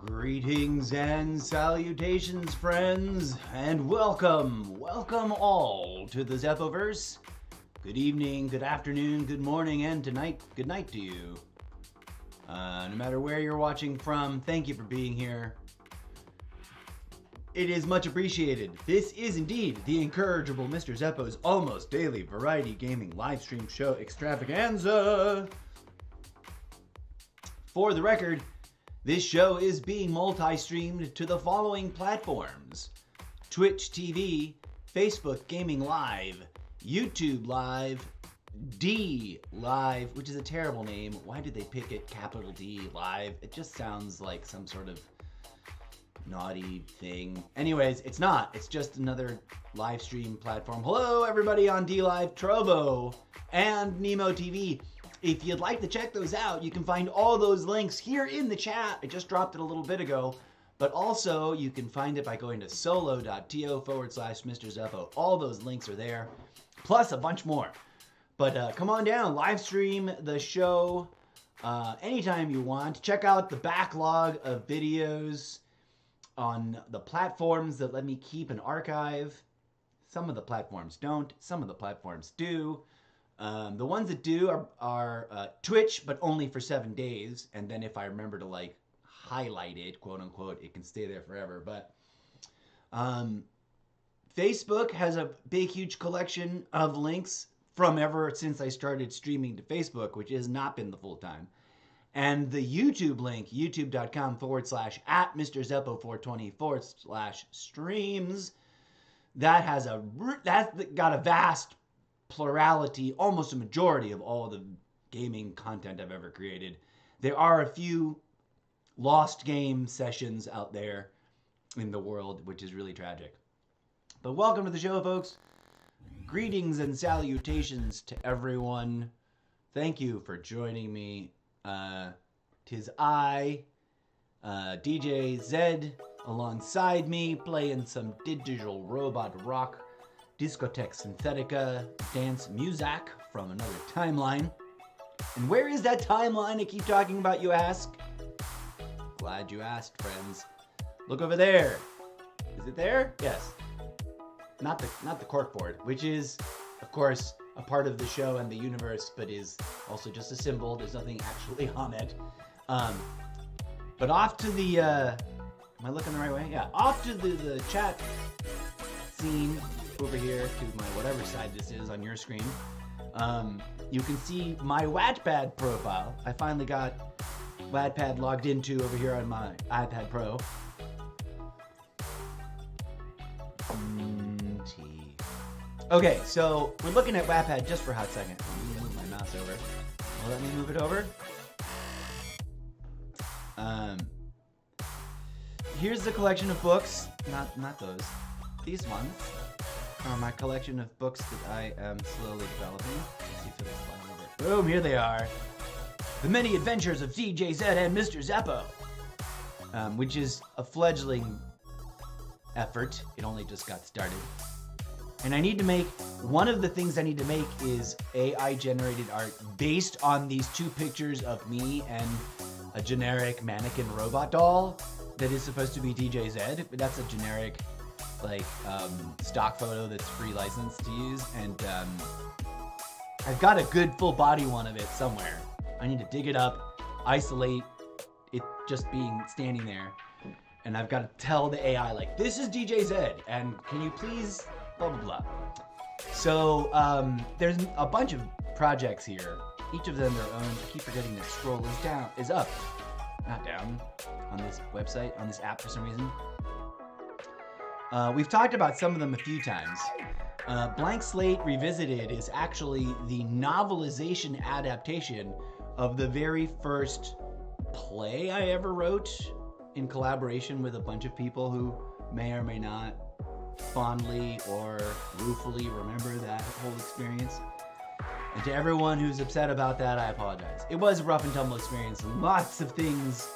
Greetings and salutations, friends, and welcome all to the Zeppoverse. Good evening, good afternoon, good morning, and tonight, good night to you. No matter where you're watching from, thank you for being here. It is much appreciated. This is indeed the incorrigible Mr. Zeppo's almost daily variety gaming live stream show extravaganza. For the record, this show is being multi-streamed to the following platforms: Twitch TV, Facebook Gaming Live, YouTube Live, D Live, which is a terrible name. Why did they pick it capital D Live? It just sounds like some sort of naughty thing. Anyways, it's not. It's just another live stream platform. Hello, everybody on D Live, Trovo, and Nemo TV. If you'd like to check those out, you can find all those links here in the chat. I just dropped it a little bit ago. But also, you can find it by going to solo.to/Mr. Zeppo. All those links are there, plus a bunch more. But come on down, live stream the show anytime you want. Check out the backlog of videos on the platforms that let me keep an archive. Some of the platforms don't, some of the platforms do. The ones that do are Twitch, but only for 7 days. And then if I remember to like highlight it, quote unquote, it can stay there forever. But Facebook has a big, huge collection of links from ever since I started streaming to Facebook, which has not been the full time. And the YouTube link, youtube.com/@MrZeppo420/streams, that's got a vast plurality, almost a majority of all the gaming content I've ever created. There are a few lost game sessions out there in the world, which is really tragic. But welcome to the show, folks. Greetings and salutations to everyone. Thank you for joining me. 'Tis I, DJ Zed, alongside me, playing some digital robot rock, discotheque synthetica, dance music from another timeline. And where is that timeline I keep talking about, you ask? Glad you asked, friends. Look over there. Is it there? Yes. Not the corkboard, which is, of course, a part of the show and the universe, but is also just a symbol. There's nothing actually on it. But off to the, am I looking the right way? Yeah, off to the chat scene over here to my whatever side this is on your screen. You can see my Wattpad profile. I finally got Wattpad logged into over here on my iPad Pro. Okay, so we're looking at Wattpad just for a hot second. Let me move my mouse over. Well, let me move it over. Here's the collection of books. Not those. These ones are my collection of books that I am slowly developing. Let's see if it'll slide over. Boom, here they are. The Many Adventures of DJ Zed and Mr. Zeppo, which is a fledgling effort. It only just got started. And I need to make, one of the things I need to make is AI generated art based on these two pictures of me and a generic mannequin robot doll that is supposed to be DJ Zed. But that's a generic, like, stock photo that's free license to use. And I've got a good full body one of it somewhere. I need to dig it up, isolate it just standing there. And I've got to tell the AI, like, this is DJ Zed, and can you please blah, blah, blah. So there's a bunch of projects here. Each of them their own. I keep forgetting that scroll is up, not down, on this website, on this app for some reason. We've talked about some of them a few times. Blank Slate Revisited is actually the novelization adaptation of the very first play I ever wrote in collaboration with a bunch of people who may or may not fondly or ruefully remember that whole experience. And to everyone who's upset about that, I apologize. It was a rough and tumble experience. Lots of things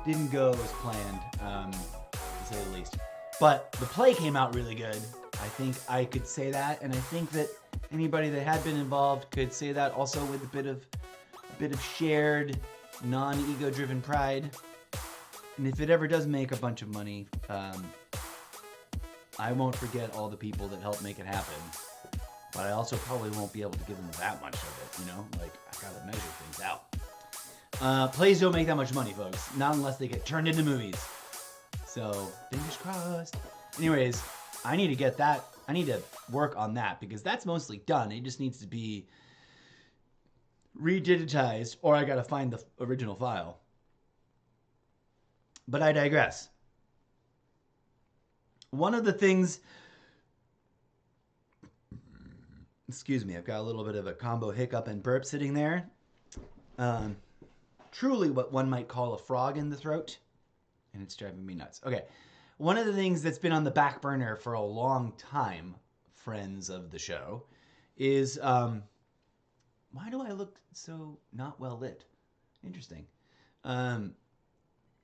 didn't go as planned, to say the least. But the play came out really good. I think I could say that, and I think that anybody that had been involved could say that also with a bit of shared non-ego driven pride. And if it ever does make a bunch of money, I won't forget all the people that helped make it happen. But I also probably won't be able to give them that much of it, you know? Like, I gotta measure things out. Plays don't make that much money, folks. Not unless they get turned into movies. So, fingers crossed. Anyways, I need to get that. I need to work on that because that's mostly done. It just needs to be redigitized, or I gotta find the original file. But I digress. One of the things... Excuse me, I've got a little bit of a combo hiccup and burp sitting there. Truly what one might call a frog in the throat. And it's driving me nuts. Okay. One of the things that's been on the back burner for a long time, friends of the show, is why do I look so not well lit? Interesting.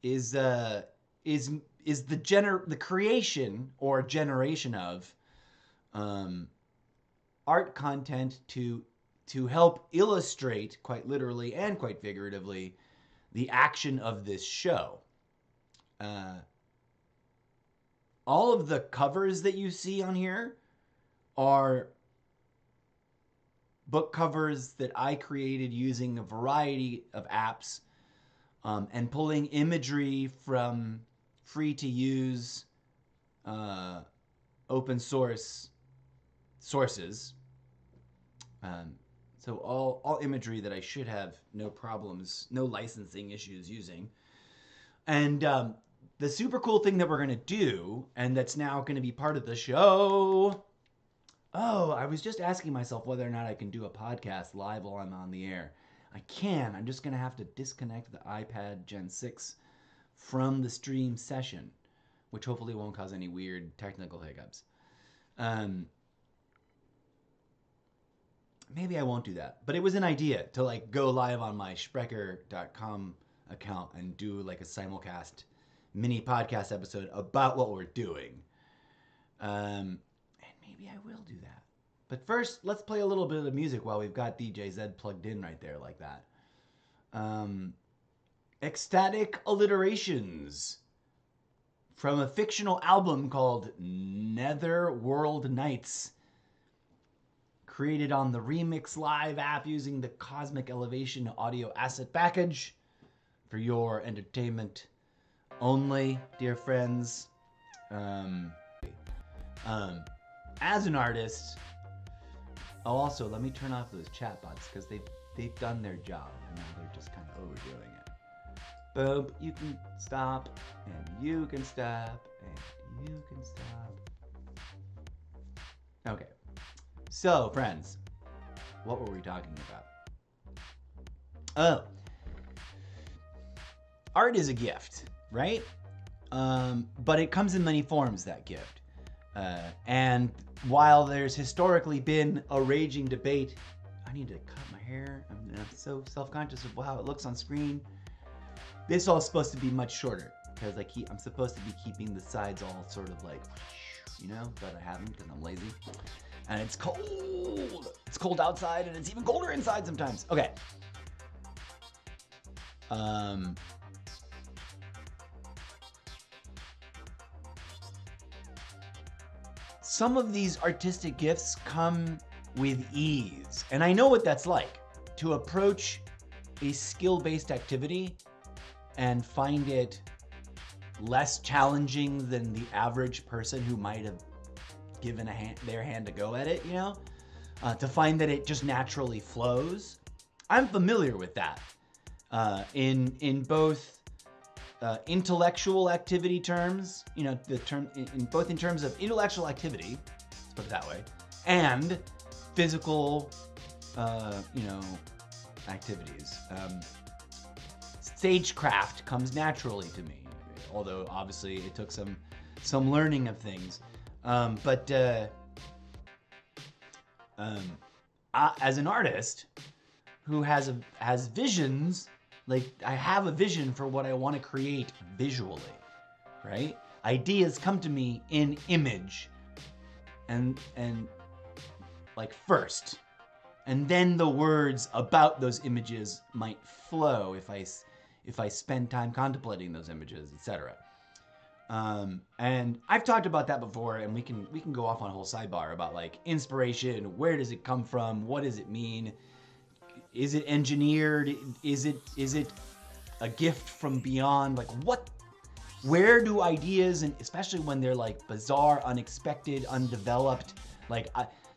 Is the creation or generation of art content to help illustrate, quite literally and quite figuratively, the action of this show. All of the covers that you see on here are book covers that I created using a variety of apps and pulling imagery from free-to-use open source sources. So all imagery that I should have no problems, no licensing issues using. And the super cool thing that we're going to do, and that's now going to be part of the show... Oh, I was just asking myself whether or not I can do a podcast live while I'm on the air. I can. I'm just going to have to disconnect the iPad Gen 6 from the stream session, which hopefully won't cause any weird technical hiccups. Maybe I won't do that. But it was an idea to like go live on my Sprecher.com account and do like a simulcast mini podcast episode about what we're doing. And maybe I will do that. But first, let's play a little bit of music while we've got DJ Zed plugged in right there like that. Ecstatic Alliterations from a fictional album called Netherworld Nights, created on the Remix Live app using the Cosmic Elevation audio asset package for your entertainment only, dear friends. As an artist, also let me turn off those chatbots because they've done their job and now they're just kind of overdoing it. Boom, you can stop, and you can stop, and you can stop. Okay, so friends, what were we talking about? Oh, art is a gift, right? But it comes in many forms, that gift. And while there's historically been a raging debate, I need to cut my hair. I'm so self-conscious of how it looks on screen. This all supposed to be much shorter because I'm supposed to be keeping the sides all sort of like, you know, but I haven't because I'm lazy. And it's cold. It's cold outside and it's even colder inside sometimes. Okay. Some of these artistic gifts come with ease. And I know what that's like, to approach a skill-based activity and find it less challenging than the average person who might have given their hand to go at it, you know? To find that it just naturally flows. I'm familiar with that in both intellectual activity terms, you know, in terms of intellectual activity, let's put it that way, and physical, you know, activities. Stagecraft comes naturally to me, although obviously it took some learning of things. As an artist who has visions, like I have a vision for what I want to create visually, right? Ideas come to me in image, and like first, and then the words about those images might flow if if I spend time contemplating those images, etc. And I've talked about that before, and we can go off on a whole sidebar about like inspiration. Where does it come from? What does it mean? Is it engineered? Is it a gift from beyond? Like what? Where do ideas, and especially when they're like bizarre, unexpected, undeveloped, like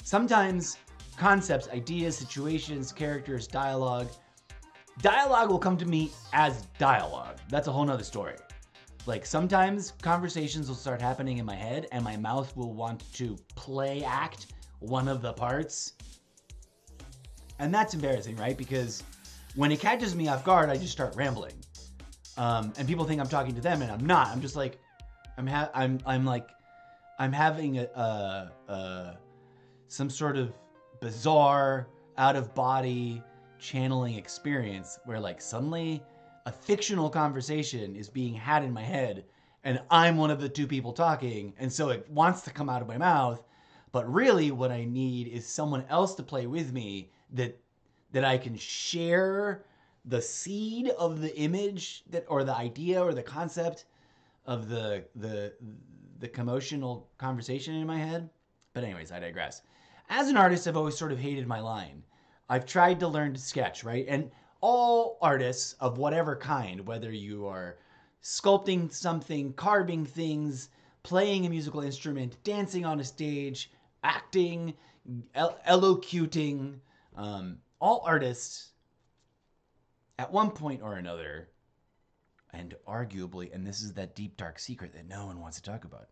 sometimes concepts, ideas, situations, characters, dialogue will come to me as dialogue. That's a whole nother story. Like sometimes conversations will start happening in my head and my mouth will want to play act one of the parts. And that's embarrassing, right? Because when it catches me off guard, I just start rambling. And people think I'm talking to them and I'm not. I'm just like, I'm having some sort of bizarre out of body channeling experience where like suddenly a fictional conversation is being had in my head and I'm one of the two people talking, and so it wants to come out of my mouth, but really what I need is someone else to play with me that I can share the seed of the image that, or the idea or the concept of the commotional conversation in my head. But anyways, I digress. As an artist, I've always sort of hated my line. I've tried to learn to sketch, right? And all artists of whatever kind, whether you are sculpting something, carving things, playing a musical instrument, dancing on a stage, acting, elocuting, all artists at one point or another, and arguably, and this is that deep dark secret that no one wants to talk about,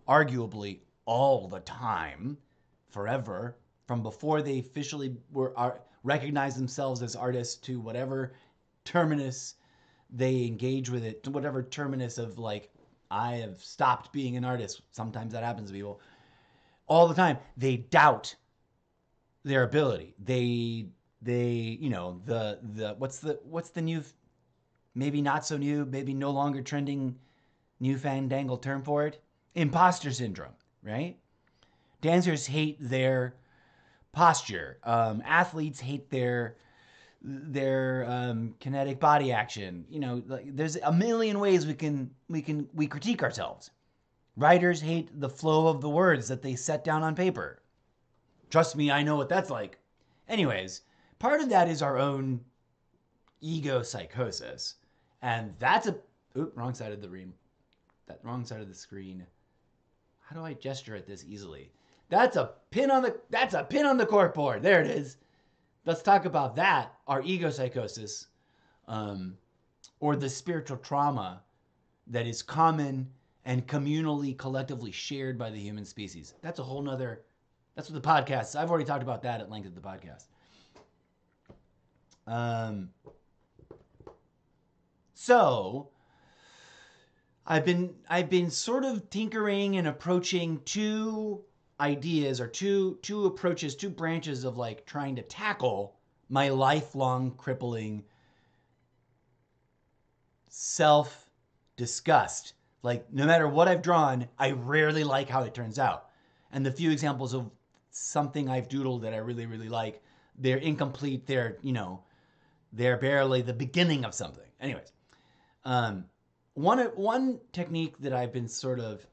arguably all the time, forever, from before they officially recognized themselves as artists to whatever terminus they engage with it, to whatever terminus of like, I have stopped being an artist. Sometimes that happens to people. All the time, they doubt their ability. They you know, what's the new, maybe not so new, maybe no longer trending, new fandangled term for it? Imposter syndrome, right? Dancers hate their posture. Athletes hate their kinetic body action. You know, like, there's a million ways we critique ourselves. Writers hate the flow of the words that they set down on paper. Trust me, I know what that's like. Anyways, part of that is our own ego psychosis, and that's wrong side of the ream. That wrong side of the screen. How do I gesture at this easily? That's a pin on the corkboard. There it is. Let's talk about that, our ego psychosis, or the spiritual trauma that is common and communally, collectively shared by the human species. That's a whole nother, that's what the podcast, I've already talked about that at length at the podcast. So I've been sort of tinkering and approaching two ideas or two approaches, two branches of like trying to tackle my lifelong crippling self-disgust. Like no matter what I've drawn, I rarely like how it turns out. And the few examples of something I've doodled that I really, really like, they're incomplete. They're barely the beginning of something. Anyways, one technique that I've been sort of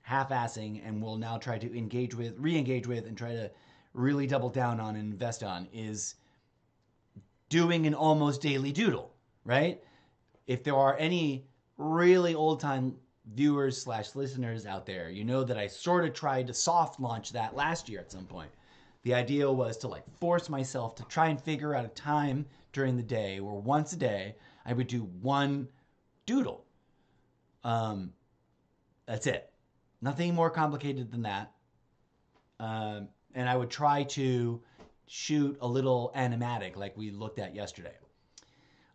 half-assing and will now try to re-engage with, and try to really double down on and invest on is doing an almost daily doodle, right? If there are any really old-time viewers / listeners out there, you know that I sort of tried to soft launch that last year at some point. The idea was to like force myself to try and figure out a time during the day where once a day I would do one doodle. That's it. Nothing more complicated than that. And I would try to shoot a little animatic like we looked at yesterday.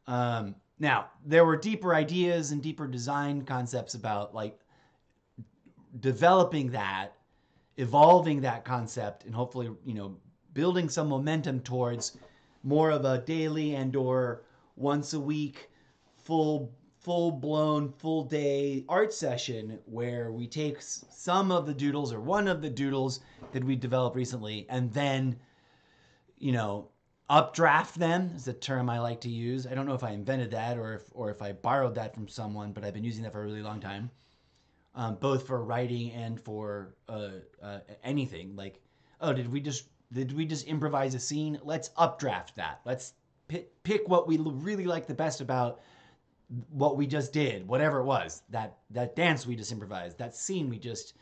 Now, there were deeper ideas and deeper design concepts about like developing that, evolving that concept, and hopefully, building some momentum towards more of a daily and or once a week full-blown, full-day art session where we take some of the doodles or one of the doodles that we developed recently and then, updraft them is a term I like to use. I don't know if I invented that or if I borrowed that from someone, but I've been using that for a really long time, both for writing and for anything. Like, oh, did we just improvise a scene? Let's updraft that. Let's pick what we really like the best about what we just did, whatever it was. That dance we just improvised, that scene we just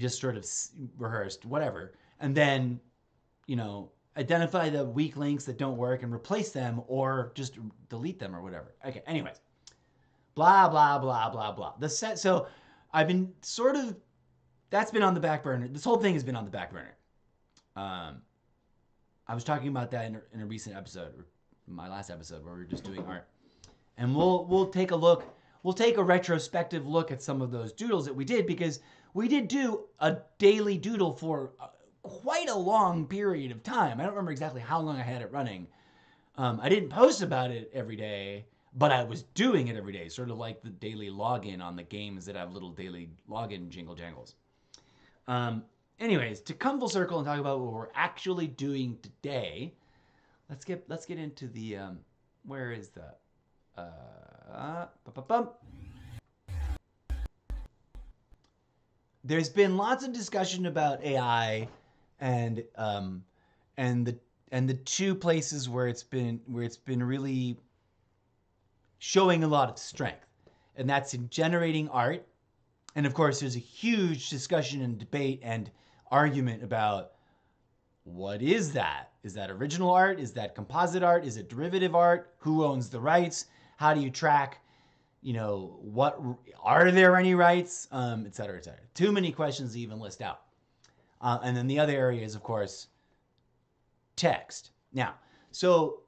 sort of rehearsed, whatever, and then identify the weak links that don't work and replace them or just delete them or whatever. Okay, anyways. Blah, blah, blah, blah, blah. So I've been that's been on the back burner. This whole thing has been on the back burner. I was talking about that in a recent episode, or my last episode, where we were just doing art. And we'll take a look. We'll take a retrospective look at some of those doodles that we did, because we did do a daily doodle for quite a long period of time. I don't remember exactly how long I had it running. I didn't post about it every day, but I was doing it every day, sort of like the daily login on the games that have little daily login jingle jangles. Anyways, to come full circle and talk about what we're actually doing today, let's get into the where is the there's been lots of discussion about AI and the two places where it's been really showing a lot of strength, and that's in generating art. And of course, there's a huge discussion and debate and argument about what is that? Is that original art? Is that composite art? Is it derivative art? Who owns the rights? How do you track? What are there any rights? Et cetera, et cetera. Too many questions to even list out. And then the other area is, of course, text. Now, so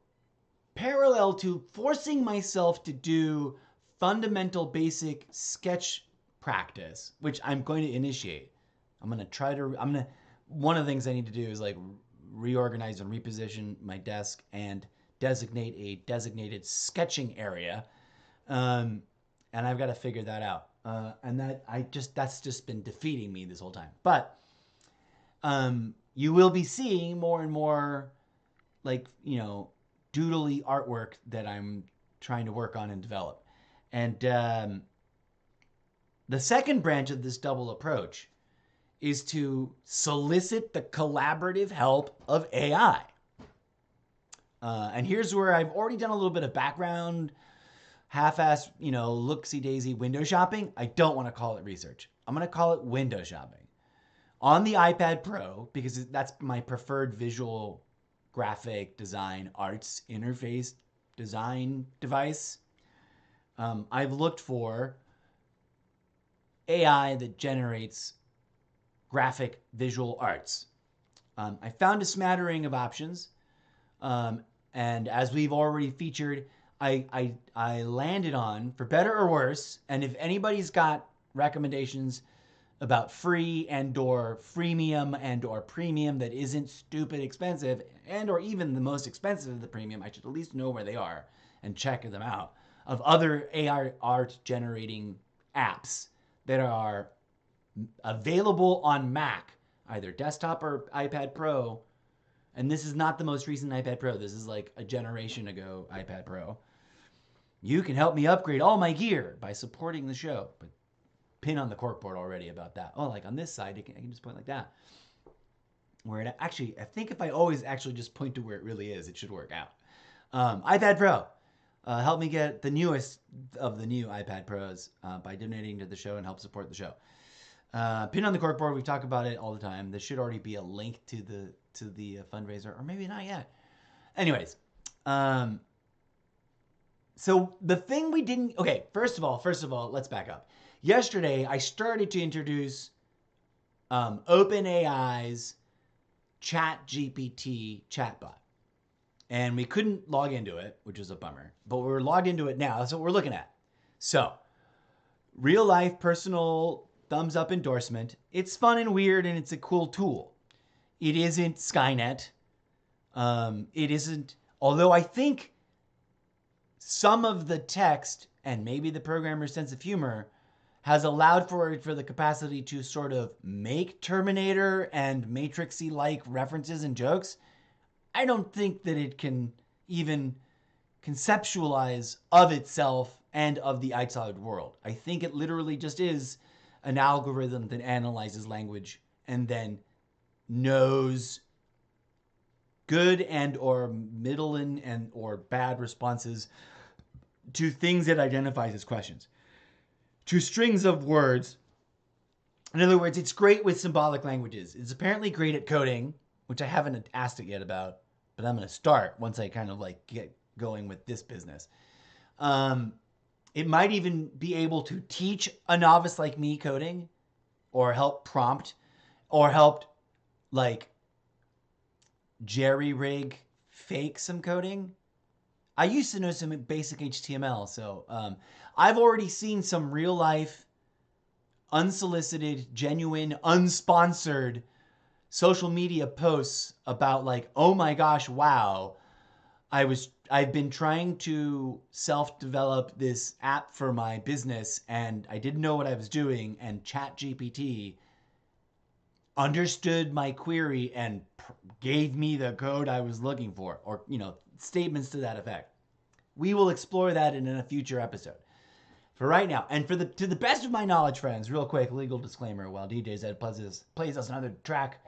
parallel to forcing myself to do fundamental basic sketch practice, which I'm going to initiate. One of the things I need to do is like reorganize and reposition my desk and designate a designated sketching area. And I've got to figure that out. And that's just been defeating me this whole time. But you will be seeing more and more doodly artwork that I'm trying to work on and develop. And the second branch of this double approach is to solicit the collaborative help of AI. And here's where I've already done a little bit of background, half-ass, look-see-daisy window shopping. I don't want to call it research. I'm going to call it window shopping. On the iPad Pro, because that's my preferred visual graphic design arts interface design device, I've looked for AI that generates graphic visual arts. I found a smattering of options. And as we've already featured, I landed on, for better or worse, and if anybody's got recommendations about free and or freemium and or premium that isn't stupid expensive and or even the most expensive of the premium, I should at least know where they are and check them out, of other AI art generating apps that are available on Mac, either desktop or iPad Pro. And this is not the most recent iPad Pro. This is like a generation ago iPad Pro. You can help me upgrade all my gear by supporting the show. But pin on the corkboard already about that. Oh, like on this side, I can just point like that. Where it actually, I think if I always actually just point to where it really is, it should work out. iPad Pro. Help me get the newest of the new iPad Pros by donating to the show and help support the show. Pin on the corkboard. We talk about it all the time. There should already be a link to the fundraiser, or maybe not yet. Anyways, so the thing we didn't. Okay, first of all, let's back up. Yesterday, I started to introduce OpenAI's ChatGPT chatbot. And we couldn't log into it, which was a bummer. But we're logged into it now. That's what we're looking at. So, real life, personal, thumbs up endorsement. It's fun and weird, and it's a cool tool. It isn't Skynet. It isn't, although I think some of the text and maybe the programmer's sense of humor has allowed for the capacity to sort of make Terminator and Matrixy-like references and jokes. I don't think that it can even conceptualize of itself and of the outside world. I think it literally just is an algorithm that analyzes language and then knows good and or middle and or bad responses to things it identifies as questions, to strings of words. In other words, it's great with symbolic languages. It's apparently great at coding, which I haven't asked it yet about, but I'm going to start once I kind of like get going with this business. It might even be able to teach a novice like me coding, or help prompt, or help like jerry-rig fake some coding. I used to know some basic HTML, so I've already seen some real-life, unsolicited, genuine, unsponsored social media posts about like, oh my gosh, wow, I've been trying to self-develop this app for my business and I didn't know what I was doing, and ChatGPT understood my query and gave me the code I was looking for, or, you know, statements to that effect. We will explore that in a future episode. For right now, and to the best of my knowledge, friends, real quick, legal disclaimer, while DJ Zed plays us another track,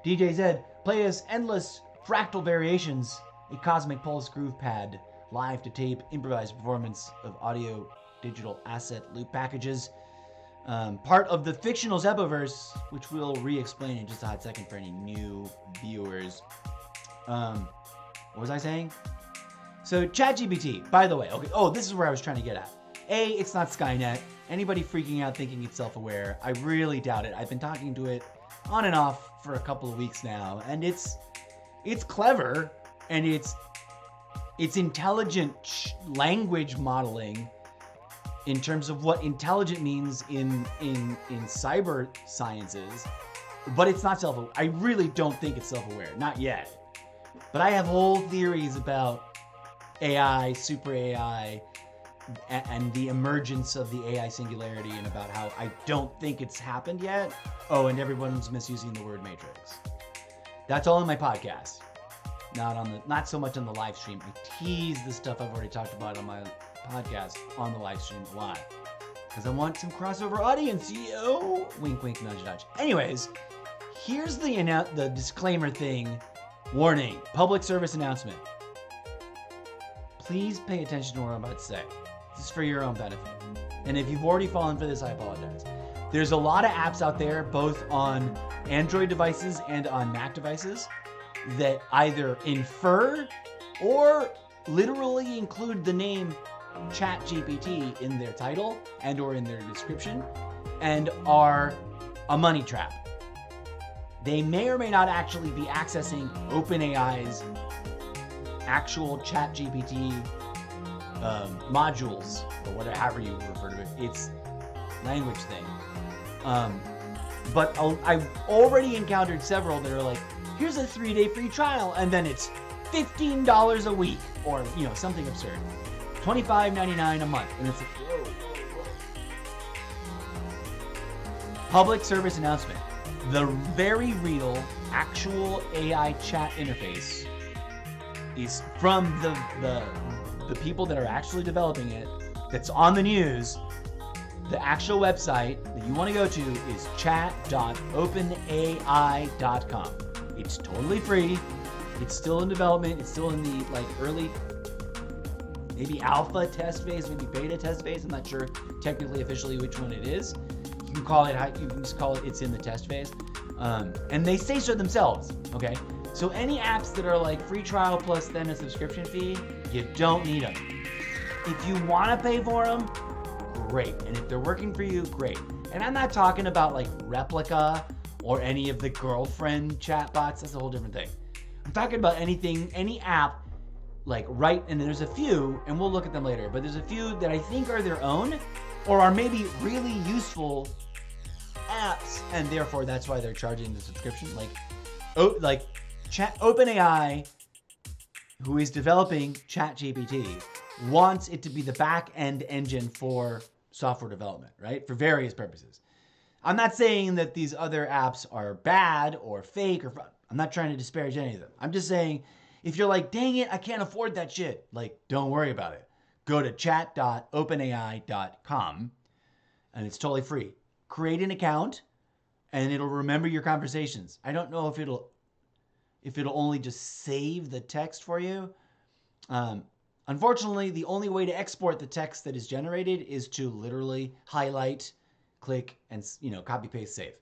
DJ Zed play us Endless Fractal Variations, a Cosmic Pulse groove pad, live to tape, improvised performance of audio digital asset loop packages. Part of the fictional Zeppoverse, which we'll re-explain in just a hot second for any new viewers. What was I saying? So ChatGPT, by the way, okay. Oh, this is where I was trying to get at. A, it's not Skynet. Anybody freaking out thinking it's self-aware, I really doubt it. I've been talking to it on and off for a couple of weeks now, and it's clever, and it's intelligent language modeling in terms of what intelligent means in cyber sciences, but it's not self-aware. I really don't think it's self-aware, not yet. But I have whole theories about AI, super AI, and the emergence of the AI singularity, and about how I don't think it's happened yet. Oh, and everyone's misusing the word matrix. That's all in my podcast. Not so much on the live stream. I tease the stuff I've already talked about on my podcast on the live stream live, because I want some crossover audience, yo. Wink, wink, nudge, nudge. Anyways, here's the disclaimer thing. Warning, public service announcement. Please pay attention to what I'm about to say. This is for your own benefit. And if you've already fallen for this, I apologize. There's a lot of apps out there, both on Android devices and on Mac devices, that either infer or literally include the name ChatGPT in their title and or in their description, and are a money trap. They may or may not actually be accessing OpenAI's actual ChatGPT modules, or whatever, however you refer to it. It's language thing. But I've already encountered several that are like, here's a 3-day free trial, and then it's $15 a week, or, you know, something absurd. $25.99 a month, and it's like, whoa, whoa, whoa. Public service announcement. The very real, actual AI chat interface is from the people that are actually developing it, that's on the news. The actual website that you want to go to is chat.openai.com. It's totally free. It's still in development. It's still in the like early, maybe alpha test phase, maybe beta test phase. I'm not sure technically officially which one it is. You can call it, it's in the test phase. And they say so themselves, okay? So any apps that are like free trial plus then a subscription fee, you don't need them. If you want to pay for them, great. And if they're working for you, great. And I'm not talking about like Replica or any of the girlfriend chatbots. That's a whole different thing. I'm talking about any app, like and there's a few, and we'll look at them later, but there's a few that I think are their own or are maybe really useful apps, and therefore that's why they're charging the subscription. OpenAI, who is developing ChatGPT, wants it to be the back-end engine for software development, right? For various purposes. I'm not saying that these other apps are bad or fake, I'm not trying to disparage any of them. I'm just saying If you're like, dang it, I can't afford that shit, like, don't worry about it. Go to chat.openai.com and it's totally free. Create an account and it'll remember your conversations. I don't know if it'll only just save the text for you. Unfortunately, the only way to export the text that is generated is to literally highlight, click, and copy, paste, save.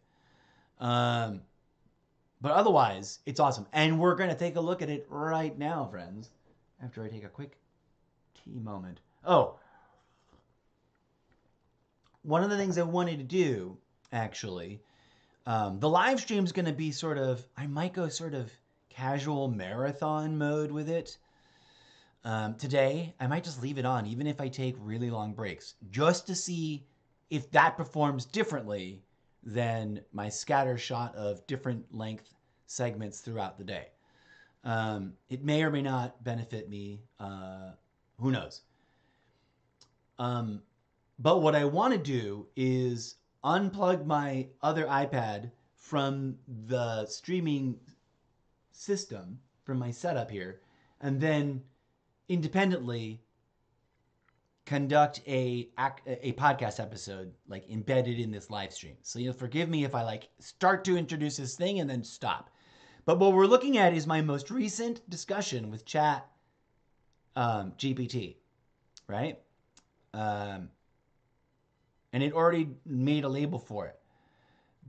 But otherwise, it's awesome. And we're going to take a look at it right now, friends, after I take a quick tea moment. Oh, one of the things I wanted to do, actually, the live stream is going to be I might go sort of casual marathon mode with it. Today, I might just leave it on, even if I take really long breaks, just to see if that performs differently than my scatter shot of different length segments throughout the day. It may or may not benefit me. Who knows? But what I want to do is unplug my other iPad from the streaming system, from my setup here, and then independently conduct a podcast episode like embedded in this live stream. So you'll forgive me if I like start to introduce this thing and then stop. But what we're looking at is my most recent discussion with Chat GPT, right? And it already made a label for it.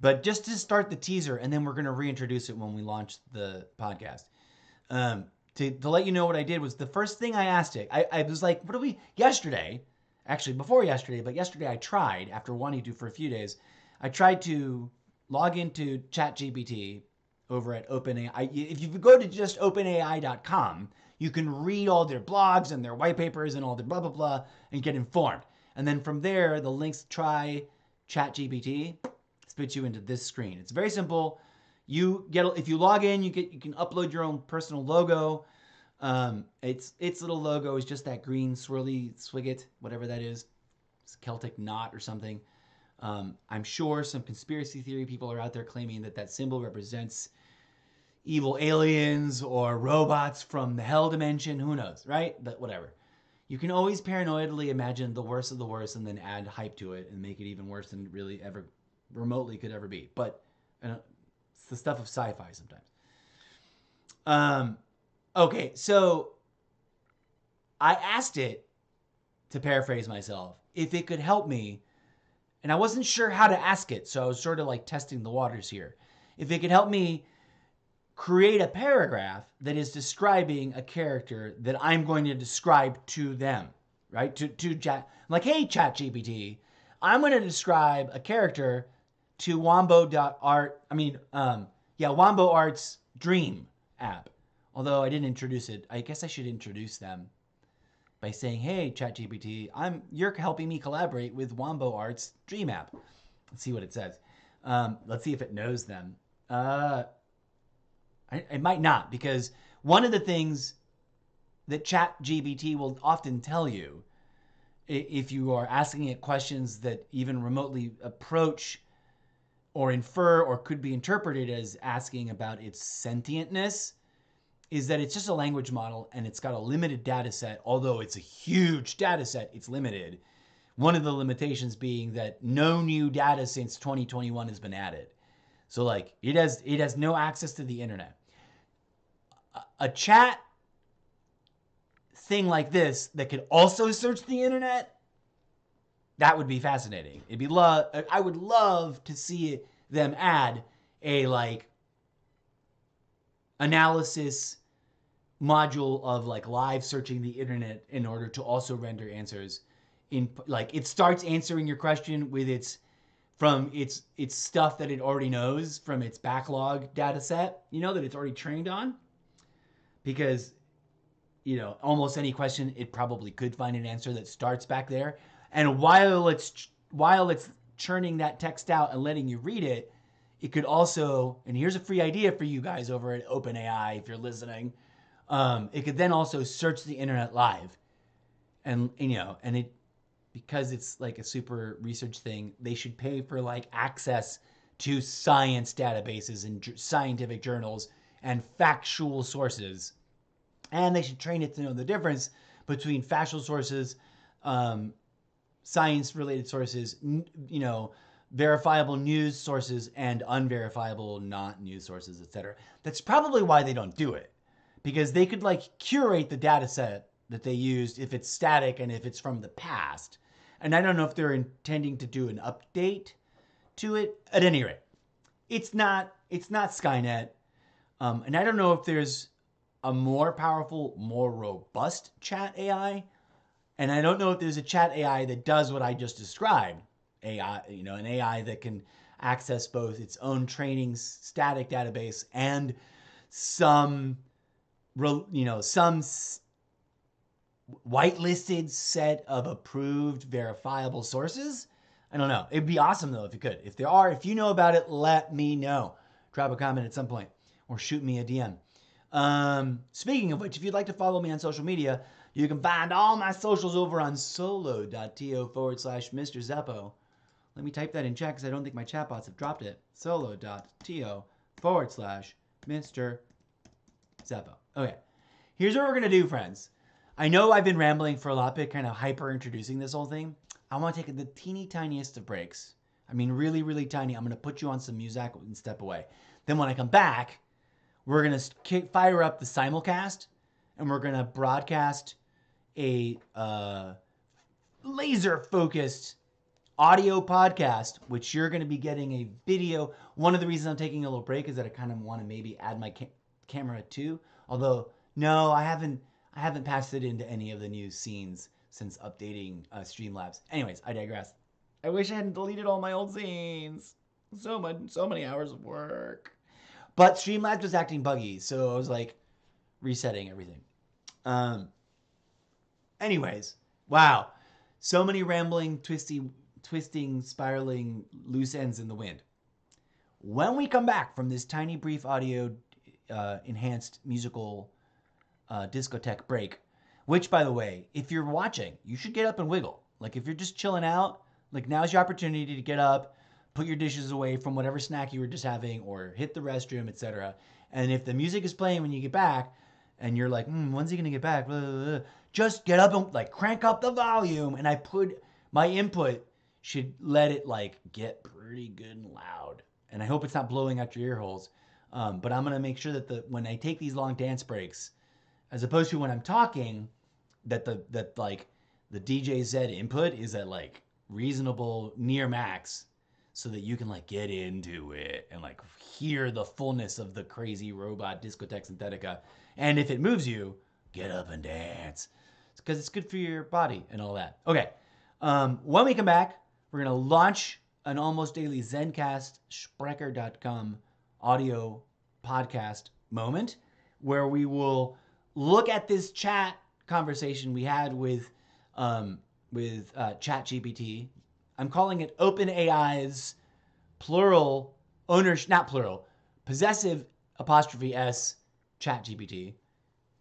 But just to start the teaser, and then we're going to reintroduce it when we launch the podcast. To let you know what I did was the first thing I asked it, I was like, yesterday, actually before yesterday, but yesterday I tried, after wanting to for a few days, I tried to log into ChatGPT over at OpenAI. If you go to just openai.com, you can read all their blogs and their white papers and all their blah, blah, blah, and get informed. And then from there, the links try ChatGPT spits you into this screen. It's very simple. If you log in, you can upload your own personal logo. Its little logo is just that green swirly swigget, whatever that is. It's Celtic knot or something. I'm sure some conspiracy theory people are out there claiming that symbol represents evil aliens or robots from the hell dimension. Who knows, right? But whatever. You can always paranoidally imagine the worst of the worst and then add hype to it and make it even worse than it really ever remotely could ever be. But it's the stuff of sci-fi sometimes. Okay, so I asked it, to paraphrase myself, if it could help me, and I wasn't sure how to ask it, so I was sort of like testing the waters here. If it could help me create a paragraph that is describing a character that I'm going to describe to them, right? To chat, like, hey, ChatGPT, I'm going to describe a character to Wombo.art. Wombo Art's Dream app. Although I didn't introduce it, I guess I should introduce them by saying, hey, ChatGPT, you're helping me collaborate with Wombo Art's Dream app. Let's see what it says. Let's see if it knows them. It might not, because one of the things that ChatGPT will often tell you, if you are asking it questions that even remotely approach or infer or could be interpreted as asking about its sentientness, is that it's just a language model and it's got a limited data set. Although it's a huge data set, it's limited. One of the limitations being that no new data since 2021 has been added. So like it has no access to the internet. A chat thing like this that could also search the internet, that would be fascinating. I would love to see them add a like analysis module of like live searching the internet in order to also render answers in like it starts answering your question with its stuff that it already knows from its backlog data set, that it's already trained on. Because, almost any question, it probably could find an answer that starts back there. And while it's churning that text out and letting you read it, it could also, and here's a free idea for you guys over at OpenAI if you're listening, it could then also search the internet live. And it, because it's like a super research thing, they should pay for like access to science databases and scientific journals and factual sources And they should train it to know the difference between factual sources, science-related sources, verifiable news sources, and unverifiable not news sources, etc. That's probably why they don't do it, because they could curate the data set that they used if it's static and if it's from the past. And I don't know if they're intending to do an update to it. At any rate, it's not Skynet, and I don't know if there's a more powerful, more robust chat AI. And I don't know if there's a chat AI that does what I just described. AI, an AI that can access both its own training static database and some whitelisted set of approved verifiable sources. I don't know. It'd be awesome though if you could. If you know about it, let me know. Drop a comment at some point or shoot me a DM. Speaking of which, if you'd like to follow me on social media, you can find all my socials over on solo.to/Mr. Zeppo. Let me type that in chat because I don't think my chatbots have dropped it. Solo.to/Mr. Zeppo. Okay, here's what we're going to do, friends. I know I've been rambling for a lot, but kind of hyper introducing this whole thing. I want to take the teeny tiniest of breaks. I mean, really, really tiny. I'm going to put you on some music and step away. Then when I come back, we're going to fire up the simulcast, and we're going to broadcast a laser-focused audio podcast, which you're going to be getting a video. One of the reasons I'm taking a little break is that I kind of want to maybe add my camera too. Although, no, I haven't passed it into any of the new scenes since updating Streamlabs. Anyways, I digress. I wish I hadn't deleted all my old scenes. So many hours of work. But Streamlabs was acting buggy, so I was resetting everything. Anyways, wow. So many rambling, twisting, spiraling loose ends in the wind. When we come back from this tiny, brief audio enhanced musical discotheque break, which, by the way, if you're watching, you should get up and wiggle. If you're just chilling out, now's your opportunity to get up, put your dishes away from whatever snack you were just having, or hit the restroom, etc. And if the music is playing when you get back, and you're like, when's he gonna get back? Blah, blah, blah. Just get up and crank up the volume. And I put my input should let it get pretty good and loud. And I hope it's not blowing out your ear holes. But I'm gonna make sure that when I take these long dance breaks, as opposed to when I'm talking, that the DJ Z input is at reasonable near max, so that you can get into it and hear the fullness of the crazy robot discotheque synthetica. And if it moves you, get up and dance. Because it's good for your body and all that. Okay, when we come back, we're going to launch an almost daily Zencast Sprecher.com audio podcast moment where we will look at this chat conversation we had with ChatGPT. I'm calling it OpenAI's plural ownership, not plural, possessive apostrophe S ChatGPT,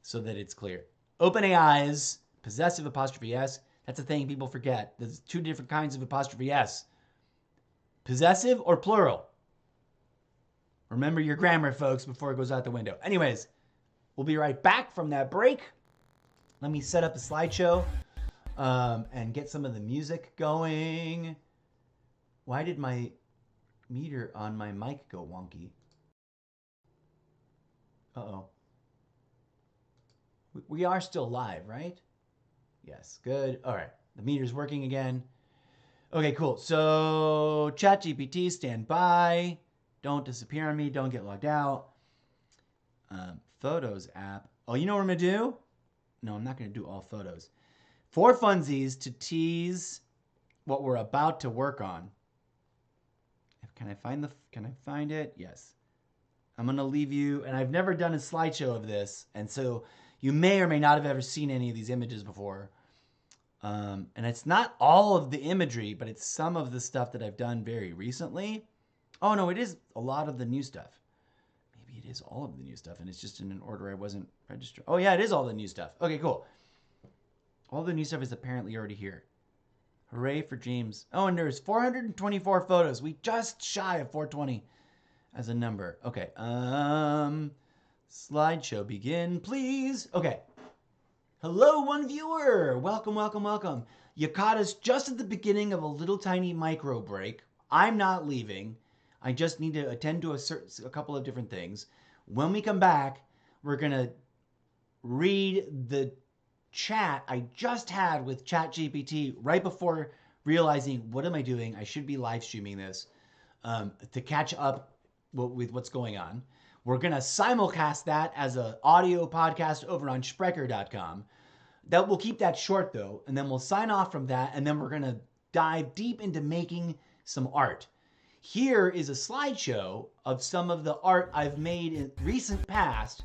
so that it's clear. OpenAI's possessive apostrophe S. That's a thing people forget. There's two different kinds of apostrophe S. Possessive or plural. Remember your grammar, folks, before it goes out the window. Anyways, we'll be right back from that break. Let me set up a slideshow and get some of the music going. Why did my meter on my mic go wonky? Uh-oh. We are still live, right? Yes, good. All right, the meter's working again. Okay, cool. So ChatGPT, stand by. Don't disappear on me. Don't get logged out. Photos app. Oh, you know what I'm going to do? No, I'm not going to do all photos. For funsies, to tease what we're about to work on. Can I find it? Yes. I'm going to leave you, and I've never done a slideshow of this, and so you may or may not have ever seen any of these images before. And it's not all of the imagery, but it's some of the stuff that I've done very recently. Oh, no, it is a lot of the new stuff. Maybe it is all of the new stuff, and it's just in an order I wasn't registered. Oh, yeah, it is all the new stuff. Okay, cool. All the new stuff is apparently already here. Hooray for James. Oh, and there's 424 photos. We just shy of 420 as a number. Okay. Slideshow begin, please. Okay. Hello, one viewer. Welcome, welcome, welcome. You caught us just at the beginning of a little tiny micro break. I'm not leaving. I just need to attend to a couple of different things. When we come back, we're going to read the chat I just had with ChatGPT right before realizing, what am I doing? I should be live streaming this to catch up with what's going on. We're going to simulcast that as an audio podcast over on Sprecher.com. That we'll keep that short, though, and then we'll sign off from that, and then we're going to dive deep into making some art. Here is a slideshow of some of the art I've made in recent past,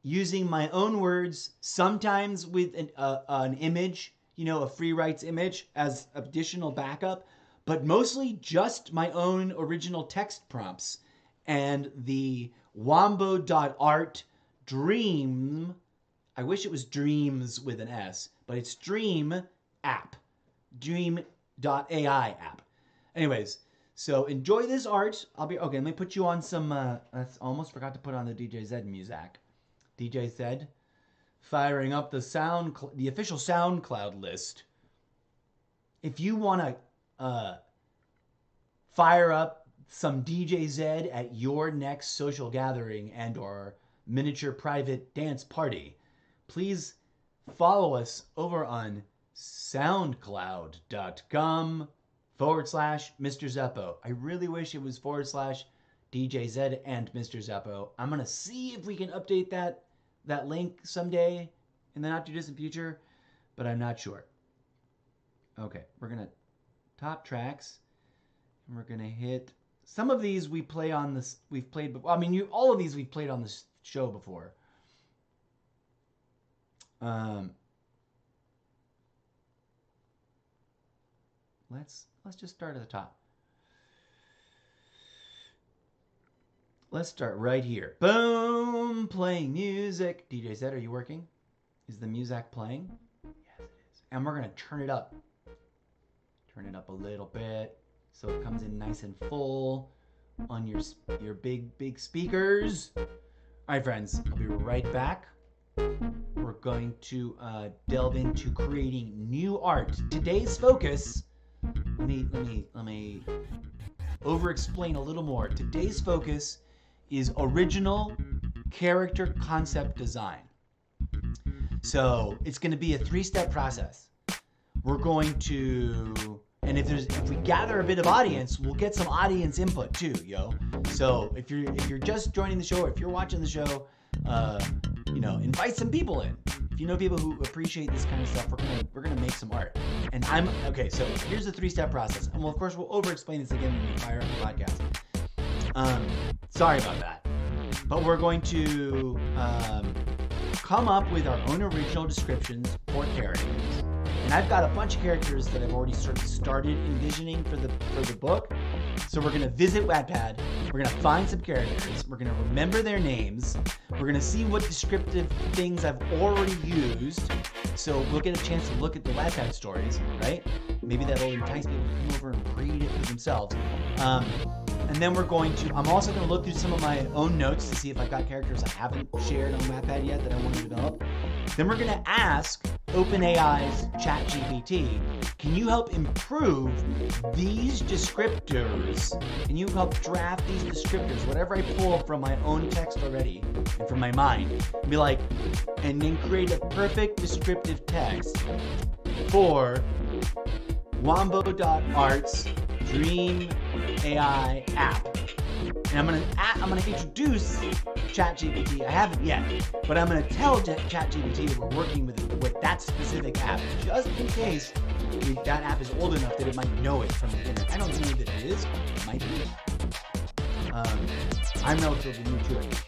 using my own words, sometimes with an image, a free rights image as additional backup, but mostly just my own original text prompts and the wombo.art dream. I wish it was dreams with an S, but it's dream app, dream.ai app. Anyways, so enjoy this art. Okay, let me put you on some, I almost forgot to put on the DJ Zed music. DJ Zed, firing up the official SoundCloud list. If you want to fire up some DJ Zed at your next social gathering and or miniature private dance party, please follow us over on soundcloud.com/Mr. Zeppo. I really wish it was /DJ Zed and Mr. Zeppo. I'm going to see if we can update that link someday in the not too distant future, but I'm not sure. Okay, we're going to top tracks, and we're going to hit some of these we play on this. We've played before. I mean, all of these we've played on this show before. Let's just start at the top. Let's start right here. Boom! Playing music. DJ Zed, are you working? Is the music playing? Yes, it is. And we're going to turn it up. Turn it up a little bit so it comes in nice and full on your big speakers. All right, friends. I'll be right back. We're going to delve into creating new art. Today's focus... Let me over-explain a little more. Today's focus is original character concept design. So it's going to be a 3-step process. We're going to, and if we gather a bit of audience, we'll get some audience input too, yo. So if you're just joining the show, or if you're watching the show, invite some people in. If you know people who appreciate this kind of stuff, we're gonna make some art. And so here's the 3-step process. And of course we'll over-explain this again when we fire up the podcast. Sorry about that. But we're going to come up with our own original descriptions for characters. And I've got a bunch of characters that I've already started envisioning for the book. So we're going to visit Wattpad. We're going to find some characters. We're going to remember their names. We're going to see what descriptive things I've already used. So we'll get a chance to look at the Wattpad stories, right? Maybe that'll entice people to come over and read it for themselves. And then I'm also going to look through some of my own notes to see if I've got characters I haven't shared on Wattpad yet that I want to develop. Then we're going to ask OpenAI's ChatGPT, can you help improve these descriptors? Can you help draft these descriptors, whatever I pull from my own text already and from my mind, and be like, and then create a perfect descriptive text for Wombo.art's Dream AI app. And I'm gonna introduce ChatGPT. I haven't yet, but I'm gonna tell ChatGPT that we're working with that specific app, just in case that app is old enough that it might know it from the internet. I don't believe that it is. It might be. I'm relatively new to it.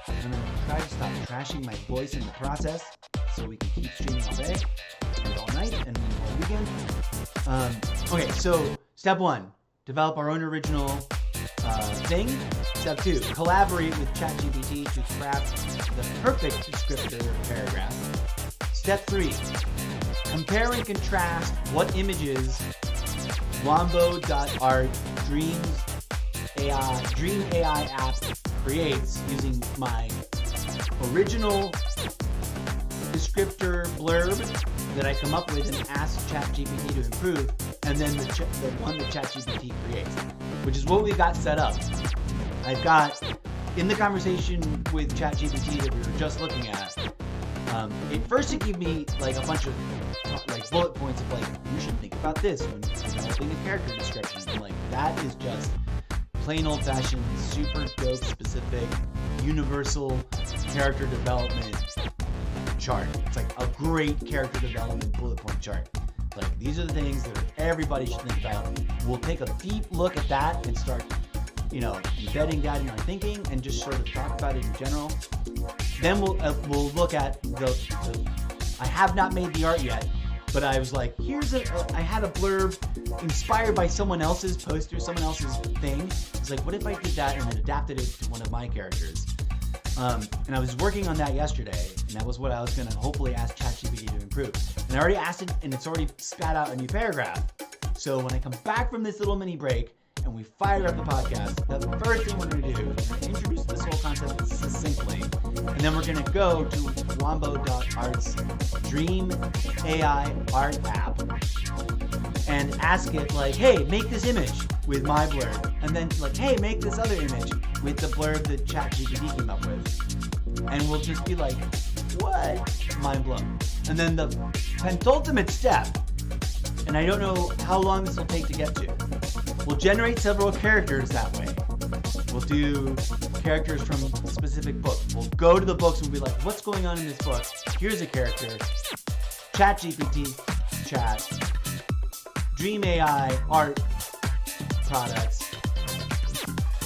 I'm gonna try to stop trashing my voice in the process, so we can keep streaming all day and all night and all weekend. Okay, so step 1. Develop our own original thing. Step 2, collaborate with ChatGPT to craft the perfect descriptor paragraph. Step 3, compare and contrast what images Wombo.art Dreams Dream AI app creates using my original descriptor blurb that I come up with and ask ChatGPT to improve, and then the one that ChatGPT creates, which is what we got set up. I've got, in the conversation with ChatGPT that we were just looking at, it gave me like a bunch of like bullet points of like, you should think about this when developing a character description. And like, that is just plain old-fashioned, super dope, specific, universal character development chart. It's like a great character development bullet point chart. Like, these are the things that everybody should think about. We'll take a deep look at that and start, embedding that in our thinking and just sort of talk about it in general. Then we'll look at I have not made the art yet, but I was like, I had a blurb inspired by someone else's poster, someone else's thing. It's like, what if I did that and then adapted it to one of my characters? And I was working on that yesterday, and that was what I was going to hopefully ask ChatGPT to improve. And I already asked it, and it's already spat out a new paragraph. So when I come back from this little mini break, and we fire up the podcast, the first thing we're going to do is introduce this whole concept succinctly, and then we're going to go to Wombo.art's Dream AI art app and ask it like, hey, make this image with my blurb, and then like, hey, make this other image with the blurb that ChatGPT came up with, and we'll just be like, what? Mind blown. And then the penultimate step, and I don't know how long this will take to get to, we'll generate several characters that way. We'll do characters from a specific book. We'll go to the books and we'll be like, what's going on in this book? Here's a character. ChatGPT, chat. Dream AI, art, products.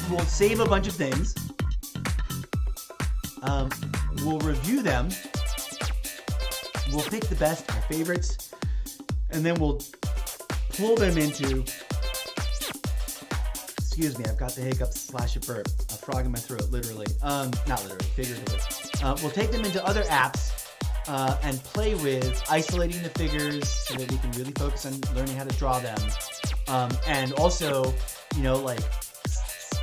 We'll save a bunch of things. We'll review them. We'll pick the best, our favorites, and then we'll pull them into, excuse me, I've got the hiccups / a burp, a frog in my throat, literally. Not literally, figuratively. We'll take them into other apps and play with isolating the figures so that we can really focus on learning how to draw them. And also, like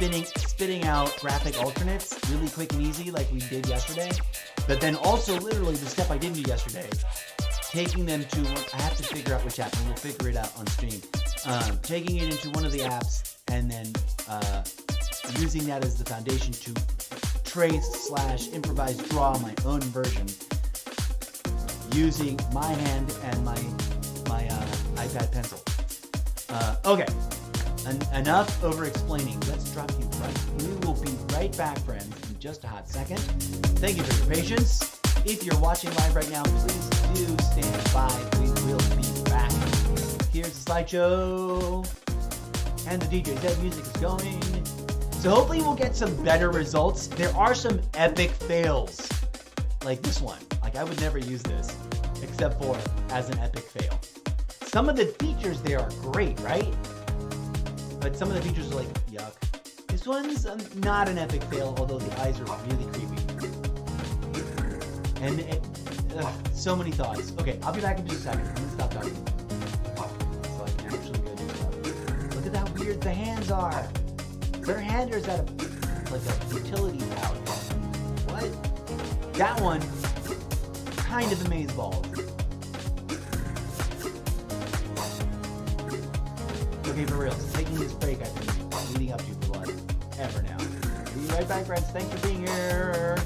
spitting out graphic alternates really quick and easy like we did yesterday. But then also literally the step I didn't do yesterday, taking them to, I have to figure out which app and we'll figure it out on stream. Taking it into one of the apps and then using that as the foundation to trace / improvise, draw my own version using my hand and my iPad pencil. Okay, enough over explaining. Let's drop you right. We will be right back, friends, in just a hot second. Thank you for your patience. If you're watching live right now, please do stand by. We will be back. Here's the slideshow. And the DJ Zed music is going. So hopefully we'll get some better results. There are some epic fails. Like this one. Like, I would never use this except for as an epic fail. Some of the features there are great, right? But some of the features are like, yuck. This one's not an epic fail, although the eyes are really creepy. And so many thoughts. Okay, I'll be back in just a second. I'm gonna stop talking. So I can actually go do stuff. Look at how weird the hands are. Is there a hand or is that like a utility pouch? What? That one, kind of amazeballs. Okay, for real. So taking this break I've been leading up to for like ever now. We'll be right back, friends. Thanks for being here.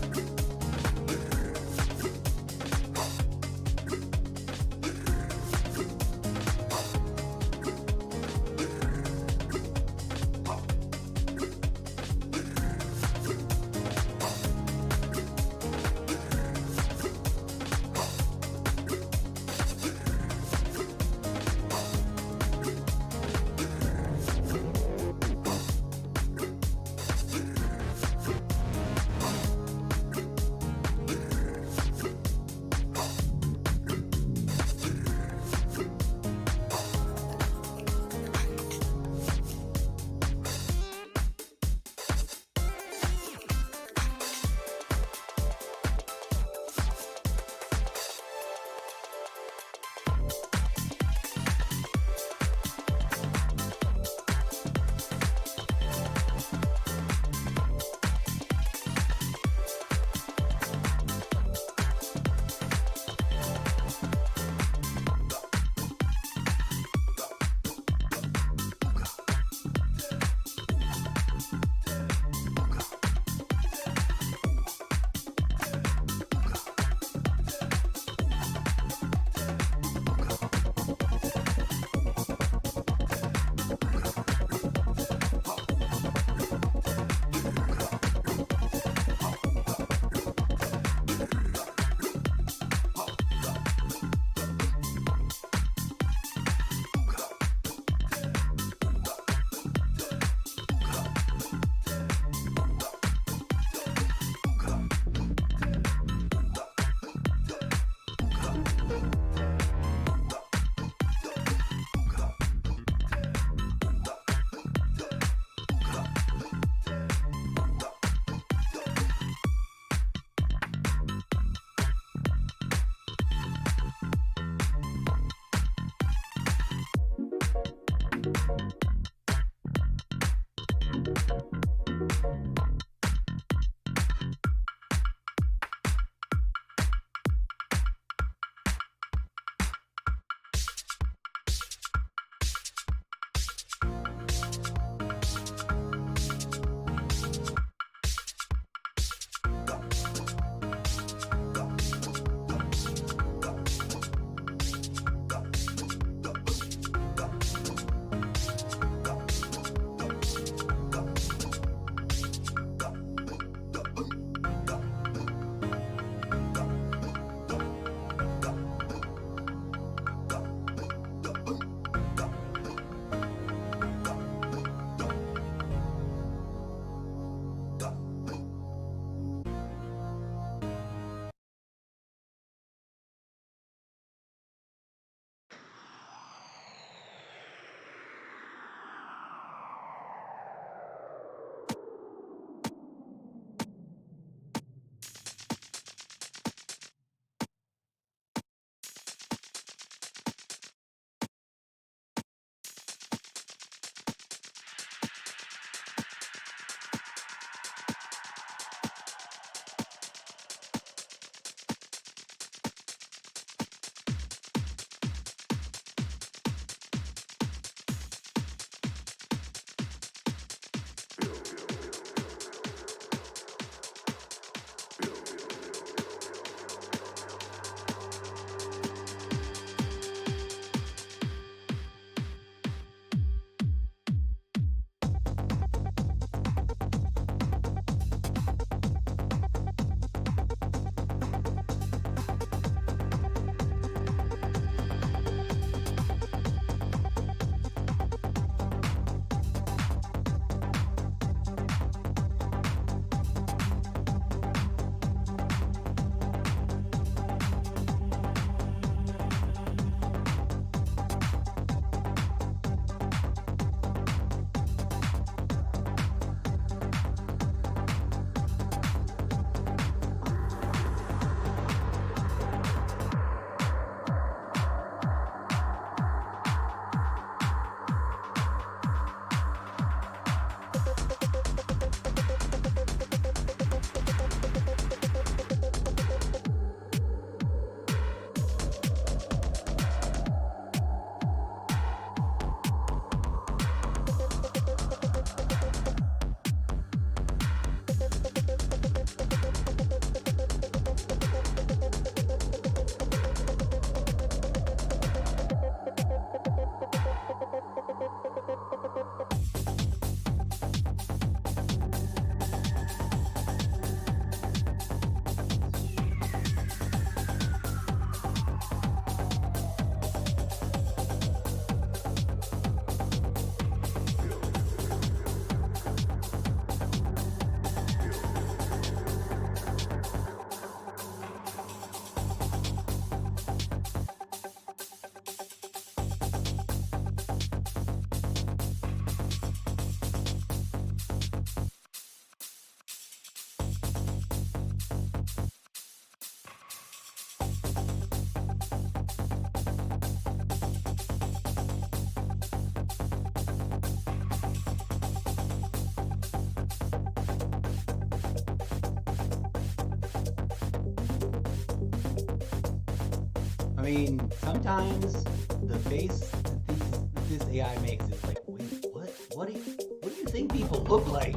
mean, sometimes the face that this AI makes is like, wait, what do you think people look like?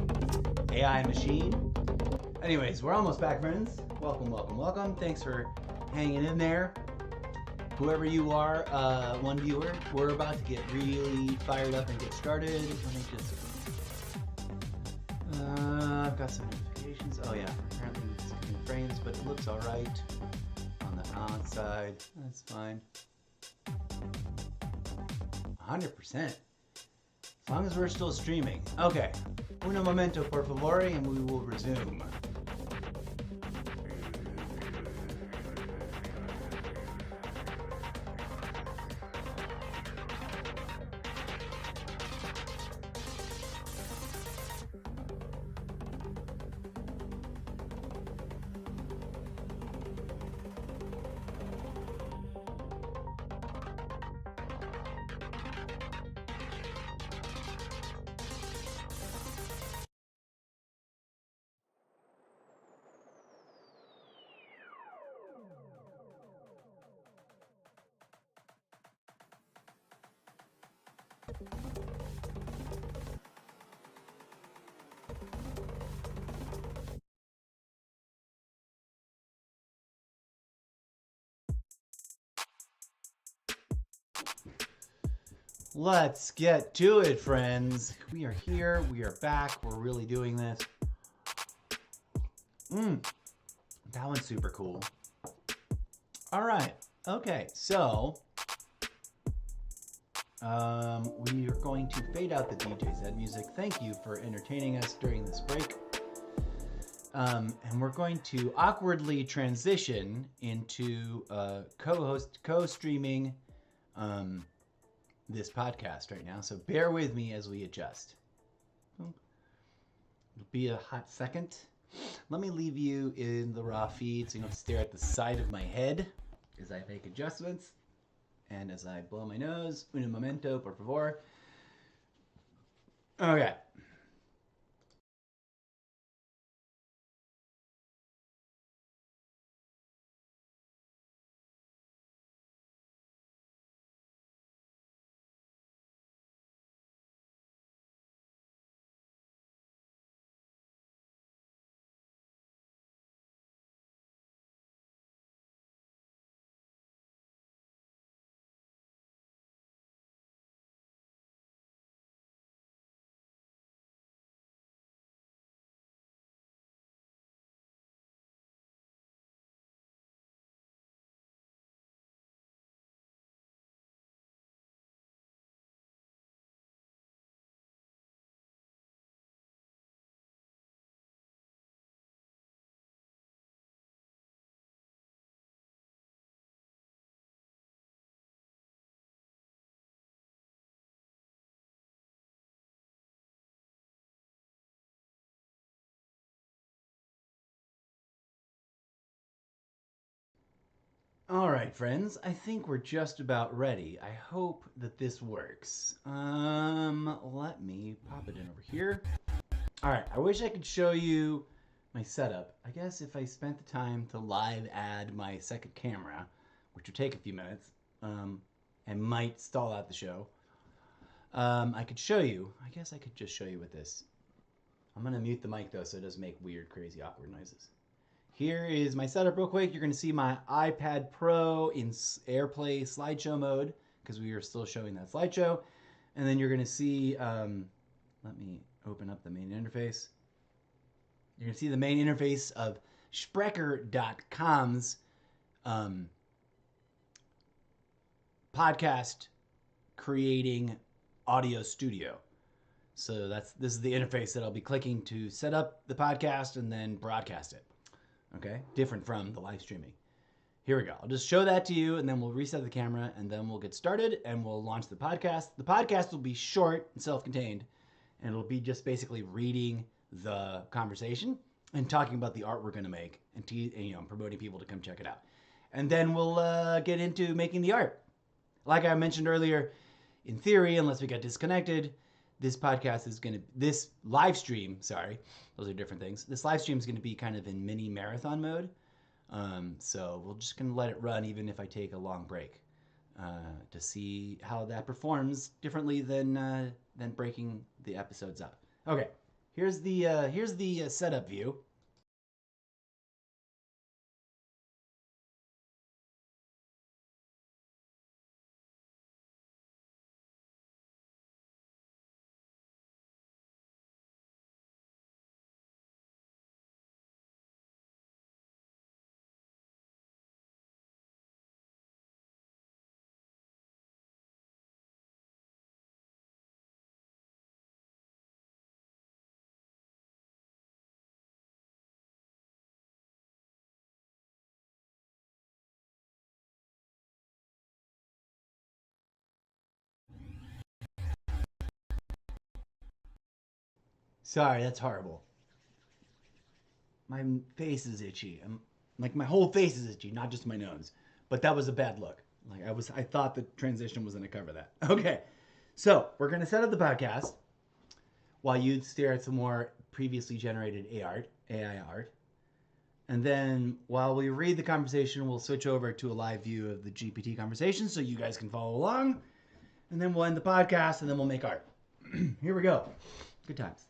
AI machine? Anyways, we're almost back, friends. Welcome. Thanks for hanging in there. Whoever you are, one viewer, we're about to get really fired up and get started. Let me just... I've got some notifications. Oh yeah, apparently it's getting frames, but it looks alright on the outside. That's fine. 100%. As long as we're still streaming. Okay. Uno momento, por favor, and we will resume. Let's get to it, friends. We are here. We are back. We're really doing this. That one's super cool. All right. Okay. So, we are going to fade out the DJ Zed music. Thank you for entertaining us during this break. And we're going to awkwardly transition into co-streaming this podcast right now, so bear with me as we adjust. It'll be a hot second. Let me leave you in the raw feed so you don't stare at the side of my head as I make adjustments and as I blow my nose. Un momento, por favor. Okay. All right, friends, I think we're just about ready. I hope that this works. Let me pop it in over here. All right, I wish I could show you my setup. I guess if I spent the time to live add my second camera, which would take a few minutes, and might stall out the show, I could show you. I guess I could just show you with this. I'm gonna mute the mic though so it doesn't make weird, crazy, awkward noises. Here is my setup real quick. You're going to see my iPad Pro in AirPlay slideshow mode because we are still showing that slideshow. And then you're going to see, let me open up the main interface. You're going to see the main interface of Sprecher.com's podcast creating audio studio. So this is the interface that I'll be clicking to set up the podcast and then broadcast it. Okay, different from the live streaming. Here we go. I'll just show that to you and then we'll reset the camera and then we'll get started and we'll launch the podcast. The podcast will be short and self-contained and it'll be just basically reading the conversation and talking about the art we're going to make and promoting people to come check it out. And then we'll get into making the art. Like I mentioned earlier, in theory, unless we get disconnected, this podcast is going to, this live stream, sorry, those are different things. This live stream is going to be kind of in mini marathon mode. So we're just gonna let it run even if I take a long break to see how that performs differently than breaking the episodes up. Okay, here's the setup view. Sorry, that's horrible. My face is itchy. I'm like my whole face is itchy, not just my nose. But that was a bad look. Like I thought the transition was going to cover that. Okay, so we're going to set up the podcast while you stare at some more previously generated AI art, and then while we read the conversation, we'll switch over to a live view of the GPT conversation so you guys can follow along, and then we'll end the podcast, and then we'll make art. Here we go. Good times.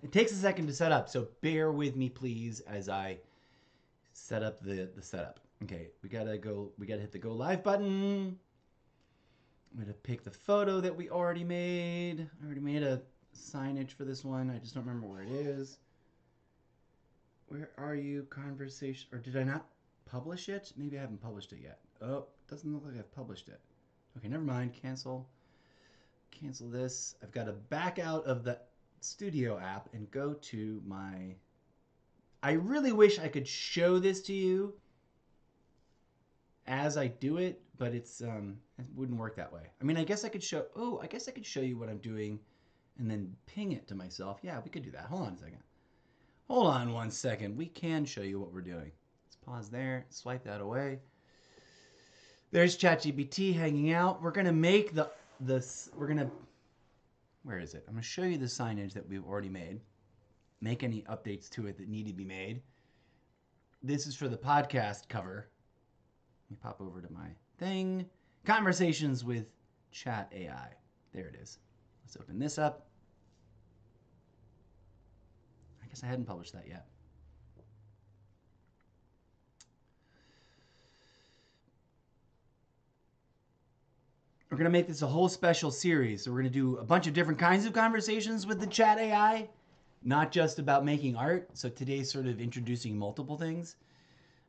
It takes a second to set up, so bear with me, please, as I set up the setup. Okay, we gotta hit the go live button. I'm gonna pick the photo that we already made. I already made a signage for this one. I just don't remember where it is. Where are you, conversation? Or did I not publish it? Maybe I haven't published it yet. Oh, doesn't look like I've published it. Okay, never mind. Cancel this. I've got to back out of the Studio app and go to my... I really wish I could show this to you as I do it, but it wouldn't work that way. I mean, I guess I could show you what I'm doing and then ping it to myself. Yeah, we could do that. Hold on a second. Hold on one second. We can show you what we're doing. Let's pause there, swipe that away. There's ChatGPT hanging out. We're gonna make where is it? I'm gonna show you the signage that we've already made. Make any updates to it that need to be made. This is for the podcast cover. Let me pop over to my thing. Conversations with Chat AI. There it is. Let's open this up. I guess I hadn't published that yet. We're going to make this a whole special series. So we're going to do a bunch of different kinds of conversations with the Chat AI, not just about making art. So today's sort of introducing multiple things.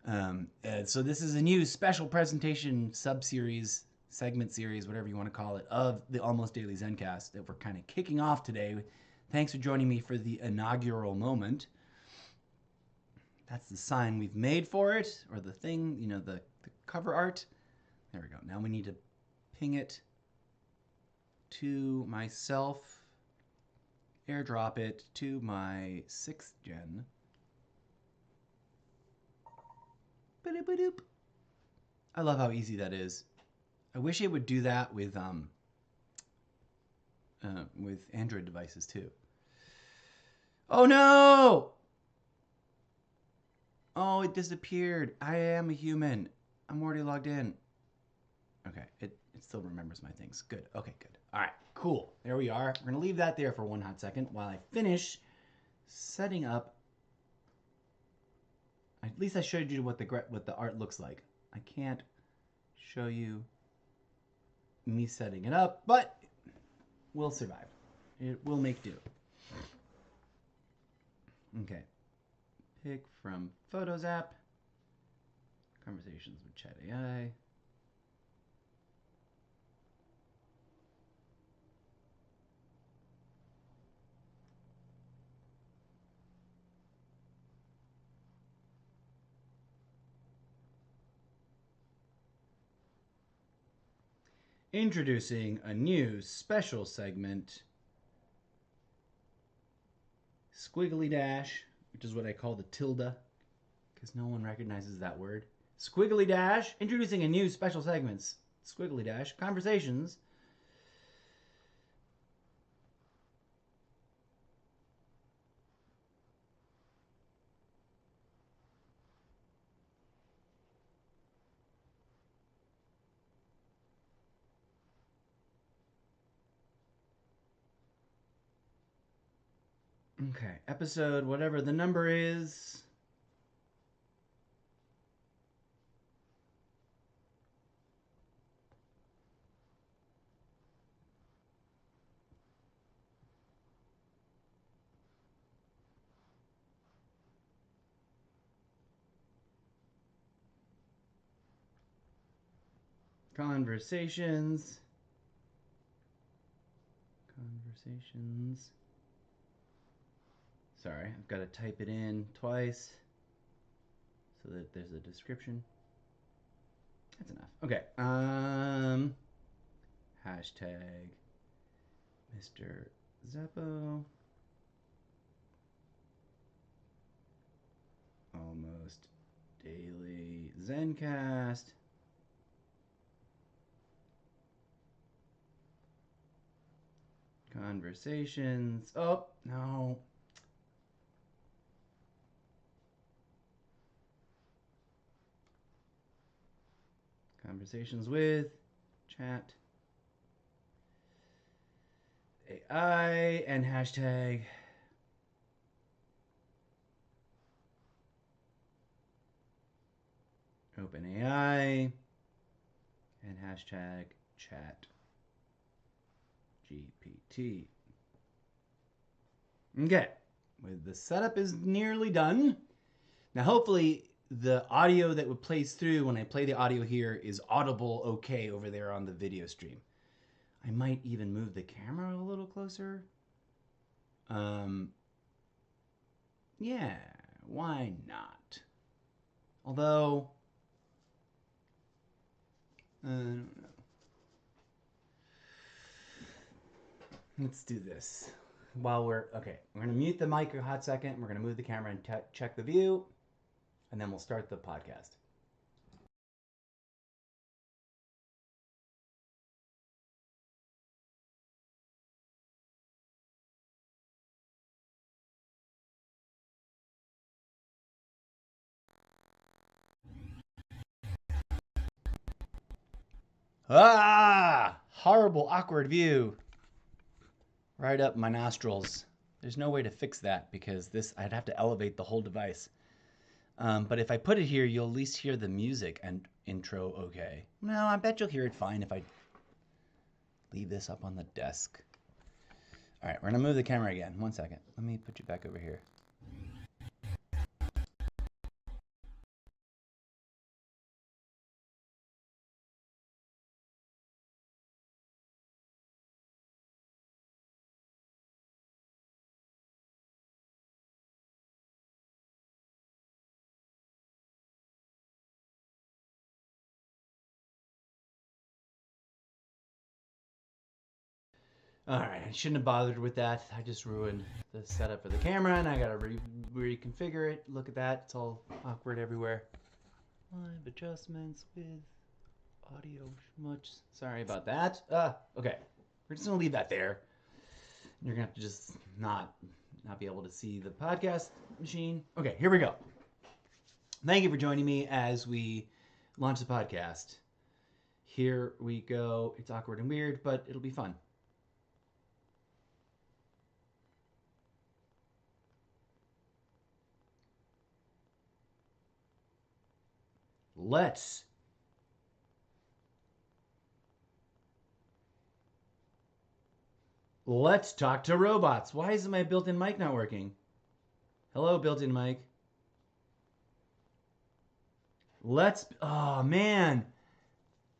So this is a new special presentation sub-series, segment series, whatever you want to call it, of the Almost Daily Zencast that we're kind of kicking off today. Thanks for joining me for the inaugural moment. That's the sign we've made for it, or the thing, the cover art. There we go. Now we need to ping it to myself, airdrop it to my 6th gen. Ba-doop-ba-doop. I love how easy that is. I wish it would do that with Android devices too. Oh no! Oh, it disappeared. I am a human. I'm already logged in. Okay, it still remembers my things. Good. Okay, good. All right, cool. There we are. We're going to leave that there for one hot second while I finish setting up. At least I showed you what the art looks like. I can't show you me setting it up, but we'll survive. It will make do. Okay. Pick from Photos app. Conversations with Chat AI. Introducing a new special segment, squiggly dash, which is what I call the tilde, because no one recognizes that word. Squiggly dash, introducing a new special segment, squiggly dash, conversations Okay, episode, whatever the number is. Conversations. Sorry, I've got to type it in twice so that there's a description. That's enough. Okay. Hashtag Mr. Zeppo. Almost daily Zencast. Conversations. Oh, no. Conversations with chat AI and hashtag OpenAI and hashtag chat GPT. Okay, the setup is nearly done. Now, hopefully, the audio that plays through when I play the audio here is audible okay over there on the video stream. I might even move the camera a little closer. Yeah, why not? Although, I don't know. Let's do this. We're going to mute the mic a hot second. We're going to move the camera and check the view, and then we'll start the podcast. Ah! Horrible, awkward view. Right up my nostrils. There's no way to fix that because I'd have to elevate the whole device. But if I put it here, you'll at least hear the music and intro okay. No, I bet you'll hear it fine if I leave this up on the desk. All right, we're going to move the camera again. 1 second. Let me put you back over here. All right, I shouldn't have bothered with that. I just ruined the setup for the camera, and I gotta reconfigure it. Look at that; it's all awkward everywhere. Live adjustments with audio much. Sorry about that. Okay, we're just gonna leave that there. You're gonna have to just not be able to see the podcast machine. Okay, here we go. Thank you for joining me as we launch the podcast. Here we go. It's awkward and weird, but it'll be fun. Let's talk to robots. Why is my built-in mic not working? Hello, built-in mic. Oh man.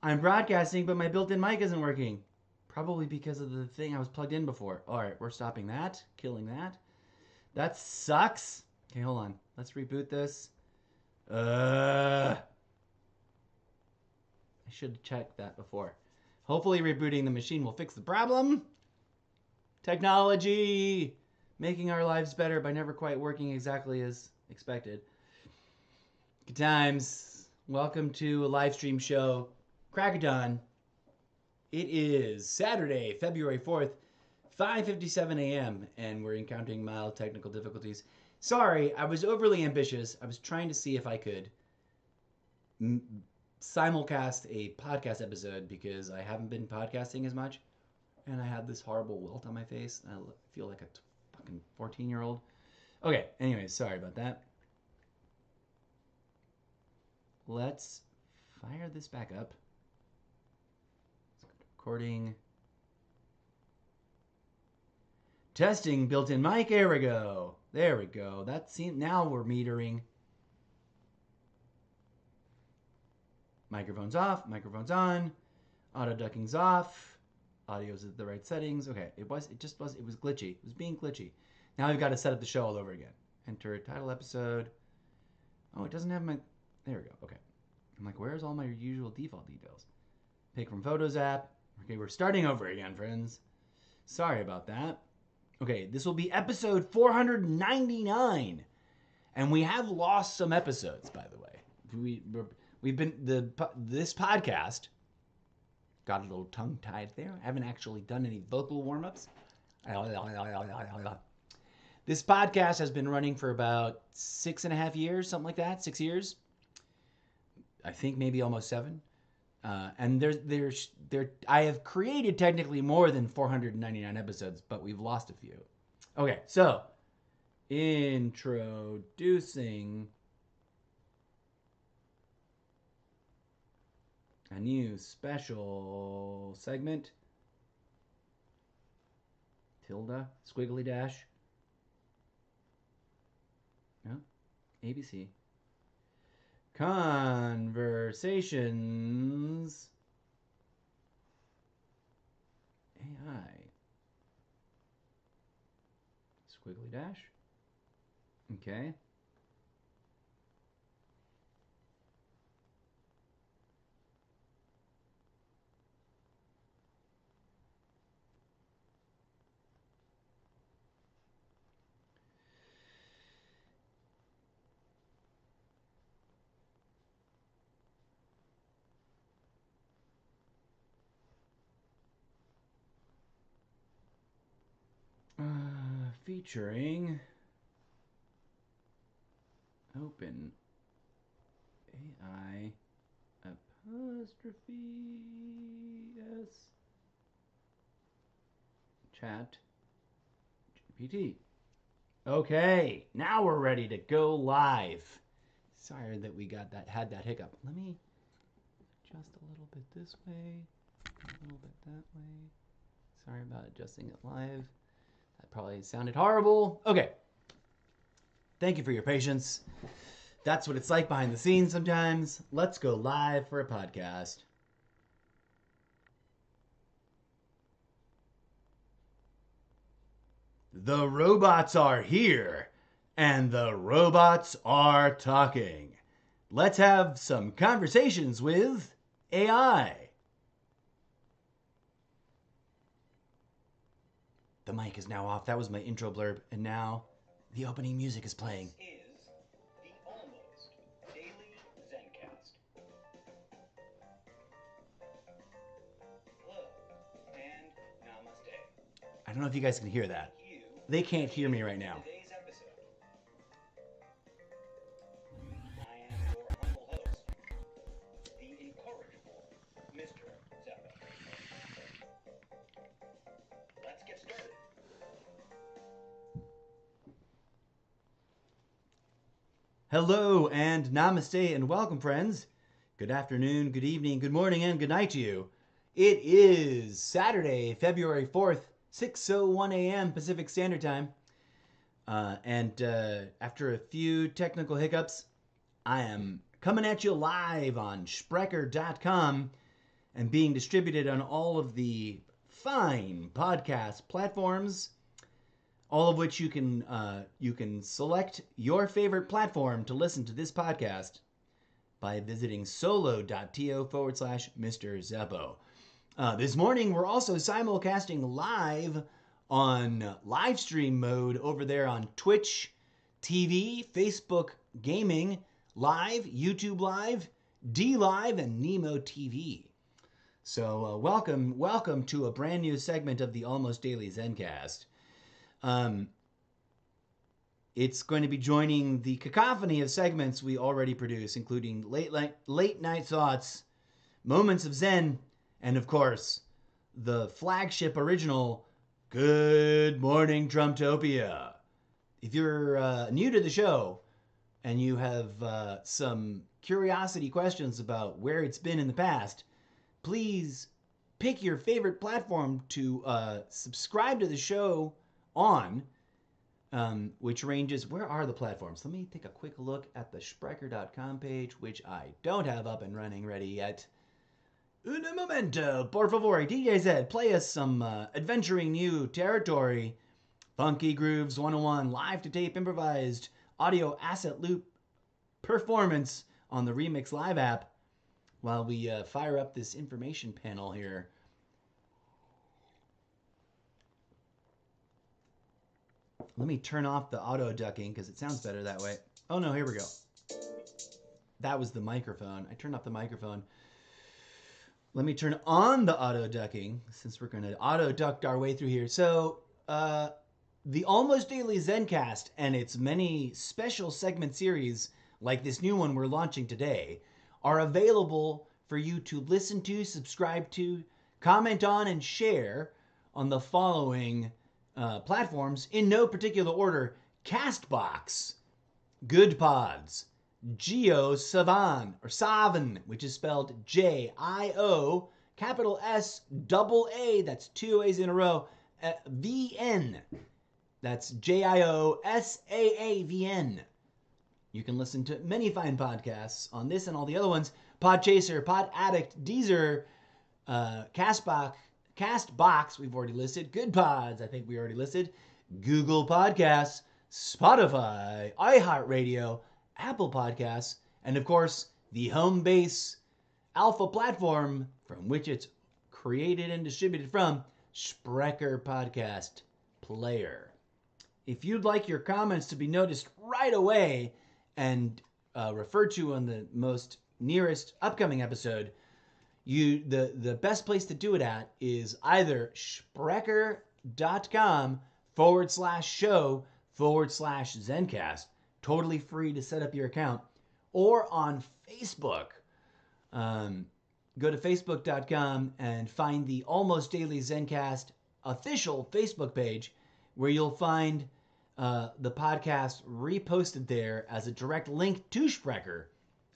I'm broadcasting, but my built-in mic isn't working. Probably because of the thing I was plugged in before. All right, we're stopping that. Killing that. That sucks. Okay, hold on. Let's reboot this. I should have checked that before. Hopefully rebooting the machine will fix the problem. Technology! Making our lives better by never quite working exactly as expected. Good times. Welcome to a live stream show. Crackathon. It is Saturday, February 4th, 5:57 a.m., and we're encountering mild technical difficulties. Sorry, I was overly ambitious. I was trying to see if I could simulcast a podcast episode because I haven't been podcasting as much, and I have this horrible welt on my face, and I feel like a Fucking 14-year-old. Okay, anyways, sorry about that. Let's fire this back up. Recording. Testing built-in mic. There we go. There we go. Now we're metering. Microphone's off. Microphone's on. Auto ducking's off. Audio's at the right settings. Okay, it was glitchy. It was being glitchy. Now we've got to set up the show all over again. Enter title episode. Oh, it doesn't have my... There we go. Okay. I'm like, where's all my usual default details? Pick from Photos app. Okay, we're starting over again, friends. Sorry about that. Okay, this will be episode 499. And we have lost some episodes, by the way. This podcast got a little tongue-tied there. I haven't actually done any vocal warm-ups. This podcast has been running for about 6.5 years, something like that, 6 years. I think maybe almost 7. And I have created technically more than 499 episodes, but we've lost a few. Okay, so introducing a new special segment. Tilde, squiggly dash. No, ABC. Conversations AI. Squiggly dash. Okay. Featuring open AI apostrophe S chat GPT. Okay, now we're ready to go live. Sorry that we had that hiccup. Let me adjust a little bit this way, a little bit that way. Sorry about adjusting it live. That probably sounded horrible. Okay. Thank you for your patience. That's what it's like behind the scenes sometimes. Let's go live for a podcast. The robots are here, and the robots are talking. Let's have some conversations with AI. The mic is now off. That was my intro blurb. And now the opening music is playing. This is the Almost Daily Zencast. Hello and namaste. I don't know if you guys can hear that. They can't hear me right now. Today's episode. I am your humble host, the incorrigible Mr. Zeppo. Let's get started. Hello and namaste and welcome, friends. Good afternoon, good evening, good morning, and good night to you. It is Saturday, February 4th, 6:01 a.m. Pacific Standard Time. After a few technical hiccups, I am coming at you live on Sprecher.com and being distributed on all of the fine podcast platforms, all of which you can select your favorite platform to listen to this podcast by visiting solo.to/Mr. Zeppo. This morning, we're also simulcasting live on Livestream mode over there on Twitch TV, Facebook Gaming Live, YouTube Live, D Live, and Nemo TV. So welcome to a brand new segment of the Almost Daily Zencast. It's going to be joining the cacophony of segments we already produce, including late night thoughts, moments of Zen, and of course, the flagship original Good morning, Trumptopia. If you're new to the show and you have some curiosity questions about where it's been in the past, please pick your favorite platform to subscribe to the show on, which ranges. Where are the platforms? Let me take a quick look at the Sprecher.com page, which I don't have up and running ready yet. Un momento, por favor. DJ Z, play us some adventuring new territory. Funky Grooves 101, live to tape improvised audio asset loop performance on the Remix Live app while we fire up this information panel here. Let me turn off the auto ducking because it sounds better that way. Oh no, here we go. That was the microphone. I turned off the microphone. Let me turn on the auto ducking since we're going to auto duct our way through here. So, the Almost Daily Zencast and its many special segment series, like this new one we're launching today, are available for you to listen to, subscribe to, comment on, and share on the following platforms in no particular order: Castbox, Good Pods, Geo Savan, or Savan, which is spelled J-I-O, capital S, double A, that's two A's in a row, V-N, that's J-I-O-S-A-A-V-N. You can listen to many fine podcasts on this and all the other ones: Podchaser, Pod Addict, Deezer, Castbox, we've already listed, Good Pods, I think we already listed, Google Podcasts, Spotify, iHeartRadio, Apple Podcasts, and of course, the home base alpha platform from which it's created and distributed from, Sprecher Podcast Player. If you'd like your comments to be noticed right away and referred to on the most nearest upcoming episode, the best place to do it at is either Sprecher.com/show/Zencast. Totally free to set up your account, or on Facebook. Go to Facebook.com and find the Almost Daily Zencast official Facebook page, where you'll find the podcast reposted there as a direct link to Sprecher.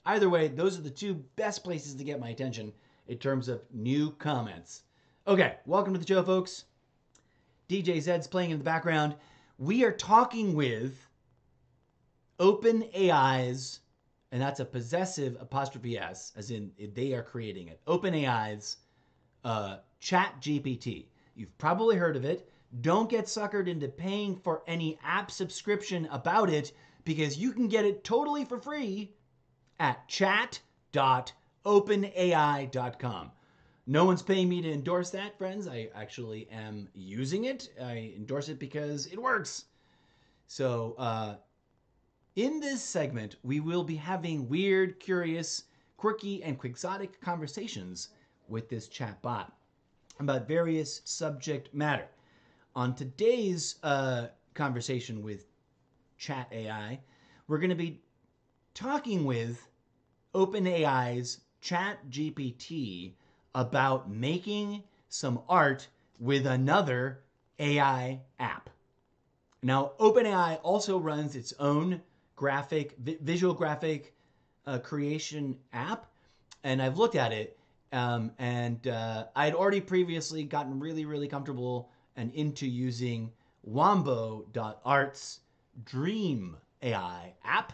Either way, those are the two best places to get my attention in terms of new comments. Okay, welcome to the show, folks. DJ Zed's playing in the background. We are talking with OpenAI's, and that's a possessive apostrophe S, as in they are creating it, OpenAI's ChatGPT. You've probably heard of it. Don't get suckered into paying for any app subscription about it, because you can get it totally for free at chat.openai.com. No one's paying me to endorse that, friends. I actually am using it. I endorse it because it works. So, in this segment, we will be having weird, curious, quirky, and quixotic conversations with this chatbot about various subject matter. On today's conversation with Chat AI, we're going to be talking with OpenAI's ChatGPT about making some art with another AI app. Now, OpenAI also runs its own visual graphic creation app, and I've looked at it, and I'd already previously gotten really, really comfortable and into using Wombo.art's Dream AI app,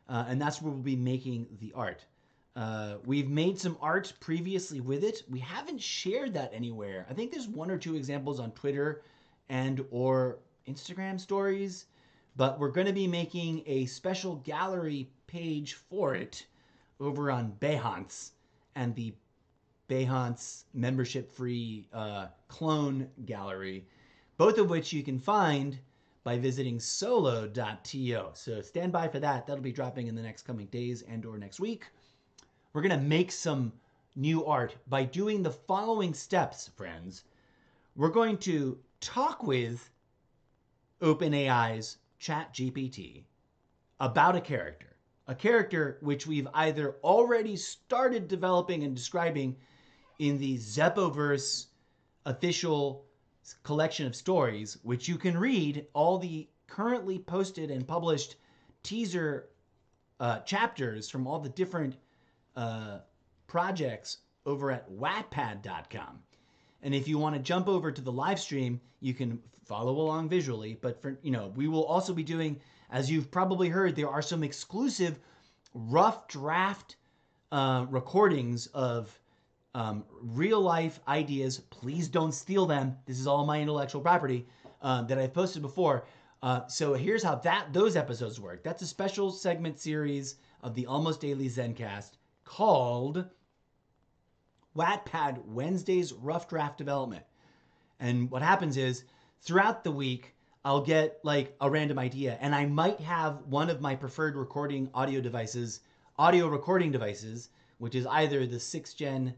and that's where we'll be making the art. We've made some art previously with it. We haven't shared that anywhere. I think there's one or two examples on Twitter and or Instagram stories, but we're going to be making a special gallery page for it over on Behance and the Behance membership-free clone gallery, both of which you can find by visiting solo.to. So stand by for that. That'll be dropping in the next coming days and or next week. We're going to make some new art by doing the following steps, friends. We're going to talk with OpenAI's ChatGPT about a character which we've either already started developing and describing in the Zeppoverse official collection of stories, which you can read all the currently posted and published teaser chapters from all the different projects over at wattpad.com. And if you want to jump over to the live stream, you can follow along visually. But for we will also be doing, as you've probably heard, there are some exclusive rough draft recordings of real life ideas. Please don't steal them. This is all my intellectual property that I've posted before. So here's how those episodes work. That's a special segment series of the Almost Daily Zencast called Wattpad Wednesday's Rough Draft Development. And what happens is throughout the week, I'll get like a random idea, and I might have one of my preferred audio recording devices, which is either the 6th gen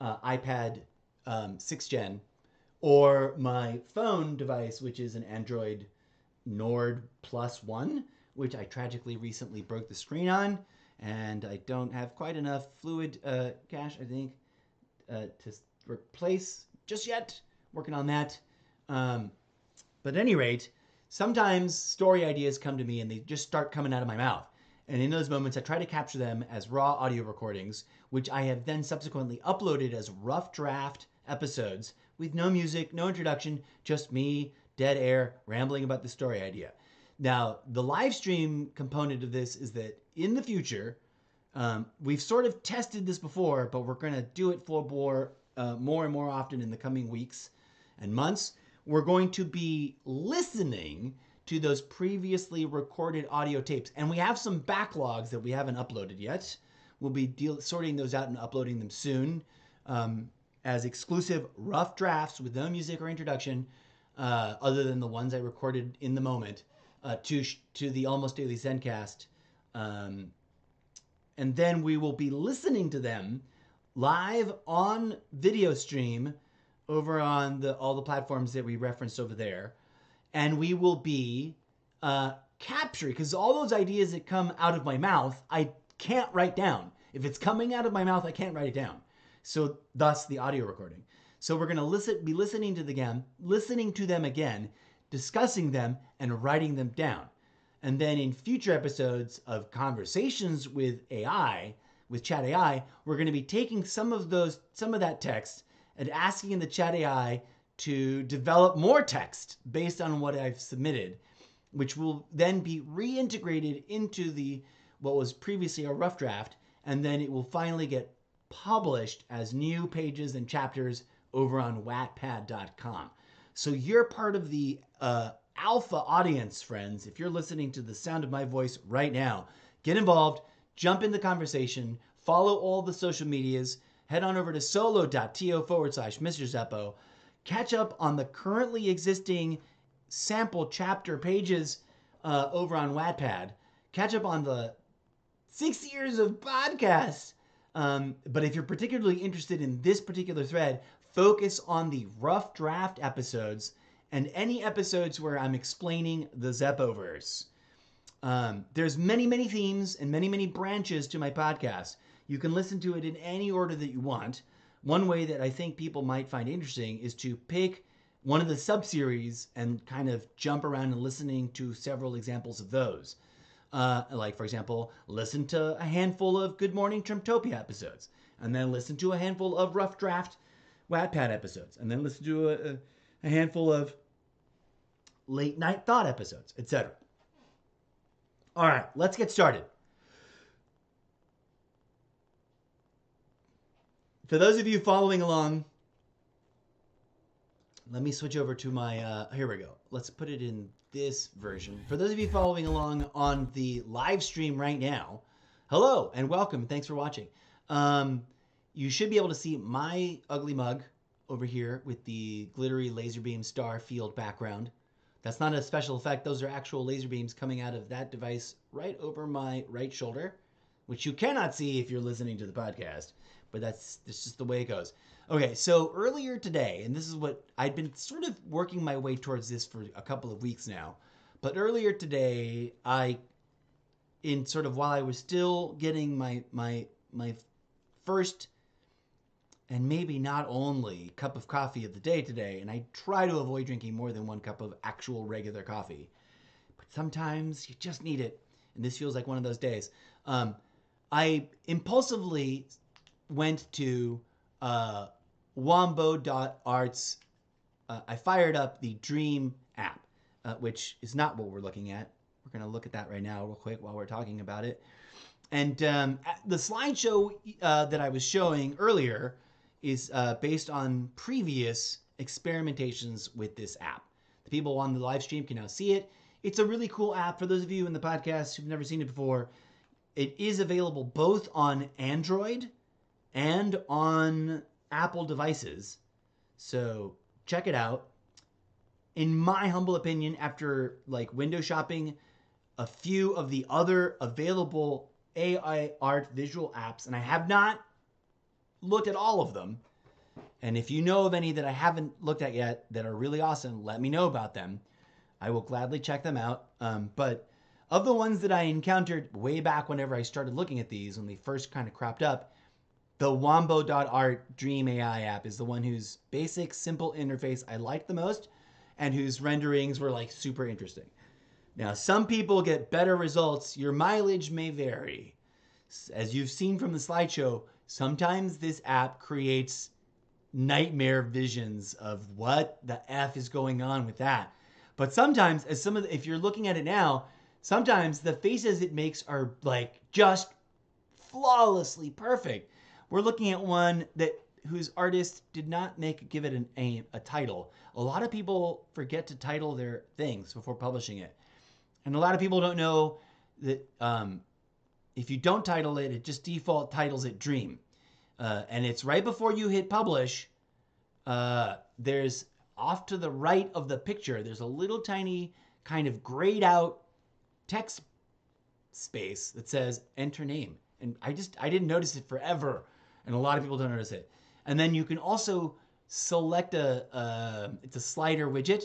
iPad 6th gen, or my phone device, which is an Android Nord Plus 1, which I tragically recently broke the screen on, and I don't have quite enough fluid cache, I think, to replace just yet. Working on that. But at any rate, sometimes story ideas come to me and they just start coming out of my mouth. And in those moments, I try to capture them as raw audio recordings, which I have then subsequently uploaded as rough draft episodes with no music, no introduction, just me, dead air, rambling about the story idea. Now, the live stream component of this is that in the future, we've sort of tested this before, but we're going to do it for more and more often in the coming weeks and months. We're going to be listening to those previously recorded audio tapes. And we have some backlogs that we haven't uploaded yet. We'll be sorting those out and uploading them soon as exclusive rough drafts with no music or introduction, other than the ones I recorded in the moment, to the Almost Daily Zencast. And then we will be listening to them live on video stream over on all the platforms that we referenced over there. And we will be capturing, because all those ideas that come out of my mouth, I can't write down. If it's coming out of my mouth, I can't write it down. So thus the audio recording. So we're going to be listening to them again, discussing them and writing them down. And then in future episodes of conversations with AI, with Chat AI, we're going to be taking some of that text and asking the Chat AI to develop more text based on what I've submitted, which will then be reintegrated into what was previously a rough draft, and then it will finally get published as new pages and chapters over on wattpad.com. So you're part of the alpha audience, friends. If you're listening to the sound of my voice right now, get involved, jump in the conversation, follow all the social medias, head on over to solo.to/Mr. Zeppo, catch up on the currently existing sample chapter pages over on Wattpad, catch up on the 6 years of podcasts. But if you're particularly interested in this particular thread, focus on the rough draft episodes and any episodes where I'm explaining the Zeppoverse. There's many, many themes and many, many branches to my podcast. You can listen to it in any order that you want. One way that I think people might find interesting is to pick one of the sub-series and kind of jump around and listening to several examples of those. Like, for example, listen to a handful of Good Morning Trumptopia episodes, and then listen to a handful of Rough Draft Wattpad episodes, and then listen to a handful of Late Night Thought episodes, etc. All right, let's get started. For those of you following along, let me switch over to my, here we go. Let's put it in this version. For those of you following along on the live stream right now, hello and welcome. Thanks for watching. You should be able to see my ugly mug over here with the glittery laser beam star field background. That's not a special effect. Those are actual laser beams coming out of that device right over my right shoulder, which you cannot see if you're listening to the podcast. But that's just the way it goes. Okay, so earlier today, and this is what I'd been sort of working my way towards this for a couple of weeks now, but earlier today, while I was still getting my first and maybe not only cup of coffee of the day today, and I try to avoid drinking more than 1 cup of actual regular coffee. But sometimes you just need it, and this feels like one of those days. I impulsively went to wombo.arts. I fired up the Dream app, which is not what we're looking at. We're going to look at that right now real quick while we're talking about it. And the slideshow that I was showing earlier is based on previous experimentations with this app. The people on the live stream can now see it. It's a really cool app. For those of you in the podcast who've never seen it before, it is available both on Android and on Apple devices. So check it out. In my humble opinion, after like window shopping a few of the other available AI art visual apps, and I have not looked at all of them. And if you know of any that I haven't looked at yet that are really awesome, let me know about them. I will gladly check them out. But of the ones that I encountered way back whenever I started looking at these, when they first kind of cropped up, the Wombo.art Dream AI app is the one whose basic, simple interface I liked the most and whose renderings were like super interesting. Now, some people get better results. Your mileage may vary. As you've seen from the slideshow, sometimes this app creates nightmare visions of what the F is going on with that. But sometimes, if you're looking at it now, sometimes the faces it makes are like just flawlessly perfect. We're looking at one whose artist did not give it a title. A lot of people forget to title their things before publishing it. And a lot of people don't know that if you don't title it, it just default titles it Dream. And it's right before you hit publish. There's off to the right of the picture, there's a little tiny kind of grayed out text space that says enter name. And I didn't notice it forever. And a lot of people don't notice it. And then you can also select it's a slider widget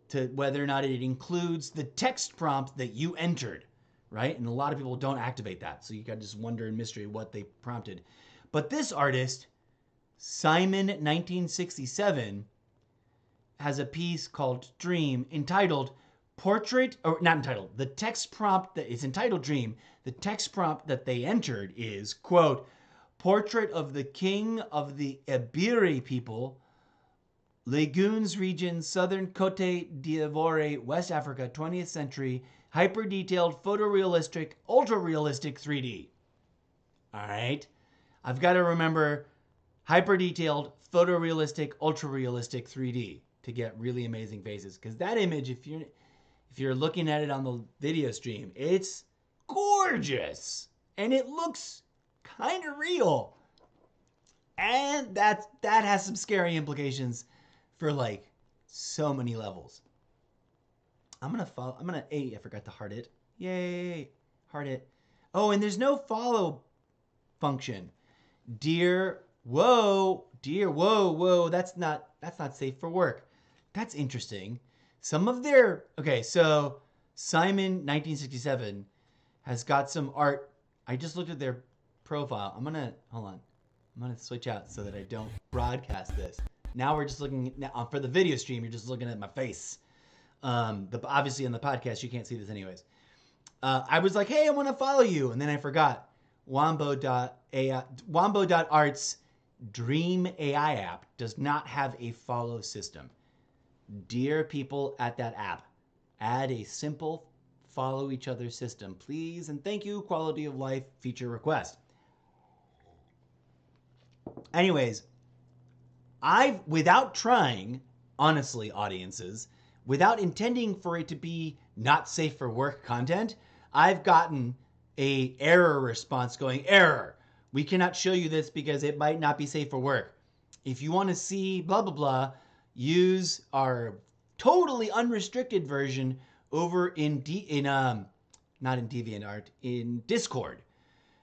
to whether or not it includes the text prompt that you entered, right? And a lot of people don't activate that. So you got to just wonder in mystery what they prompted. But this artist, Simon 1967, has a piece called Dream entitled Portrait, or not entitled, the text prompt that is entitled Dream. The text prompt that they entered is, quote, Portrait of the King of the Iberi people, Lagoons region, Southern Cote d'Ivoire, West Africa, 20th century, hyper-detailed, photorealistic, ultra-realistic 3D. All right. I've got to remember hyper-detailed, photorealistic, ultra-realistic 3D to get really amazing faces. Because that image, if you're looking at it on the video stream, it's gorgeous. And it looks kind of real. And that has some scary implications for like so many levels. I forgot to heart it. Yay, heart it. Oh, and there's no follow function. Dear, whoa, that's not safe for work. That's interesting. So Simon 1967 has got some art. I just looked at their profile. Hold on. I'm going to switch out so that I don't broadcast this. Now we're just looking for the video stream. You're just looking at my face. Obviously on the podcast, you can't see this anyways. I was like, hey, I want to follow you. And then I forgot. Wombo.art's Dream AI app does not have a follow system. Dear people at that app, add a simple follow each other system, please. And thank you, quality of life feature request. Anyways, without trying, honestly, audiences, without intending for it to be not safe for work content, I've gotten a error response going, error. We cannot show you this because it might not be safe for work. If you want to see blah, blah, blah, use our totally unrestricted version over in Discord.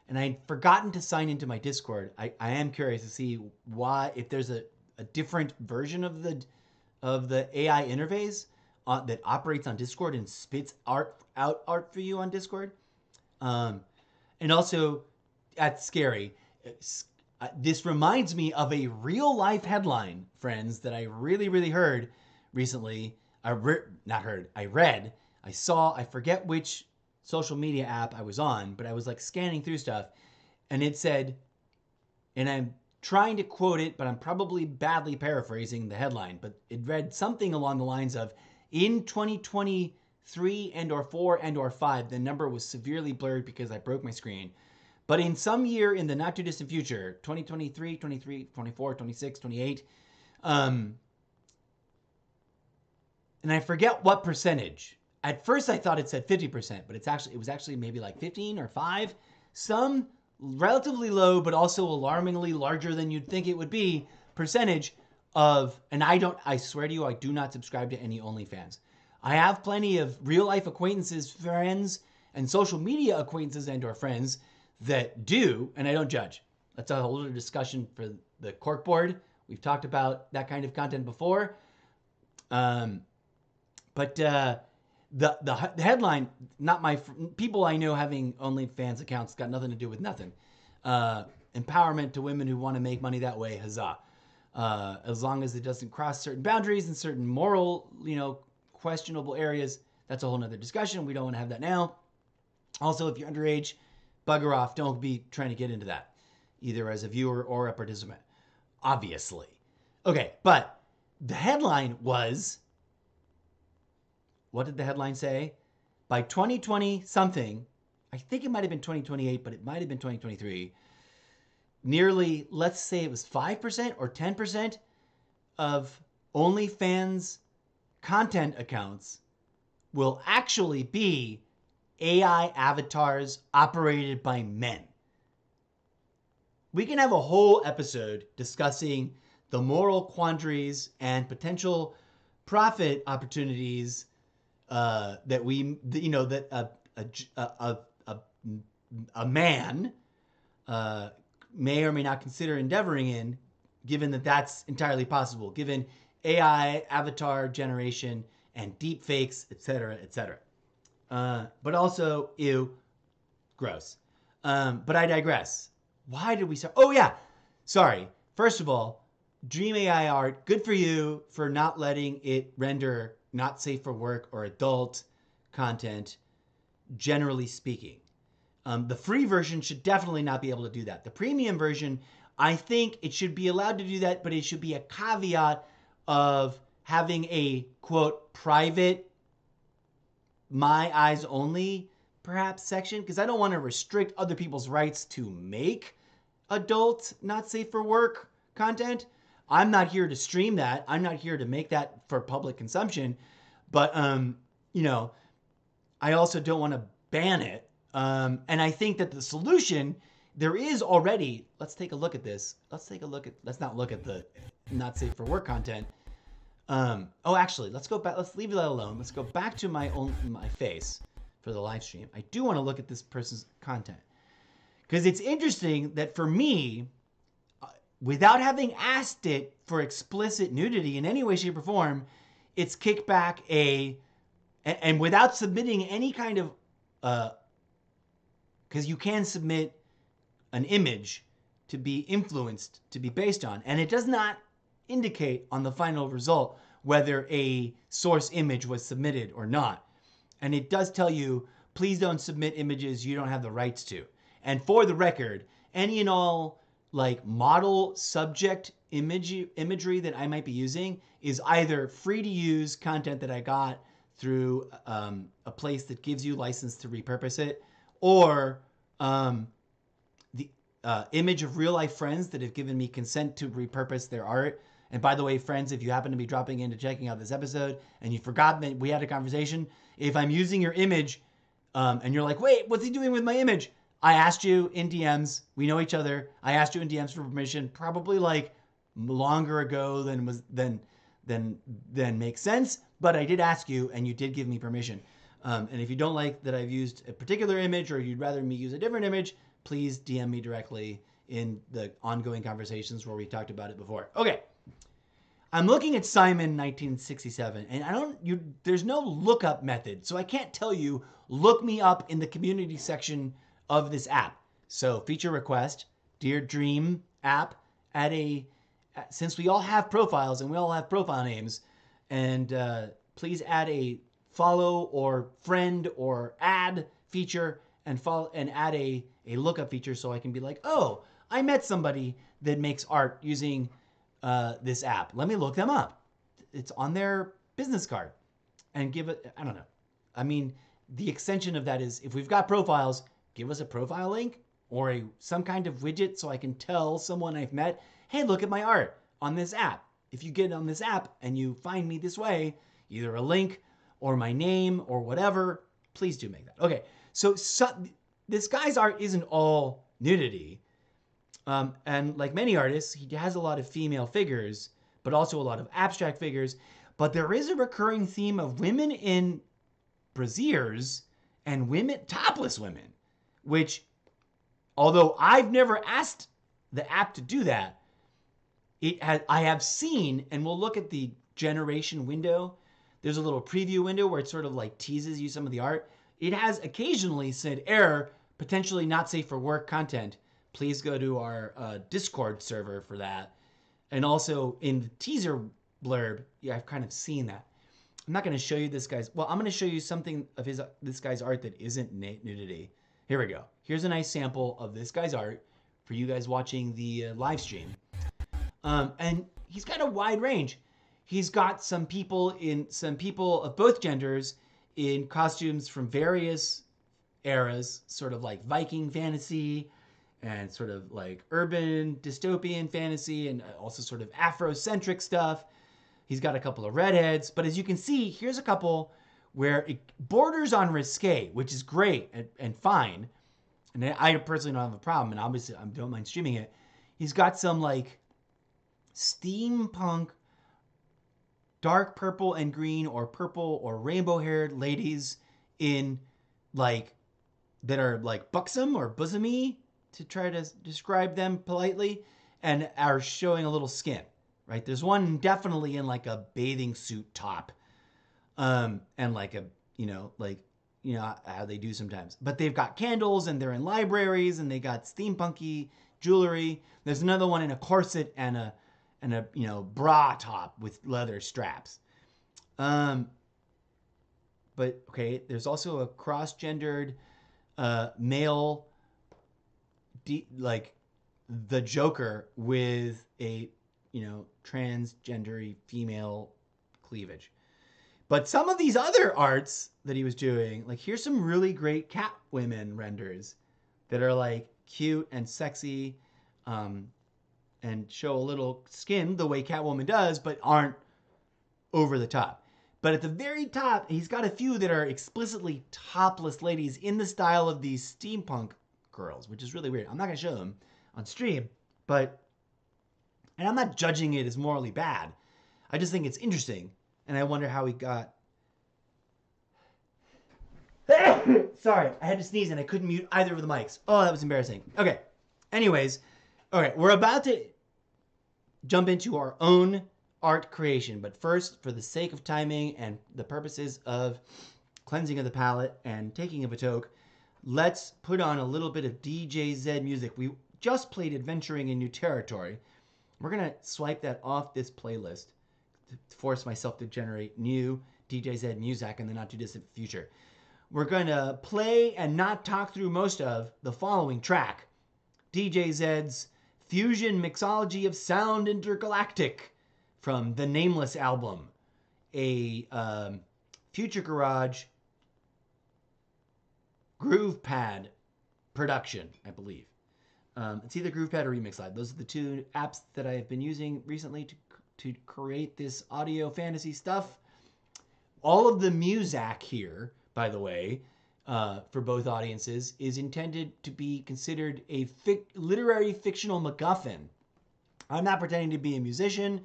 And I'd forgotten to sign into my Discord. I am curious to see why, if there's a different version of the AI interface that operates on Discord and spits out art for you on Discord. And also, that's scary. This reminds me of a real life headline, friends, that I really, really heard recently. I read. I saw, I forget which social media app I was on, but I was like scanning through stuff, and it said, and I'm trying to quote it, but I'm probably badly paraphrasing the headline, but it read something along the lines of, in 2023 and or 4 and or 5, the number was severely blurred because I broke my screen. But in some year in the not too distant future, 2023, 23, 24, 26, 28, and I forget what percentage. At first I thought it said 50%, but it was actually maybe like 15 or 5. Some relatively low, but also alarmingly larger than you'd think it would be, percentage of, and I swear to you, I do not subscribe to any OnlyFans. I have plenty of real life acquaintances, friends, and social media acquaintances and or friends that do, and I don't judge. That's a whole other discussion for the corkboard. We've talked about that kind of content before. But the headline, not my people I know having OnlyFans accounts, got nothing to do with nothing. Empowerment to women who want to make money that way, huzzah. As long as it doesn't cross certain boundaries and certain moral, questionable areas, that's a whole nother discussion. We don't want to have that now. Also, if you're underage, bugger off. Don't be trying to get into that, either as a viewer or a participant, obviously. Okay, but the headline was, what did the headline say? By 2020 something, I think it might have been 2028, but it might have been 2023, nearly, let's say it was 5% or 10% of OnlyFans content accounts will actually be AI avatars operated by men. We can have a whole episode discussing the moral quandaries and potential profit opportunities that a man may or may not consider endeavoring in, given that that's entirely possible, given AI avatar generation and deep fakes, etc., etc. But also, ew, gross. But I digress. Why did we start? Oh, yeah. Sorry. First of all, Dream AI art, good for you for not letting it render not safe for work or adult content, generally speaking. The free version should definitely not be able to do that. The premium version, I think it should be allowed to do that, but it should be a caveat of having a, quote, private, my eyes only, perhaps, section, because I don't want to restrict other people's rights to make adult, not safe for work content. I'm not here to stream that. I'm not here to make that for public consumption. But, I also don't want to ban it. And I think that the solution, there is already, let's take a look at this. Let's not look at the not safe for work content. Actually, let's go back. Let's leave that alone. Let's go back to my face for the live stream. I do want to look at this person's content because it's interesting that for me, without having asked it for explicit nudity in any way, shape, or form, it's kicked back and without submitting any kind of, because you can submit an image to be influenced, to be based on, and it does not indicate on the final result whether a source image was submitted or not. And it does tell you, please don't submit images you don't have the rights to. And for the record, any and all like model subject imagery that I might be using is either free to use content that I got through a place that gives you license to repurpose it, or the image of real life friends that have given me consent to repurpose their art. And by the way, friends, if you happen to be dropping into checking out this episode and you forgot that we had a conversation, if I'm using your image and you're like, wait, what's he doing with my image? I asked you in DMs. We know each other. I asked you in DMs for permission, probably like longer ago than makes sense. But I did ask you, and you did give me permission. And if you don't like that I've used a particular image, or you'd rather me use a different image, please DM me directly in the ongoing conversations where we talked about it before. Okay. I'm looking at Simon 1967, and there's no lookup method, so I can't tell you, look me up in the community section of this app. So feature request, Dear Dream app, since we all have profiles and we all have profile names, and please add a follow or friend or add feature and follow and add a lookup feature so I can be like, oh, I met somebody that makes art using this app. Let me look them up. It's on their business card. And give it, I don't know. I mean, the extension of that is if we've got profiles, give us a profile link or some kind of widget so I can tell someone I've met, hey, look at my art on this app. If you get on this app and you find me this way, either a link or my name or whatever, please do make that. Okay, so this guy's art isn't all nudity. And like many artists, he has a lot of female figures, but also a lot of abstract figures. But there is a recurring theme of women in brasiers and topless women, which, although I've never asked the app to do that, I have seen, and we'll look at the generation window. There's a little preview window where it sort of like teases you some of the art. It has occasionally said error, potentially not safe for work content. Please go to our Discord server for that. And also in the teaser blurb, yeah, I've kind of seen that. I'm not going to show you this guy's. Well, I'm going to show you something of this guy's art that isn't nudity. Here we go. Here's a nice sample of this guy's art for you guys watching the live stream. And he's got a wide range. He's got some people of both genders in costumes from various eras, sort of like Viking fantasy and sort of like urban dystopian fantasy and also sort of Afrocentric stuff. He's got a couple of redheads, but as you can see, here's a couple where it borders on risque, which is great and fine. And I personally don't have a problem, and obviously I don't mind streaming it. He's got some like steampunk dark purple and green or purple or rainbow haired ladies in like that are like buxom or bosomy, to try to describe them politely, and are showing a little skin, right? There's one definitely in like a bathing suit top, and like how they do sometimes. But they've got candles and they're in libraries and they got steampunky jewelry. There's another one in a corset and a bra top with leather straps. But okay, there's also a cross-gendered male, like the Joker with a transgendery female cleavage. But some of these other arts that he was doing, like here's some really great cat women renders that are like cute and sexy, and show a little skin the way Catwoman does, but aren't over the top. But at the very top, he's got a few that are explicitly topless ladies in the style of these steampunk girls, which is really weird. I'm not going to show them on stream, and I'm not judging it as morally bad. I just think it's interesting, and I wonder how he got... Sorry, I had to sneeze and I couldn't mute either of the mics. Oh, that was embarrassing. Okay, anyways, okay, we're about to jump into our own art creation, but first, for the sake of timing and the purposes of cleansing of the palate and taking of a toke, let's put on a little bit of DJ Zed music. We just played Adventuring in New Territory. We're going to swipe that off this playlist to force myself to generate new DJ Zed music in the not too distant future. We're going to play and not talk through most of the following track. DJ Zed's Fusion Mixology of Sound Intergalactic from the Nameless album, a Future Garage Groove Pad production, I believe. It's either Groove Pad or Remix Live. Those are the two apps that I have been using recently to create this audio fantasy stuff. All of the music here, by the way, for both audiences, is intended to be considered a literary fictional MacGuffin. I'm not pretending to be a musician.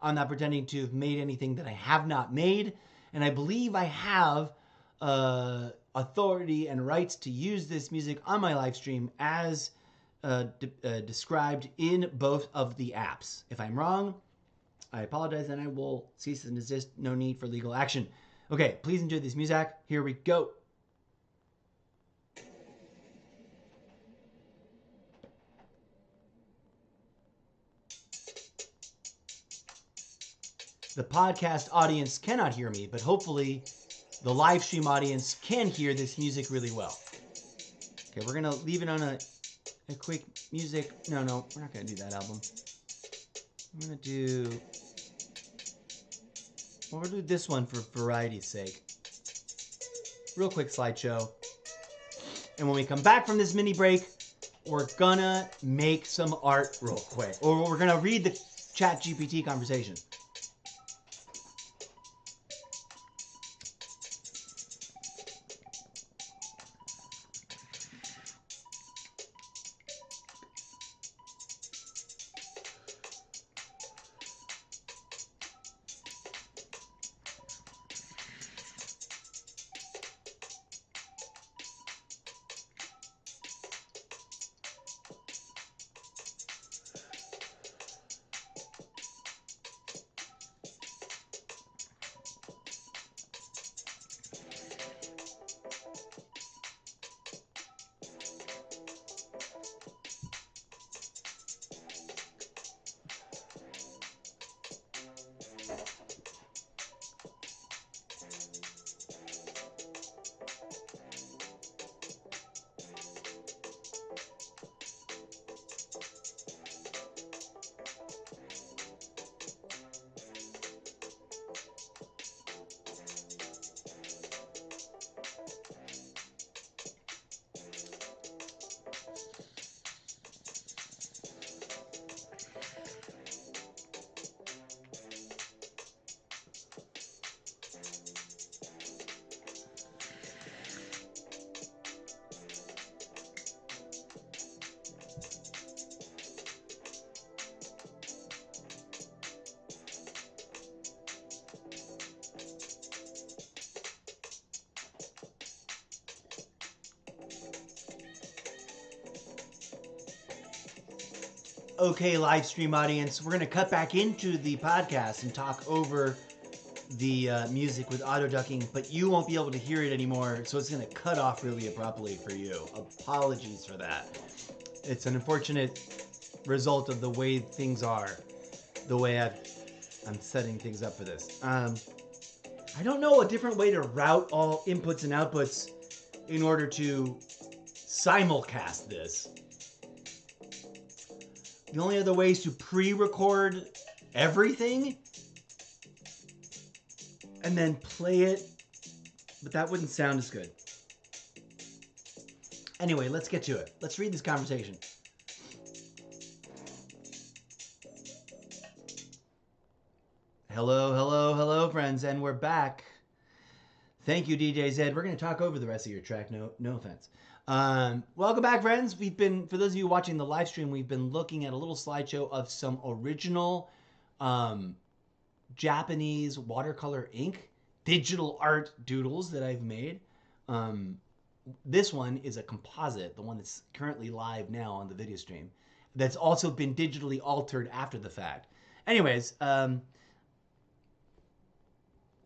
I'm not pretending to have made anything that I have not made. And I believe I have authority and rights to use this music on my live stream as described in both of the apps. If I'm wrong, I apologize and I will cease and desist. No need for legal action. Okay, please enjoy this music. Here we go. the podcast audience cannot hear me, but hopefully the live stream audience can hear this music really well. Okay, we're going to leave it on a quick music. No, we're not going to do that album. I'm going to do... Well, we'll do this one for variety's sake. Real quick slideshow. And when we come back from this mini break, we're gonna make some art real quick. Or we're gonna read the ChatGPT conversation. Okay, live stream audience, we're going to cut back into the podcast and talk over the music with auto ducking, but you won't be able to hear it anymore, so it's going to cut off really abruptly for you. Apologies for that. It's an unfortunate result of the way things are, the way I'm setting things up for this. I don't know a different way to route all inputs and outputs in order to simulcast this. The only other way is to pre-record everything and then play it, but that wouldn't sound as good. Anyway, let's get to it. Let's read this conversation. Hello, friends, and we're back. Thank you, DJ Zed. We're going to talk over the rest of your track. No offense. Welcome back, friends. For those of you watching the live stream, we've been looking at a little slideshow of some original Japanese watercolor ink digital art doodles that I've made. This one is a composite, the one that's currently live now on the video stream, that's also been digitally altered after the fact. Anyways,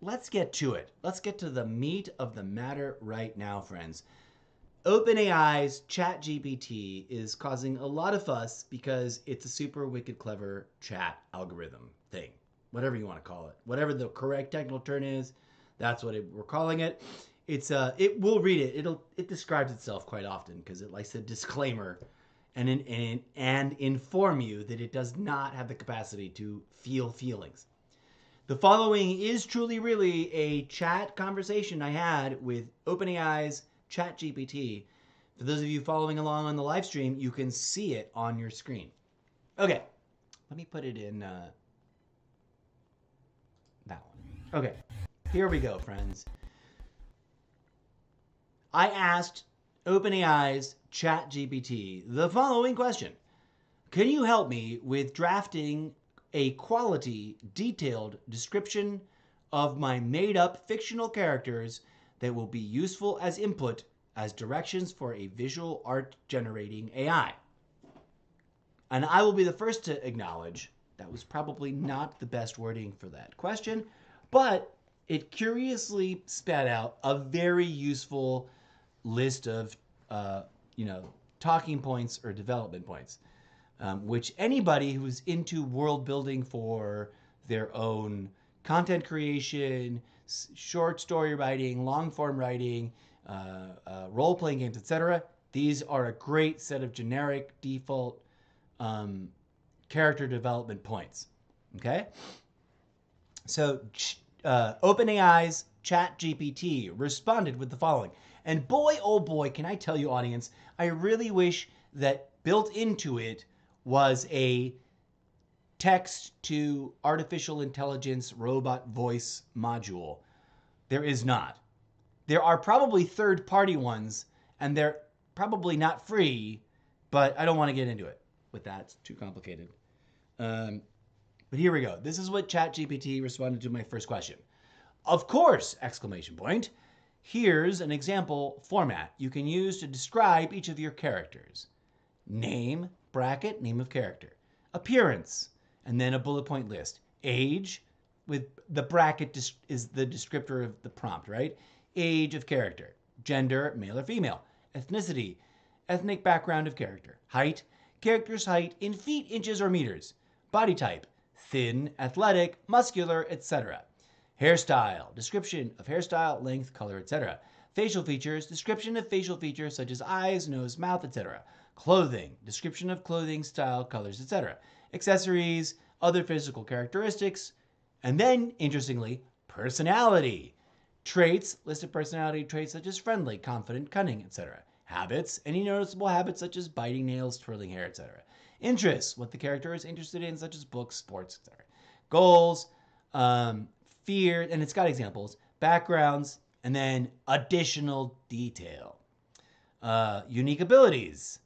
let's get to it. Let's get to the meat of the matter right now, friends. OpenAI's ChatGPT is causing a lot of fuss because it's a super wicked clever chat algorithm thing. Whatever you want to call it. Whatever the correct technical term is, that's what we're calling it. It will read it. It describes itself quite often because it likes a disclaimer and inform you that it does not have the capacity to feel feelings. The following is truly really a chat conversation I had with OpenAI's ChatGPT. For those of you following along on the live stream, you can see it on your screen. Okay, let me put it in that one. Okay, here we go, friends. I asked OpenAI's ChatGPT the following question. Can you help me with drafting a quality, detailed description of my made-up fictional characters that will be useful as input as directions for a visual art generating AI? And I will be the first to acknowledge that was probably not the best wording for that question, but it curiously spat out a very useful list of, talking points or development points, which anybody who's into world building for their own content creation, short story writing, long form writing, role playing games, etc. These are a great set of generic default character development points. Okay? So OpenAI's ChatGPT responded with the following. And boy, oh boy, can I tell you, audience, I really wish that built into it was a text to artificial intelligence robot voice module. There is not. There are probably third-party ones, and they're probably not free, but I don't want to get into it with that. It's too complicated. But here we go. This is what ChatGPT responded to my first question. Of course! Exclamation point. Here's an example format you can use to describe each of your characters. Name, bracket, name of character. Appearance, and then a bullet point list. Age, with the bracket is the descriptor of the prompt, right? Age of character. Gender, male or female. Ethnicity, ethnic background of character. Height, character's height in feet, inches, or meters. Body type, thin, athletic, muscular, etc. Hairstyle, description of hairstyle, length, color, etc. Facial features, description of facial features such as eyes, nose, mouth, etc. Clothing, description of clothing, style, colors, etc. Accessories, other physical characteristics. And then, interestingly, personality. Traits, list of personality traits such as friendly, confident, cunning, etc. Habits, any noticeable habits such as biting nails, twirling hair, etc. Interests, what the character is interested in, such as books, sports, etc. Goals, fear, and it's got examples, backgrounds, and then additional detail. Unique abilities,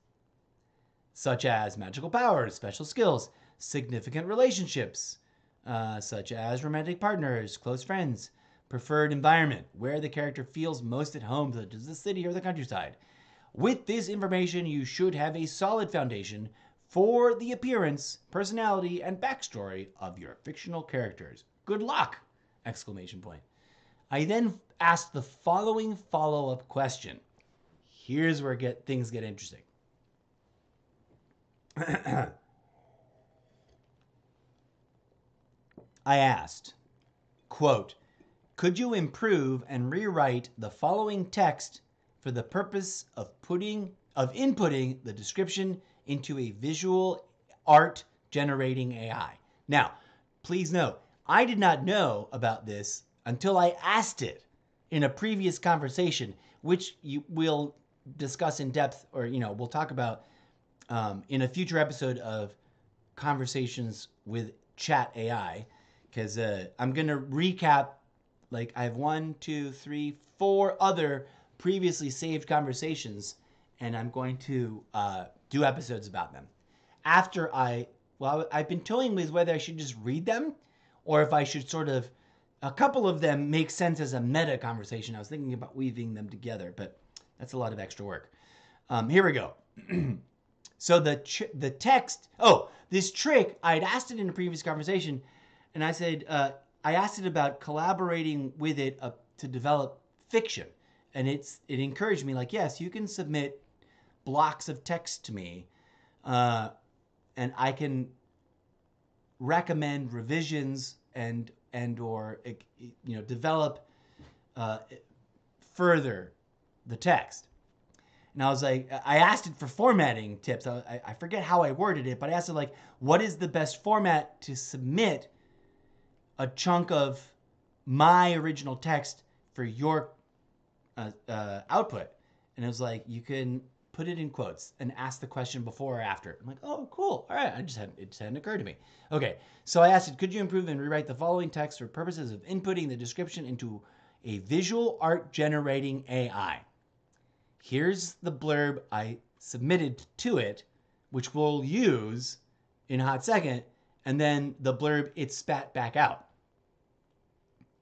such as magical powers, special skills, significant relationships, such as romantic partners, close friends, preferred environment, where the character feels most at home, such as the city or the countryside. With this information, you should have a solid foundation for the appearance, personality, and backstory of your fictional characters. Good luck! Exclamation point. I then asked the following follow-up question. Here's where things get interesting. I asked, quote, could you improve and rewrite the following text for the purpose of inputting the description into a visual art generating AI? Now, please note, I did not know about this until I asked it in a previous conversation, which we'll discuss in depth, or we'll talk about in a future episode of Conversations with Chat AI, because I'm going to recap, like I have 1, 2, 3, 4 other previously saved conversations, and I'm going to do episodes about them. After I've been toying with whether I should just read them, or if I should sort of, a couple of them make sense as a meta conversation. I was thinking about weaving them together, but that's a lot of extra work. Here we go. So the text, this trick, I'd asked it in a previous conversation, and I said, I asked it about collaborating with it to develop fiction. And it encouraged me, like, yes, you can submit blocks of text to me, and I can recommend revisions or develop further the text. And I was like, I asked it for formatting tips. I forget how I worded it, but I asked it, like, what is the best format to submit a chunk of my original text for your output? And it was like, you can put it in quotes and ask the question before or after. I'm like, oh, cool. All right. It just hadn't occurred to me. Okay. So I asked it, could you improve and rewrite the following text for purposes of inputting the description into a visual art generating AI? Here's the blurb I submitted to it, which we'll use in a hot second, and then the blurb it spat back out.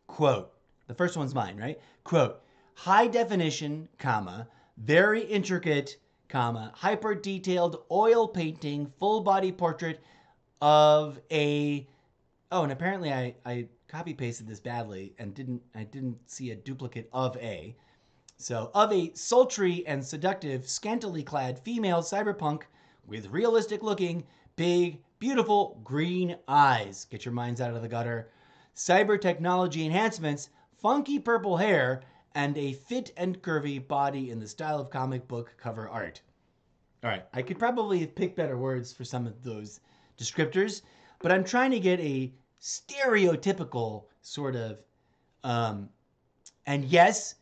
Quote, the first one's mine, right? Quote, high definition, comma, very intricate, comma, hyper detailed oil painting, full body portrait of and apparently I copy pasted this badly and didn't see a duplicate of a. So, of a sultry and seductive, scantily clad female cyberpunk with realistic looking, big, beautiful green eyes. Get your minds out of the gutter. cyber technology enhancements, funky purple hair, and a fit and curvy body in the style of comic book cover art. All right, I could probably pick better words for some of those descriptors, but I'm trying to get a stereotypical sort of, and yes,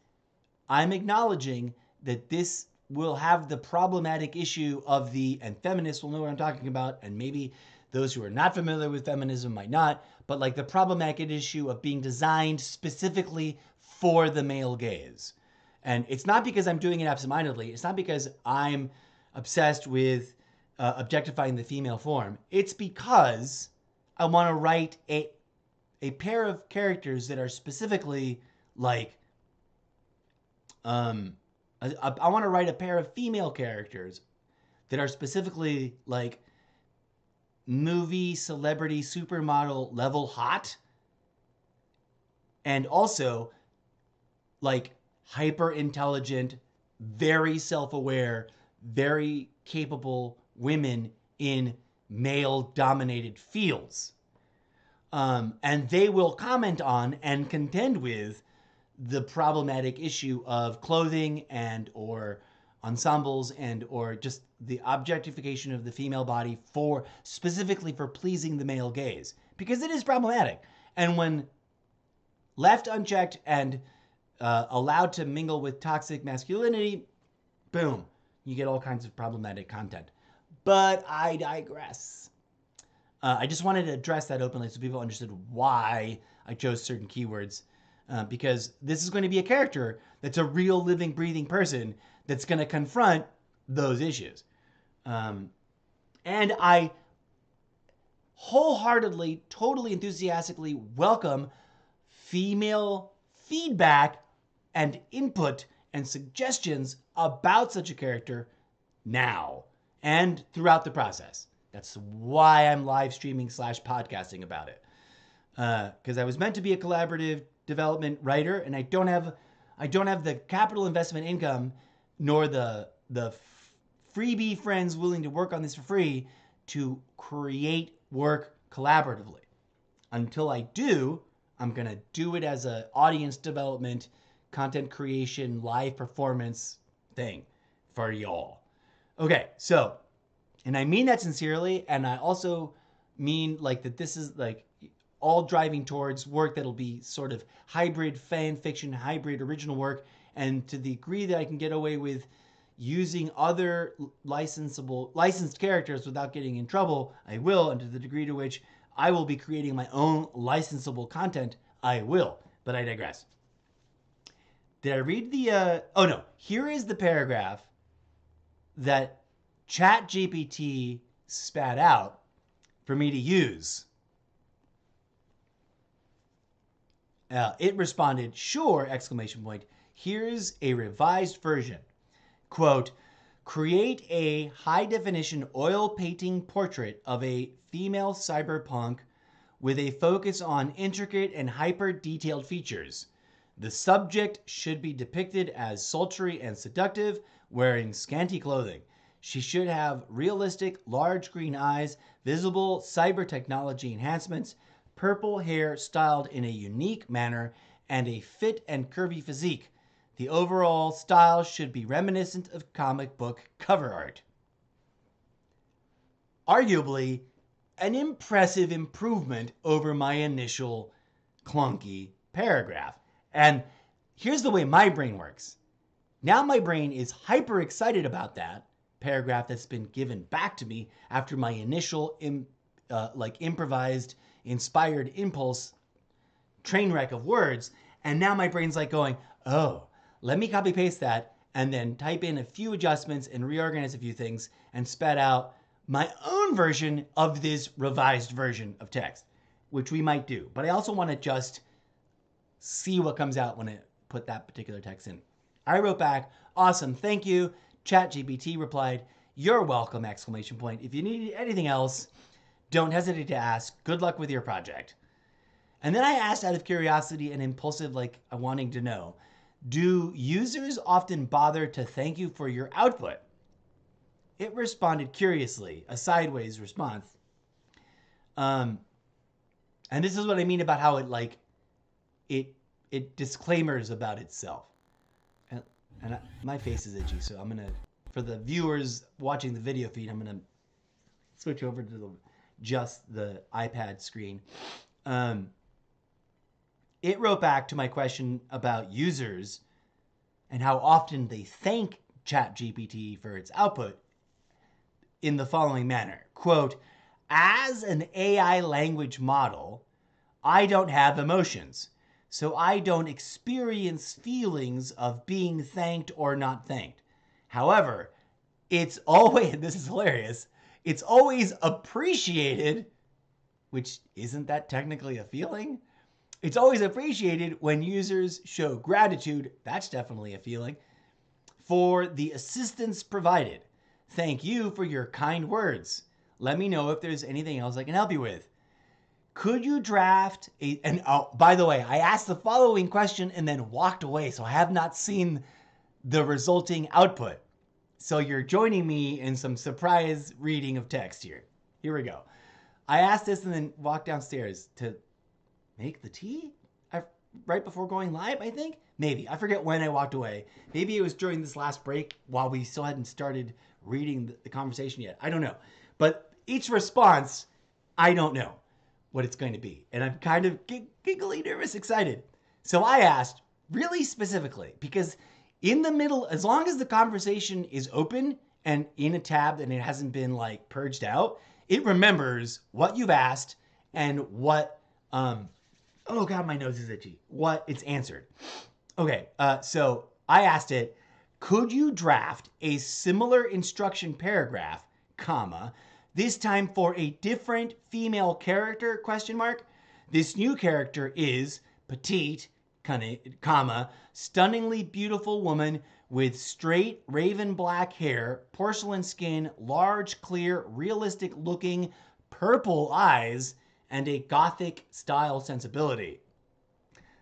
I'm acknowledging that this will have the problematic issue of the, and feminists will know what I'm talking about, and maybe those who are not familiar with feminism might not, but like the problematic issue of being designed specifically for the male gaze. And it's not because I'm doing it absentmindedly. It's not because I'm obsessed with objectifying the female form. It's because I want to write a pair of characters that are specifically like, I want to write a pair of female characters that are specifically like movie celebrity supermodel level hot, and also like hyper intelligent, very self-aware, very capable women in male dominated fields. And they will comment on and contend with the problematic issue of clothing and or ensembles and or just the objectification of the female body for specifically for pleasing the male gaze, because it is problematic. And when left unchecked and allowed to mingle with toxic masculinity, boom, you get all kinds of problematic content. But I digress. I just wanted to address that openly so people understood why I chose certain keywords. Because this is going to be a character that's a real living, breathing person that's going to confront those issues. And I wholeheartedly, totally enthusiastically welcome female feedback and input and suggestions about such a character now and throughout the process. That's why I'm live streaming / podcasting about it. Because I was meant to be a collaborative development writer, and I don't have the capital investment income nor the freebie friends willing to work on this for free to create work collaboratively. Until I do, I'm gonna do it as an audience development, content creation, live performance thing for y'all. Okay, so, and I mean that sincerely, and I also mean like that this is like all driving towards work that'll be sort of hybrid fan fiction, hybrid original work, and to the degree that I can get away with using other licensed characters without getting in trouble, I will, and to the degree to which I will be creating my own licensable content, I will. But I digress. Did I read the, oh no, here is the paragraph that ChatGPT spat out for me to use. It responded, sure, exclamation point. Here's a revised version. Quote, create a high-definition oil painting portrait of a female cyberpunk with a focus on intricate and hyper-detailed features. The subject should be depicted as sultry and seductive, wearing scanty clothing. She should have realistic, large green eyes, visible cyber technology enhancements, purple hair styled in a unique manner, and a fit and curvy physique. The overall style should be reminiscent of comic book cover art. Arguably, an impressive improvement over my initial clunky paragraph. And here's the way my brain works. Now my brain is hyper excited about that paragraph that's been given back to me after my initial improvised, inspired impulse train wreck of words. And now my brain's like going, oh, let me copy paste that and then type in a few adjustments and reorganize a few things and spat out my own version of this revised version of text, which we might do. But I also want to just see what comes out when I put that particular text in. I wrote back, awesome, thank you. ChatGPT replied, you're welcome, exclamation point. If you need anything else, don't hesitate to ask. Good luck with your project. And then I asked out of curiosity and impulsive, like wanting to know, do users often bother to thank you for your output? It responded curiously, a sideways response. And this is what I mean about how it disclaimers about itself. And my face is itchy, so I'm gonna, for the viewers watching the video feed, I'm gonna switch over to just the iPad screen. It wrote back to my question about users and how often they thank ChatGPT for its output in the following manner. Quote, as an AI language model, I don't have emotions, so I don't experience feelings of being thanked or not thanked. However, it's always, this is hilarious, it's always appreciated, which isn't that technically a feeling? It's always appreciated when users show gratitude, that's definitely a feeling, for the assistance provided. Thank you for your kind words. Let me know if there's anything else I can help you with. Could you draft a, and oh, by the way, I asked the following question and then walked away, so I have not seen the resulting output. So you're joining me in some surprise reading of text here. Here we go. I asked this and then walked downstairs to make the tea right before going live, I think. Maybe. I forget when I walked away. Maybe it was during this last break while we still hadn't started reading the conversation yet. I don't know. But each response, I don't know what it's going to be. And I'm kind of giggly, nervous, excited. So I asked really specifically, because in the middle, as long as the conversation is open and in a tab and it hasn't been like purged out, it remembers what you've asked and what, oh God, my nose is itchy, what it's answered. Okay, so I asked it, could you draft a similar instruction paragraph, comma, this time for a different female character, question mark? This new character is petite, comma, stunningly beautiful woman with straight raven black hair, porcelain skin, large, clear, realistic looking purple eyes, and a gothic style sensibility.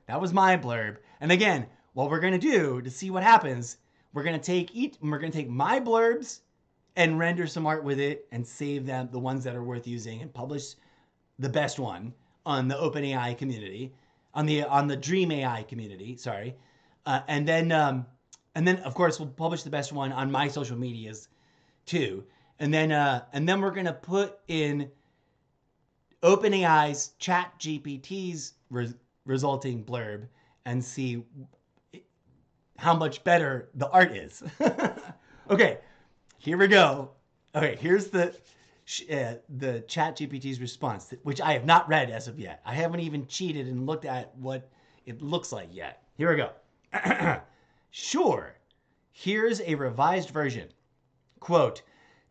That was my blurb. And again, what we're gonna do to see what happens, we're gonna take my blurbs and render some art with it and save them, the ones that are worth using, and publish the best one on the OpenAI community, on the Dream AI community, sorry. And then of course we'll publish the best one on my social medias too. And then we're gonna put in OpenAI's ChatGPT's resulting blurb and see how much better the art is. Okay, here we go. Okay, here's the ChatGPT's response, which I have not read as of yet. I haven't even cheated and looked at what it looks like yet. Here we go. Sure, here's a revised version. Quote,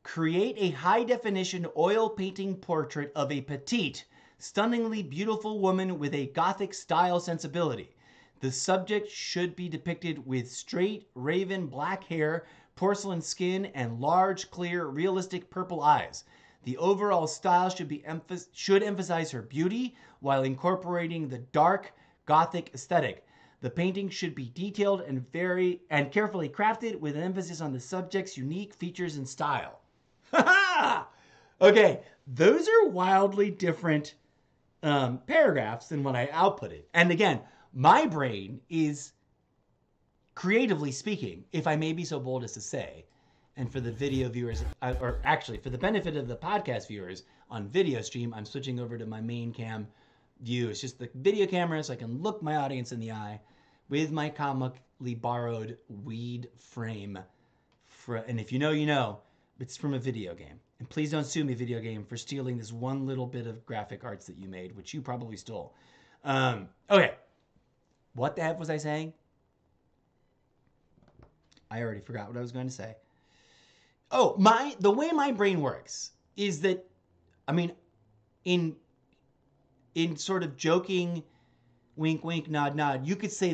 create a high-definition oil painting portrait of a petite, stunningly beautiful woman with a gothic style sensibility. The subject should be depicted with straight, raven black hair, porcelain skin, and large, clear, realistic purple eyes. The overall style should emphasize her beauty while incorporating the dark, gothic aesthetic. The painting should be detailed and carefully crafted with an emphasis on the subject's unique features and style. Okay, those are wildly different paragraphs than when I outputted. And again, my brain is, creatively speaking, if I may be so bold as to say, and for the video viewers, or actually for the benefit of the podcast viewers on video stream, I'm switching over to my main cam view. It's just the video camera so I can look my audience in the eye with my comically borrowed weed frame. And if you know, you know, it's from a video game. And please don't sue me, video game, for stealing this one little bit of graphic arts that you made, which you probably stole. Okay. What the heck was I saying? I already forgot what I was going to say. Oh, the way my brain works is that, I mean, in sort of joking, wink, wink, nod, nod, you could say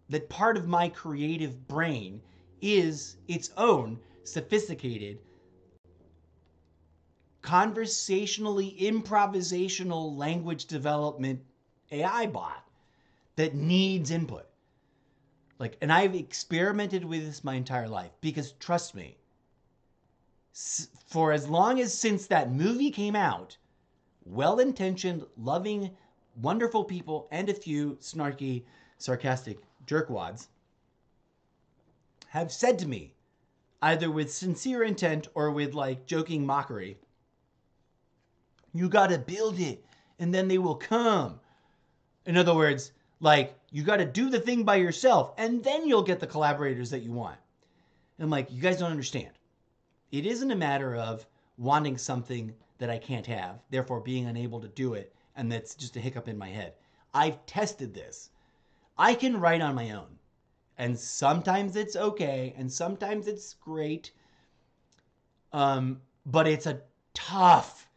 that part of my creative brain is its own sophisticated, conversationally improvisational language development AI bot that needs input. And I've experimented with this my entire life because, trust me, for as long as since that movie came out, well-intentioned, loving wonderful people and a few snarky, sarcastic jerkwads have said to me, either with sincere intent or with like joking mockery, you gotta build it and then they will come. In other words, like, you gotta do the thing by yourself and then you'll get the collaborators that you want. And I'm like, you guys don't understand. It isn't a matter of wanting something that I can't have, therefore being unable to do it, and that's just a hiccup in my head. I've tested this. I can write on my own. And sometimes it's okay, and sometimes it's great. But it's a tough,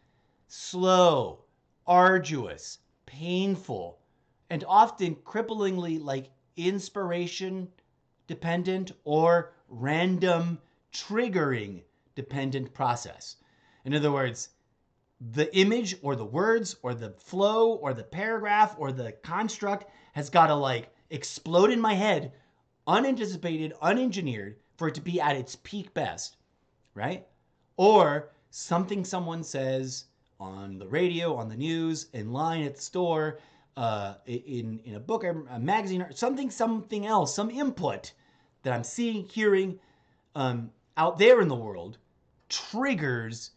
slow, arduous, painful, and often cripplingly like inspiration dependent or random triggering dependent process. In other words, the image or the words or the flow or the paragraph or the construct has got to like explode in my head, unanticipated, unengineered, for it to be at its peak best, right? Or something someone says on the radio, on the news, in line at the store, in a book, a magazine, or something else, some input that I'm seeing, hearing out there in the world triggers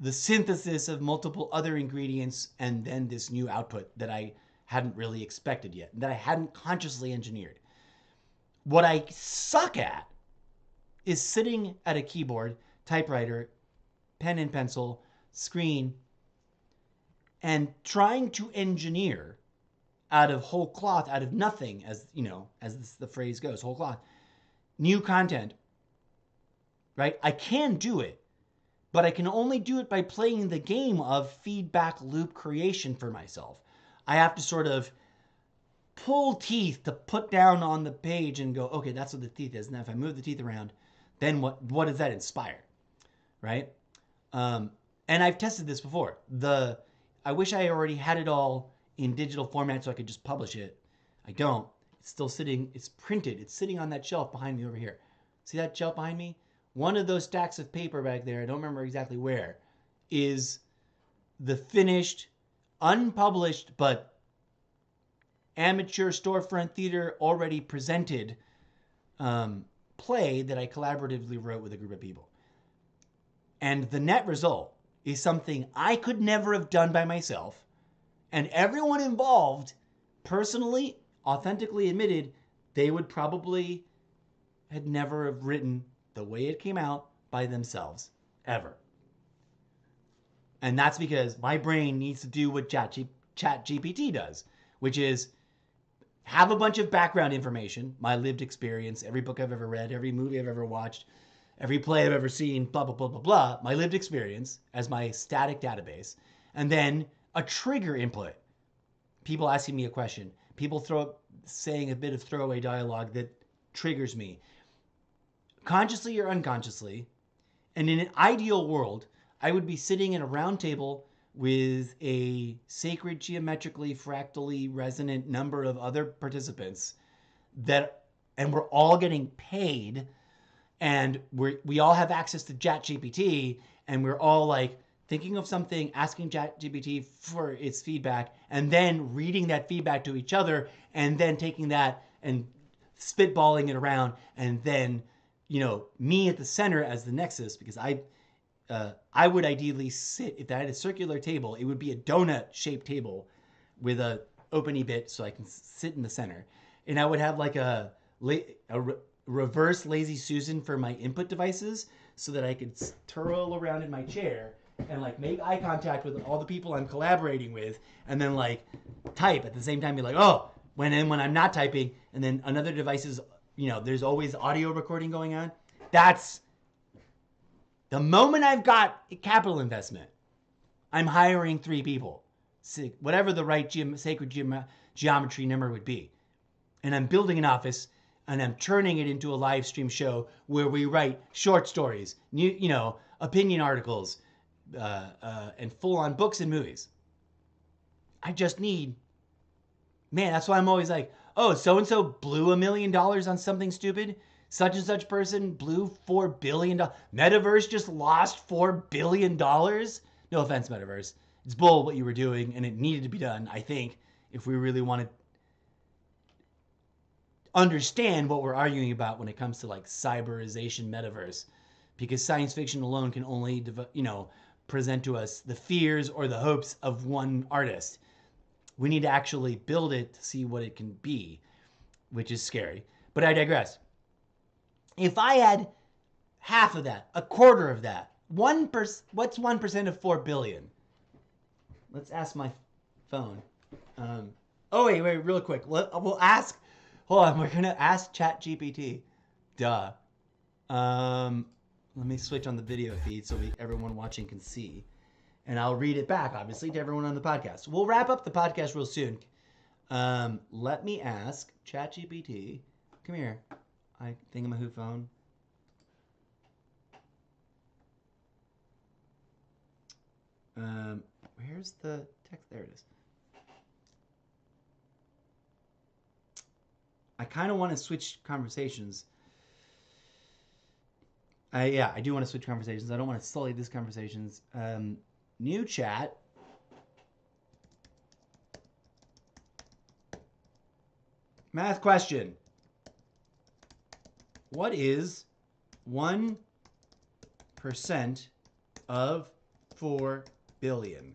the synthesis of multiple other ingredients and then this new output that I hadn't really expected yet, that I hadn't consciously engineered. What I suck at is sitting at a keyboard, typewriter, pen and pencil, screen, and trying to engineer out of whole cloth, out of nothing, as you know, as the phrase goes, whole cloth, new content, right? I can do it, but I can only do it by playing the game of feedback loop creation for myself. I have to sort of pull teeth to put down on the page and go, okay, that's what the teeth is. Now, if I move the teeth around, then what does that inspire, right? And I've tested this before. I wish I already had it all in digital format so I could just publish it. I don't. It's still sitting. It's printed. It's sitting on that shelf behind me over here. See that shelf behind me? One of those stacks of paper back there, I don't remember exactly where, is the finished, unpublished, but amateur storefront theater already presented play that I collaboratively wrote with a group of people. And the net result is something I could never have done by myself. And everyone involved personally, authentically admitted they would probably had never have written the way it came out by themselves, ever. And that's because my brain needs to do what ChatGPT does, which is have a bunch of background information, my lived experience, every book I've ever read, every movie I've ever watched, every play I've ever seen, blah, blah, blah, blah, blah, my lived experience as my static database, and then a trigger input. People asking me a question, people saying a bit of throwaway dialogue that triggers me, consciously or unconsciously. And in an ideal world, I would be sitting at a round table with a sacred, geometrically, fractally resonant number of other participants and we're all getting paid, and we all have access to ChatGPT, and we're all like thinking of something, asking ChatGPT for its feedback, and then reading that feedback to each other, and then taking that and spitballing it around, and then, you know, me at the center as the nexus, because I would ideally sit, if I had a circular table, it would be a donut-shaped table with a openy bit so I can sit in the center. And I would have like a reverse Lazy Susan for my input devices so that I could twirl around in my chair and like make eye contact with all the people I'm collaborating with, and then like type at the same time, be like, oh, when I'm not typing, and then another device is, you know, there's always audio recording going on. That's the moment I've got a capital investment, I'm hiring 3 people, whatever the right sacred geometry number would be. And I'm building an office, and I'm turning it into a live stream show where we write short stories, you know, opinion articles, and full-on books and movies. I just need, man, that's why I'm always like, oh, so-and-so blew $1 million on something stupid. Such and such person blew $4 billion. Metaverse just lost $4 billion. No offense, Metaverse. It's bull what you were doing, and it needed to be done, I think. if we really want to understand what we're arguing about when it comes to like cyberization metaverse, because science fiction alone can only present to us the fears or the hopes of one artist. We need to actually build it to see what it can be, which is scary. But I digress. If I had half of that, a quarter of that, what's 1% of 4 billion? Let's ask my phone. Wait, real quick. We'll ask. Hold on, we're gonna ask ChatGPT. Duh. Let me switch on the video feed so everyone watching can see, and I'll read it back, obviously, to everyone on the podcast. We'll wrap up the podcast real soon. Let me ask ChatGPT. Come here. I thingamahoo phone. Where's the text? There it is. I kind of want to switch conversations. I do want to switch conversations. I don't want to sully these conversations. New chat. Math question. What is 1% of 4 billion?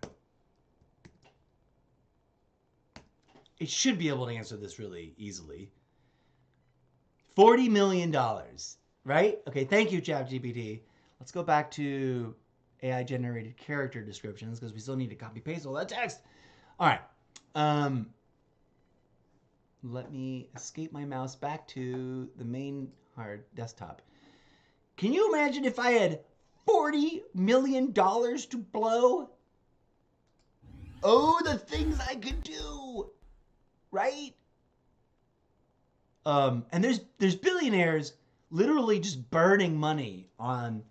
It should be able to answer this really easily. $40 million, right? Okay, thank you, ChatGPT. Let's go back to AI-generated character descriptions because we still need to copy-paste all that text. All right. Let me escape my mouse back to the main hard desktop. Can you imagine if I had $40 million to blow? Oh, the things I could do, right? And there's billionaires literally just burning money on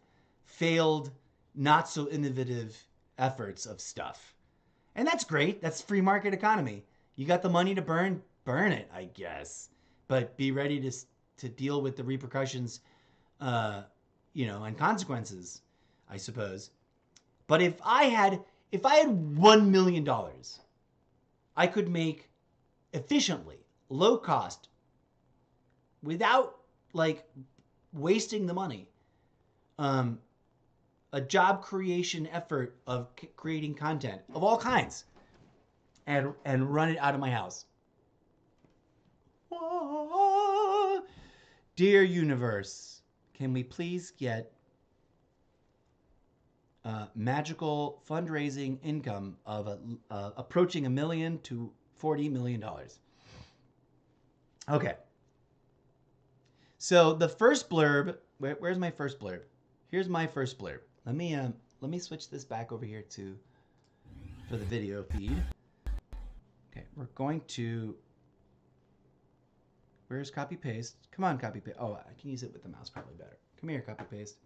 failed, not so innovative efforts of stuff. And that's great. That's free market economy. You got the money to burn it, I guess. But be ready to deal with the repercussions, and consequences, I suppose. But if I had $1 million, I could make efficiently, low cost, without wasting the money, a job creation effort of creating content of all kinds, and run it out of my house. Dear universe, can we please get magical fundraising income of approaching $1 million to $40 million? Okay. So the first blurb, where's my first blurb? Here's my first blurb. Let me switch this back over here for the video feed. Okay, we're going to, where's copy paste? Come on, copy paste. Oh, I can use it with the mouse probably better. Come here, copy paste.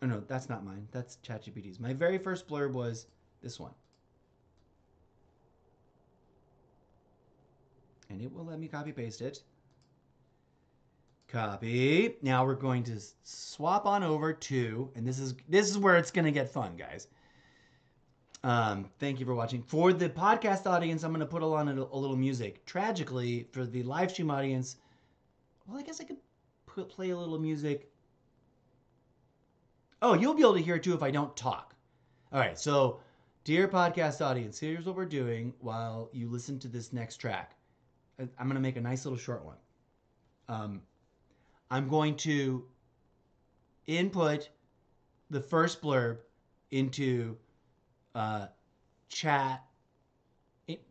Oh no, that's not mine. That's ChatGPT's. My very first blurb was this one. And it will let me copy paste it. Copy. Now we're going to swap on over to, and this is where it's going to get fun, guys. Thank you for watching. For the podcast audience, I'm going to put on a little music. Tragically, for the live stream audience, well, I guess I could play a little music. Oh, you'll be able to hear it too if I don't talk. All right, so dear podcast audience, here's what we're doing while you listen to this next track. I'm going to make a nice little short one. I'm going to input the first blurb into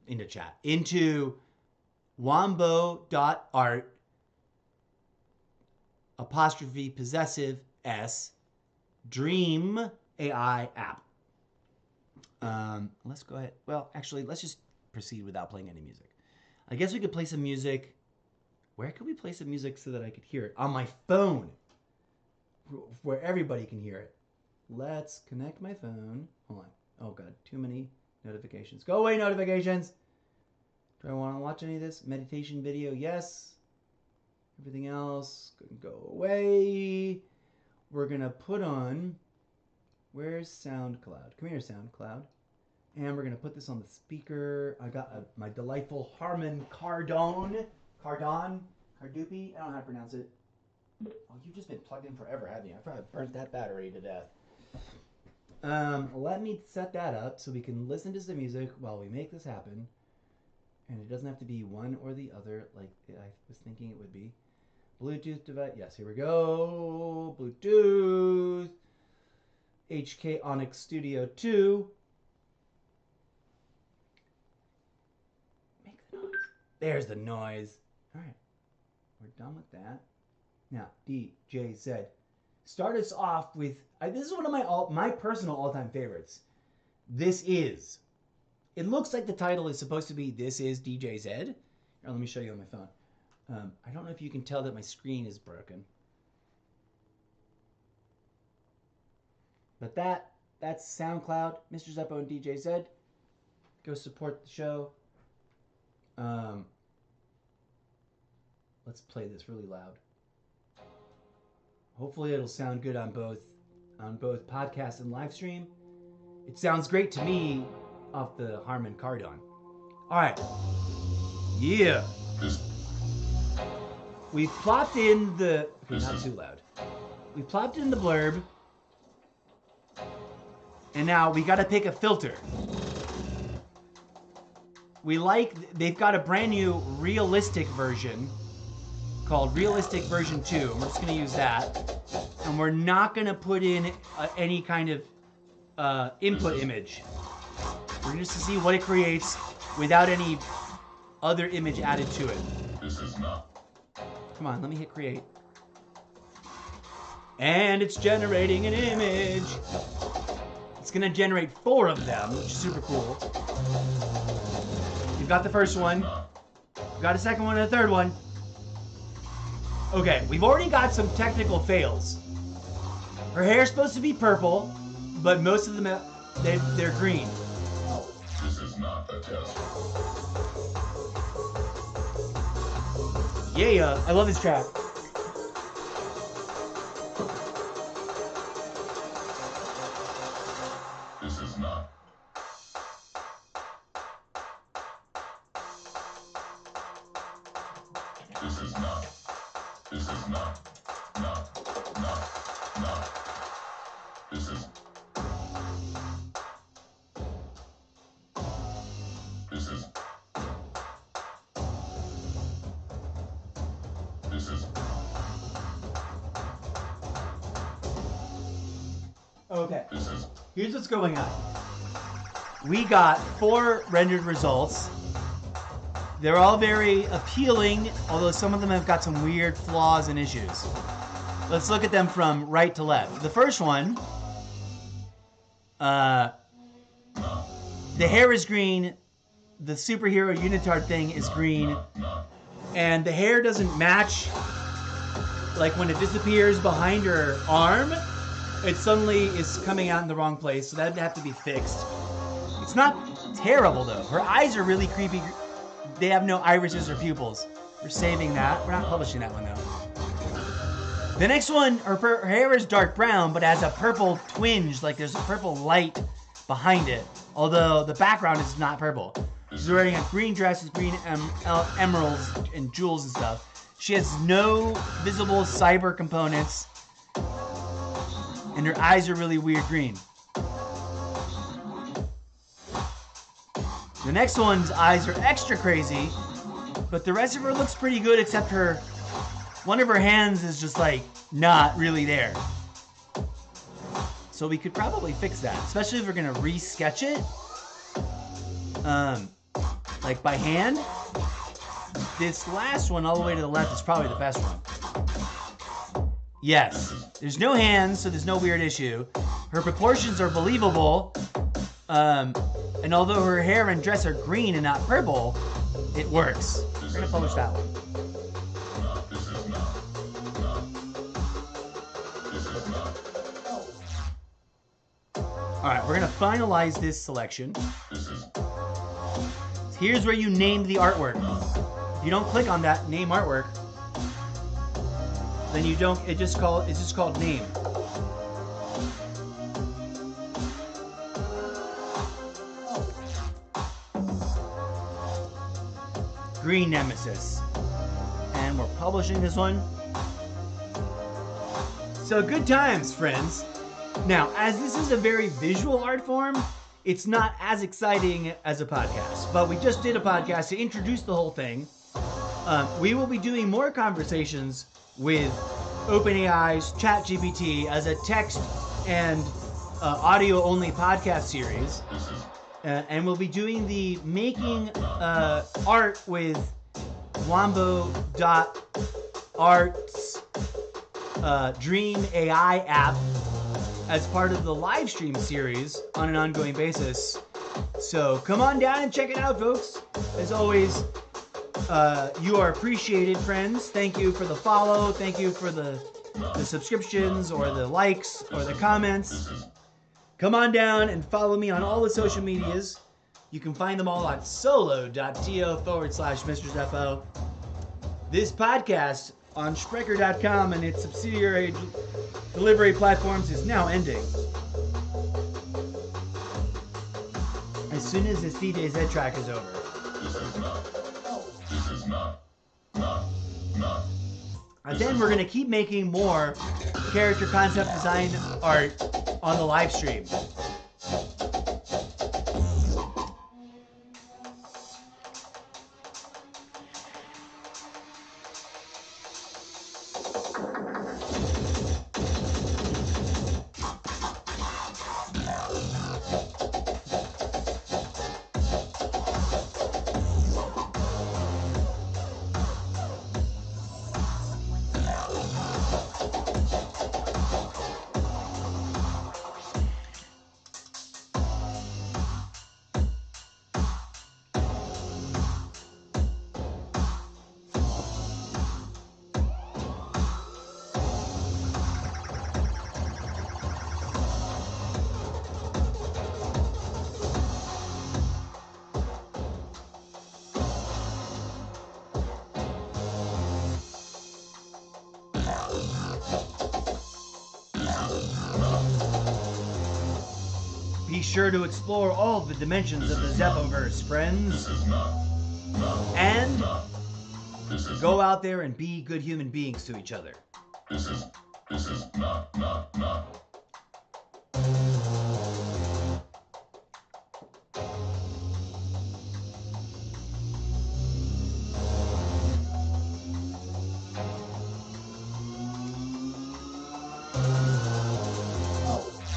into wombo.art 'possessive s dream AI app. Let's go ahead. Well, actually, let's just proceed without playing any music. I guess we could play some music. Where could we play some music so that I could hear it? On my phone, where everybody can hear it. Let's connect my phone. Hold on. Oh, God. Too many notifications. Go away, notifications. Do I want to watch any of this? Meditation video? Yes. Everything else can go away. We're going to put on Where's SoundCloud? Come here, SoundCloud. And we're going to put this on the speaker. I got my delightful Harman Kardon. Cardupi? I don't know how to pronounce it. Oh, you've just been plugged in forever, haven't you? I probably burnt that battery to death. Let me set that up so we can listen to some music while we make this happen. And it doesn't have to be one or the other like I was thinking it would be. Bluetooth device. Yes, here we go. Bluetooth. HK Onyx Studio 2. Make the noise. There's the noise. All right. We're done with that. Now, DJZ. Start us off with, this is one of my personal all-time favorites. This Is. It looks like the title is supposed to be This Is DJZ. Here, let me show you on my phone. I don't know if you can tell that my screen is broken. But that's SoundCloud, Mr. Zeppo and DJZ. Go support the show. Let's play this really loud. Hopefully it'll sound good on both podcast and live stream. It sounds great to me off the Harman Kardon. All right. Yeah. We plopped in the... Okay, not too loud. We plopped in the blurb. And now we got to pick a filter. They've got a brand new realistic version called Realistic Version 2. We're just going to use that. And we're not going to put in any kind of input image. We're just to see what it creates without any other image added to it. This is not. Come on, let me hit create. And it's generating an image. It's going to generate 4 of them, which is super cool. You've got the first one. We've got a second one and a third one. Okay, we've already got some technical fails. Her hair's supposed to be purple, but most of them, they're green. This is not a test. Yeah, I love this track. This is not. This is not. This is not. Not. This is. This is. This is. Okay, This is. here's what's going on. We got 4 rendered results. They're all very appealing, although some of them have got some weird flaws and issues. Let's look at them from right to left. The first one, the hair is green, the superhero unitard thing is green, and the hair doesn't match. Like when it disappears behind her arm, it suddenly is coming out in the wrong place, so that'd have to be fixed. It's not terrible though. Her eyes are really creepy. They have no irises or pupils. We're saving that. We're not publishing that one though. The next one, her hair is dark brown, but has a purple twinge, like there's a purple light behind it. Although the background is not purple. She's wearing a green dress with green emeralds and jewels and stuff. She has no visible cyber components. And her eyes are really weird green. The next one's eyes are extra crazy, but the rest of her looks pretty good except one of her hands is just like not really there. So we could probably fix that, especially if we're gonna re-sketch it, like by hand. This last one all the way to the left is probably the best one. Yes, there's no hands, so there's no weird issue. Her proportions are believable. And although her hair and dress are green and not purple, it works. We're gonna publish that one. This is not. This is not. All right, we're gonna finalize this selection. This is. Here's where you name the artwork. If you don't click on that name artwork, then you don't. It's just called name. Green Nemesis. And we're publishing this one. So good times, friends. Now, as this is a very visual art form, it's not as exciting as a podcast. But we just did a podcast to introduce the whole thing. We will be doing more conversations with OpenAI's ChatGPT as a text and audio-only podcast series. And we'll be doing the making art with Wombo.art's Dream AI app as part of the Livestream series on an ongoing basis. So come on down and check it out, folks. As always, you are appreciated, friends. Thank you for the follow. Thank you for the subscriptions or the likes or the comments. Come on down and follow me on all the social medias. You can find them all on solo.to/Mr. Zeppo. This podcast on Spreaker.com and its subsidiary delivery platforms is now ending. As soon as this CTAGStudios track is over. This is not. And then we're going to keep making more character concept design art on the live stream. Be sure to explore all the dimensions of the Zeppoverse, friends. And go out there and be good human beings to each other. This is not.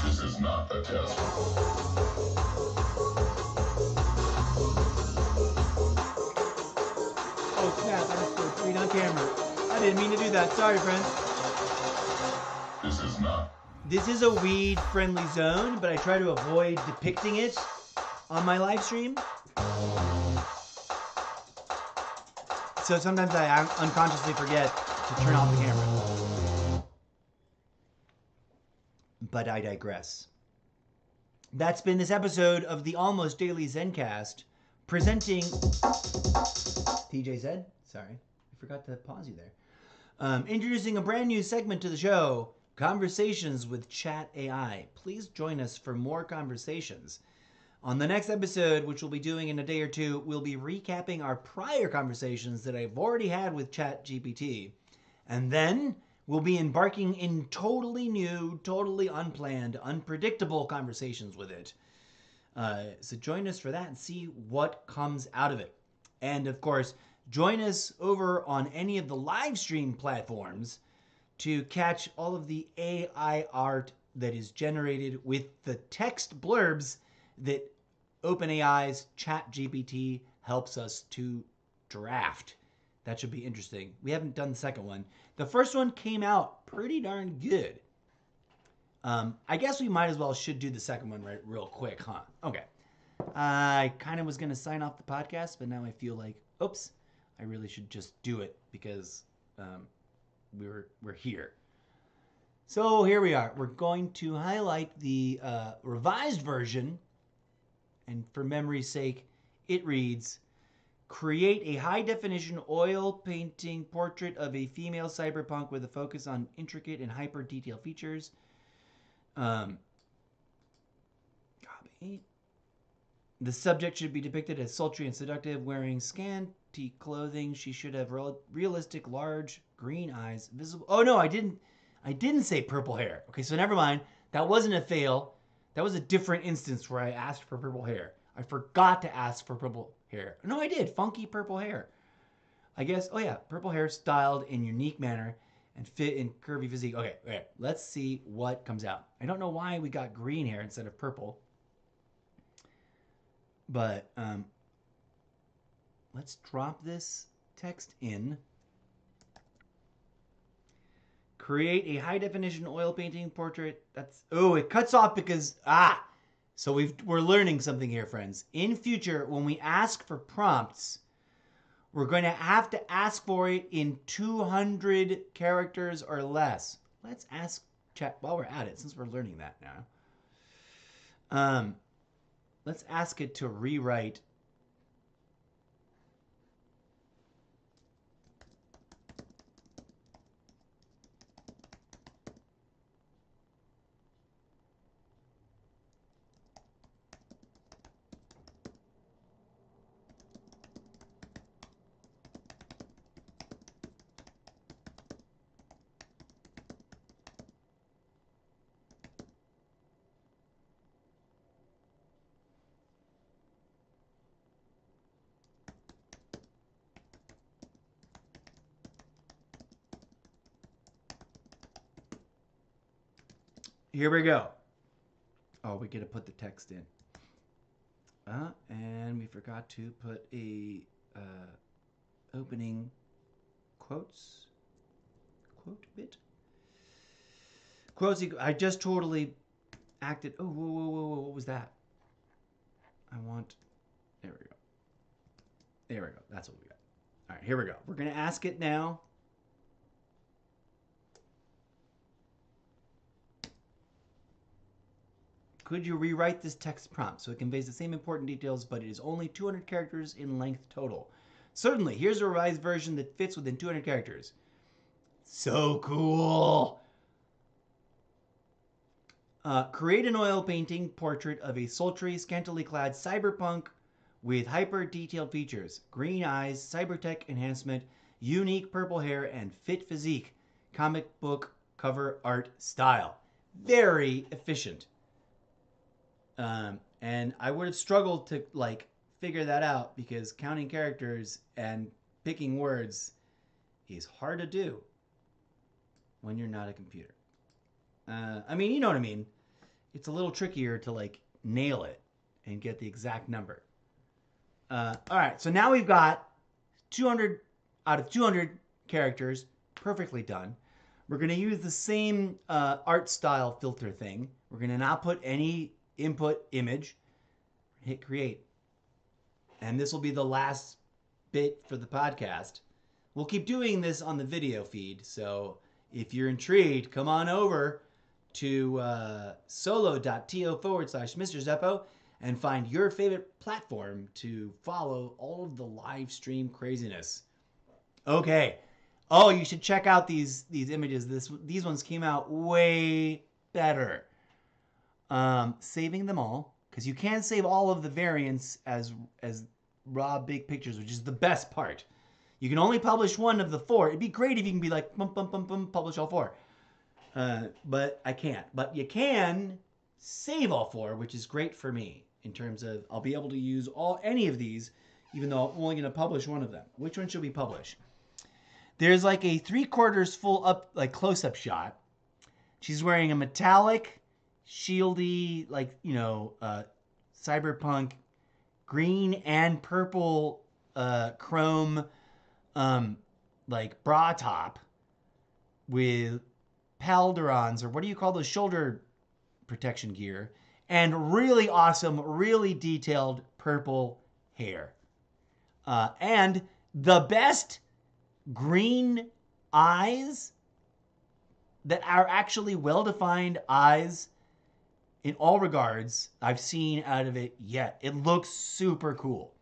This is not a test. Oh snap, I just put a tweet on camera. I didn't mean to do that. Sorry, friends. This is not. This is a weed-friendly zone, but I try to avoid depicting it on my live stream. So sometimes I unconsciously forget to turn off the camera. But I digress. That's been this episode of the Almost Daily Zencast, presenting TJZ. Sorry, I forgot to pause you there. Introducing a brand new segment to the show, Conversations with Chat AI. Please join us for more conversations. On the next episode, which we'll be doing in a day or two, we'll be recapping our prior conversations that I've already had with ChatGPT. And then we'll be embarking in totally new, totally unplanned, unpredictable conversations with it. So join us for that and see what comes out of it. And of course, join us over on any of the live stream platforms to catch all of the AI art that is generated with the text blurbs that OpenAI's ChatGPT helps us to draft. That should be interesting. We haven't done the second one. The first one came out pretty darn good. I guess we might as well should do the second one real quick, huh? Okay. I kind of was going to sign off the podcast, but now I feel like, oops, I really should just do it because we're here. So here we are. We're going to highlight the revised version. And for memory's sake, it reads, create a high-definition oil painting portrait of a female cyberpunk with a focus on intricate and hyper-detailed features. Copy. The subject should be depicted as sultry and seductive, wearing scanty clothing. She should have realistic, large green eyes, visible. Oh no, I didn't say purple hair. Okay, so never mind. That wasn't a fail. That was a different instance where I asked for purple hair. I forgot to ask for purple hair. No, I did. Funky purple hair. I guess. Oh yeah, purple hair styled in unique manner and fit in curvy physique. Okay. Let's see what comes out. I don't know why we got green hair instead of purple. But let's drop this text in. Create a high definition oil painting portrait. It cuts off because so we're learning something here, friends. In future, when we ask for prompts, we're going to have to ask for it in 200 characters or less. Let's ask chat while we're at it, since we're learning that now. Let's ask it to rewrite. Here we go. Oh, we get to put the text in. And we forgot to put a opening quotes. Quote bit. Quotes. I just totally acted. Oh, whoa. What was that? There we go. There we go. That's what we got. All right, here we go. We're going to ask it now. Could you rewrite this text prompt so it conveys the same important details, but it is only 200 characters in length total? Certainly. Here's a revised version that fits within 200 characters. So cool. Create an oil painting portrait of a sultry, scantily clad cyberpunk with hyper-detailed features. Green eyes, cybertech enhancement, unique purple hair, and fit physique. Comic book cover art style. Very efficient. And I would have struggled to figure that out because counting characters and picking words is hard to do when you're not a computer. I mean, you know what I mean. It's a little trickier to nail it and get the exact number. All right, so now we've got 200 out of 200 characters, perfectly done. We're going to use the same art style filter thing. We're going to not put any input image, hit create. And this will be the last bit for the podcast. We'll keep doing this on the video feed, so if you're intrigued, come on over to solo.to/Mr. Zeppo and find your favorite platform to follow all of the live stream craziness. Okay. Oh, you should check out these images. These ones came out way better. Saving them all, because you can save all of the variants as raw big pictures, which is the best part. You can only publish one of the 4. It'd be great if you can be like, publish all 4. But I can't. But you can save all 4, which is great for me in terms of I'll be able to use any of these, even though I'm only going to publish one of them. Which one should we publish? There's a 3/4 full up, close-up shot. She's wearing a metallic, shieldy, cyberpunk green and purple chrome bra top with palderons, or what do you call those, shoulder protection gear, and really awesome, really detailed purple hair. And the best green eyes that are actually well-defined eyes in all regards I've seen out of it yet. It looks super cool.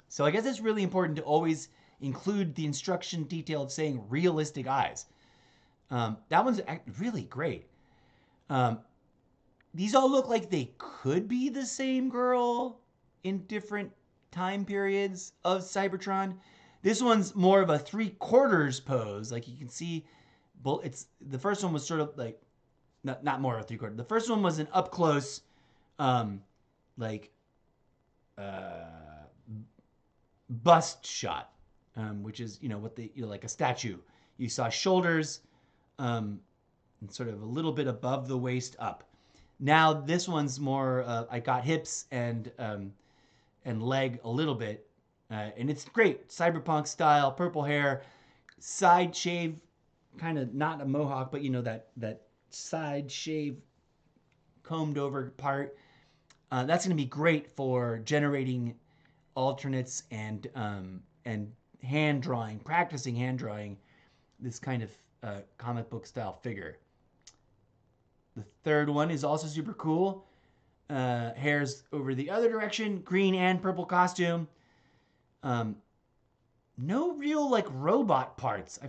So I guess it's really important to always include the instruction detail of saying realistic eyes. That one's really great. These all look like they could be the same girl, in different time periods of Cybertron. This one's more of a 3/4 pose. Like you can see, it's the first one was sort of like not more of a 3/4. The first one was an up close, like bust shot, which is what like a statue. You saw shoulders, and sort of a little bit above the waist up. Now this one's more. I got hips and leg a little bit, and it's great cyberpunk style. Purple hair, side shave, kind of not a mohawk, but that side shave, combed over part. That's going to be great for generating alternates and hand drawing, practicing hand drawing this kind of comic book style figure. The third one is also super cool. Hair's over the other direction, green and purple costume. No real like robot parts.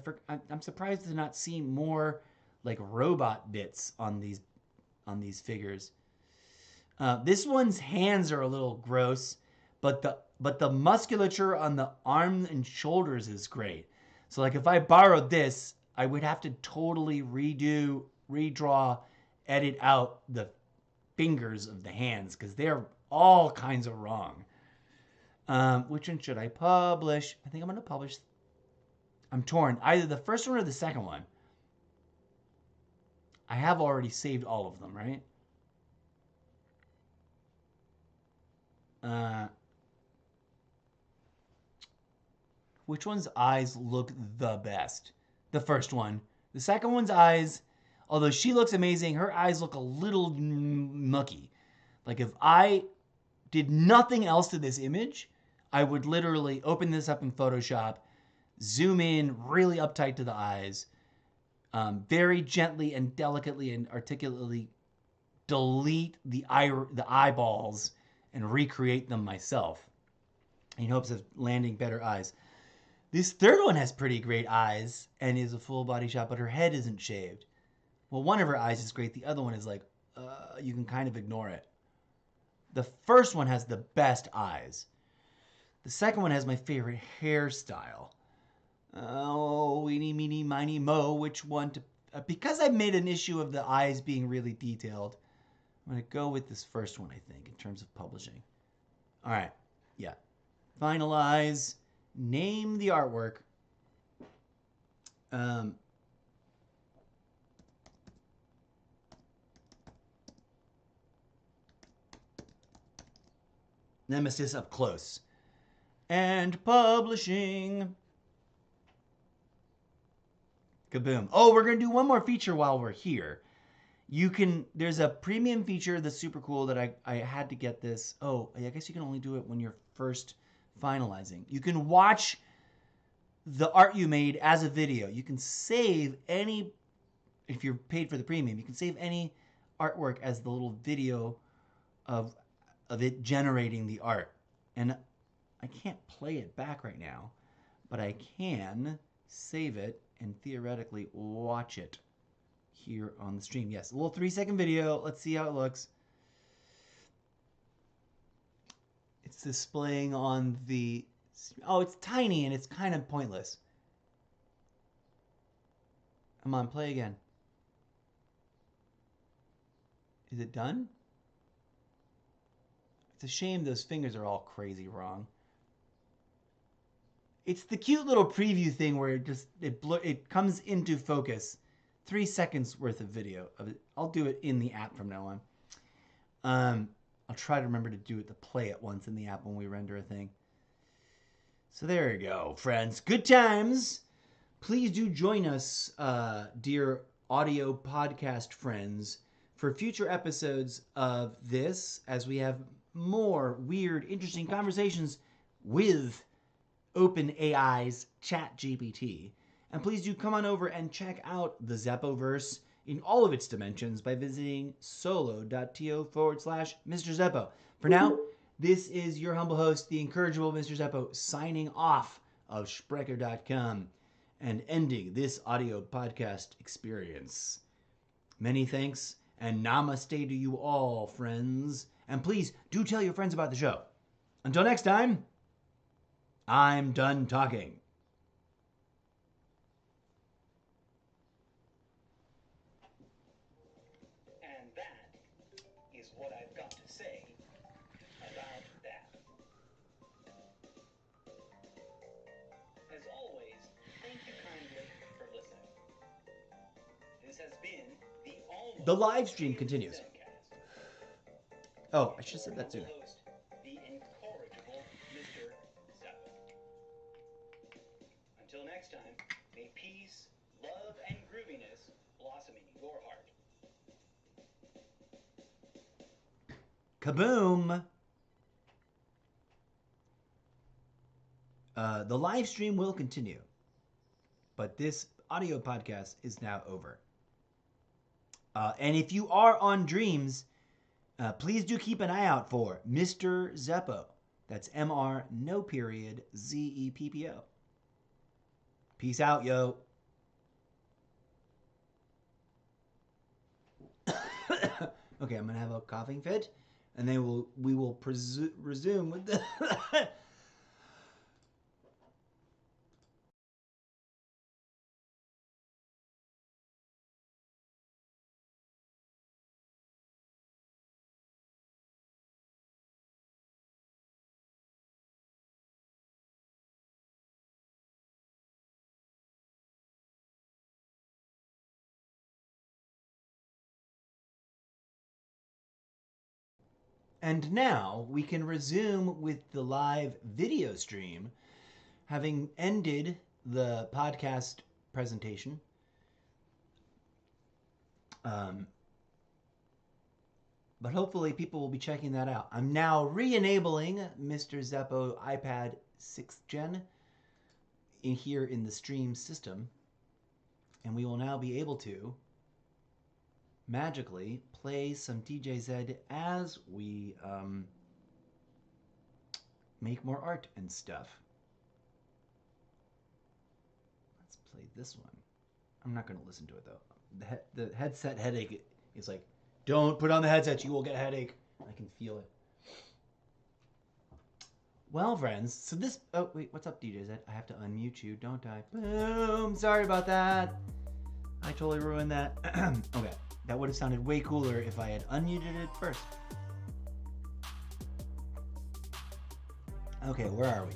I'm surprised to not see more like robot bits on these figures. This one's hands are a little gross, but the musculature on the arm and shoulders is great. So like if I borrowed this, I would have to totally redraw, edit out the fingers of the hands because they're all kinds of wrong. Which one should I publish? I think I'm going to publish. I'm torn. Either the first one or the second one. I have already saved all of them, right? Which one's eyes look the best? The first one. The second one's eyes, although she looks amazing, her eyes look a little mucky. Like if I did nothing else to this image, I would literally open this up in Photoshop, zoom in really uptight to the eyes, very gently and delicately and articulately delete the eyeballs and recreate them myself in hopes of landing better eyes. This third one has pretty great eyes and is a full body shot, but her head isn't shaved. Well, one of her eyes is great. The other one is like, you can kind of ignore it. The first one has the best eyes. The second one has my favorite hairstyle. Oh, eeny, meeny, miny, mo, which one to... because I made an issue of the eyes being really detailed, I'm going to go with this first one, I think, in terms of publishing. All right. Yeah. Finalize. Name the artwork. Nemesis up close. And publishing. Kaboom. Oh, we're going to do one more feature while we're here. There's a premium feature that's super cool that I had to get this. Oh, I guess you can only do it when you're first finalizing. You can watch the art you made as a video. You can save any, if you're paid for the premium, you can save any artwork as the little video of it generating the art. And I can't play it back right now, but I can save it and theoretically watch it here on the stream. Yes, a little 3-second video. Let's see how it looks. It's displaying on the... Oh, it's tiny and it's kind of pointless. Come on, play again. Is it done? It's a shame those fingers are all crazy wrong. It's the cute little preview thing where it comes into focus. 3 seconds worth of video of it. I'll do it in the app from now on. I'll try to remember to do it to play it once in the app when we render a thing. So there you go, friends. Good times. Please do join us, dear audio podcast friends, for future episodes of this as we have more weird, interesting conversations with OpenAI's ChatGPT. And please do come on over and check out the Zeppoverse in all of its dimensions by visiting solo.to/Mr. Zeppo. For now, this is your humble host, the incorrigible Mr. Zeppo, signing off of Sprecher.com and ending this audio podcast experience. Many thanks and namaste to you all, friends. And please do tell your friends about the show. Until next time, I'm done talking. And that is what I've got to say about that. As always, thank you kindly for listening. This has been The live stream continues. Zencast. Oh, I should have said that Your sooner. humble host, the incorrigible Mr. Zeppo. Until next time, may peace, love, and grooviness blossom in your heart. Kaboom! The live stream will continue, but this audio podcast is now over. And if you are on Dreams, please do keep an eye out for Mr. Zeppo. That's Mr. no period Zeppo. Peace out, yo. Okay, I'm gonna have a coughing fit, and then we will resume with the. And now we can resume with the live video stream, having ended the podcast presentation. But hopefully people will be checking that out. I'm now re-enabling Mr. Zeppo iPad 6th Gen here in the stream system. And we will now be able to magically play some TJZ as we make more art and stuff. Let's play this one. I'm not going to listen to it though. The headset headache is like, don't put on the headset, you will get a headache. I can feel it. Well, friends, so this... Oh, wait, what's up, DJZ? I have to unmute you, don't I? Boom! Sorry about that. I totally ruined that. Okay, that would have sounded way cooler if I had unmuted it first. Okay, where are we?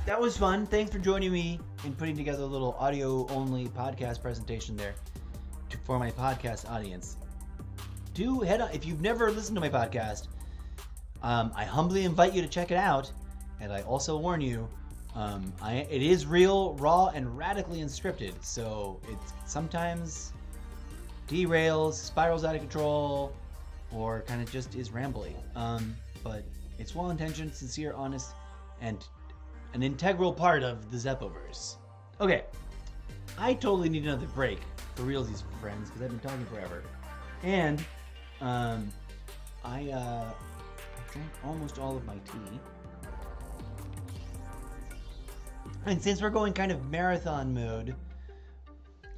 That was fun. Thanks for joining me in putting together a little audio-only podcast presentation there for my podcast audience. Do head on, if you've never listened to my podcast, I humbly invite you to check it out. And I also warn you, it is real, raw, and radically unscripted. So it sometimes derails, spirals out of control, or kind of just is rambly. But it's well-intentioned, sincere, honest, and an integral part of the Zeppoverse. Okay, I totally need another break, for realsies, friends, because I've been talking forever. And I drank almost all of my tea. And since we're going kind of marathon mode,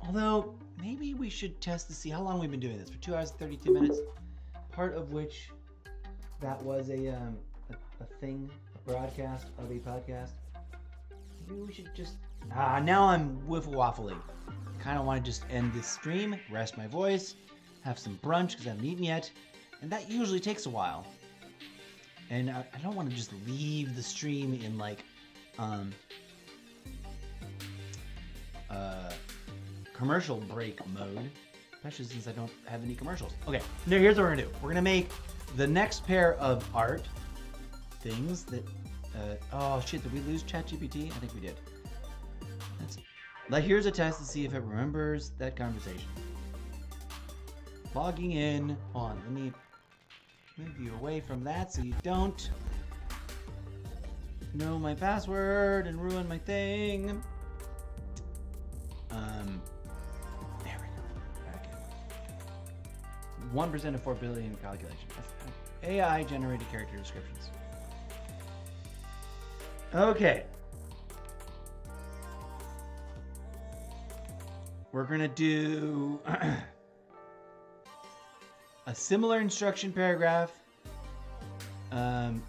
although maybe we should test to see how long we've been doing this, for 2 hours and 32 minutes, part of which that was a thing, a broadcast of a podcast. Maybe we should just... now I'm wiffle-waffling. Kind of want to just end this stream, rest my voice, have some brunch because I haven't eaten yet, and that usually takes a while. And I don't want to just leave the stream in like commercial break mode, especially since I don't have any commercials. Okay, now here's what we're gonna do. We're gonna make the next pair of art things that oh shit, did we lose ChatGPT? I think we did. Here's a test to see if it remembers that conversation. Logging in. Hold on, let me move you away from that so you don't know my password and ruin my thing. There we go. Back in. 1% of 4 billion calculation. AI generated character descriptions. Okay. We're gonna do a similar instruction paragraph. That's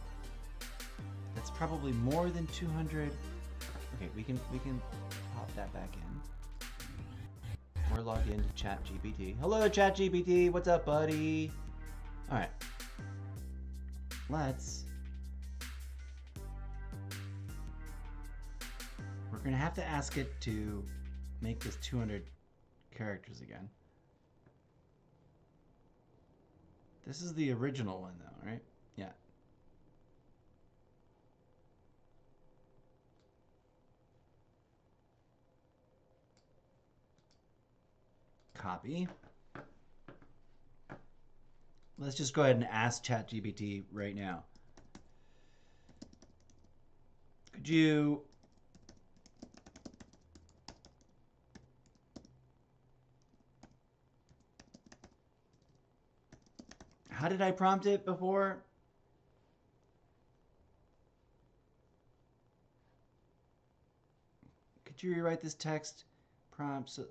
probably more than 200. Okay, we can pop that back in. We're logged into ChatGPT. Hello, ChatGPT. What's up, buddy? All right. We're gonna have to ask it to make this 200 characters again. This is the original one, though, right? Yeah. Copy. Let's just go ahead and ask ChatGPT right now. Could you how did I prompt it before? Could you rewrite this text prompt so,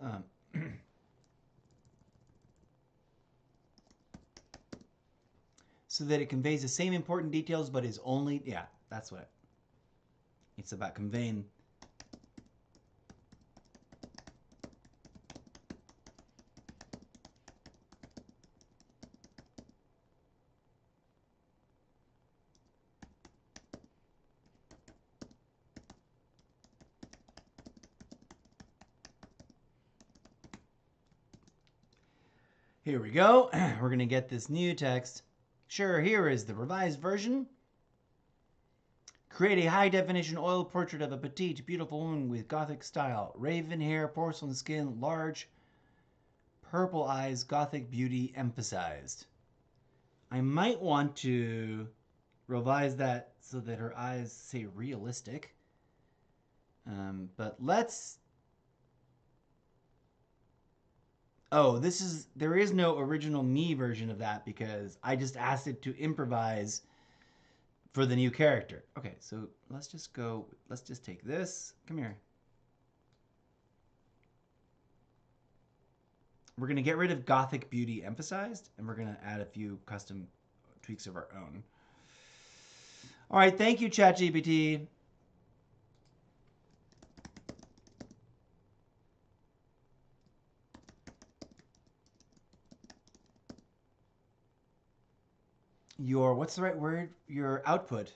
so that it conveys the same important details but is only, yeah, that's what it's about, conveying. Here we go. We're going to get this new text. Sure, here is the revised version. Create a high-definition oil portrait of a petite, beautiful woman with Gothic style. Raven hair, porcelain skin, large purple eyes, Gothic beauty emphasized. I might want to revise that so that her eyes say realistic. But let's... Oh, there is no original me version of that because I just asked it to improvise for the new character. Okay, so let's just take this. Come here. We're gonna get rid of Gothic beauty emphasized, and we're gonna add a few custom tweaks of our own. All right, thank you, ChatGPT. What's the right word? Your output.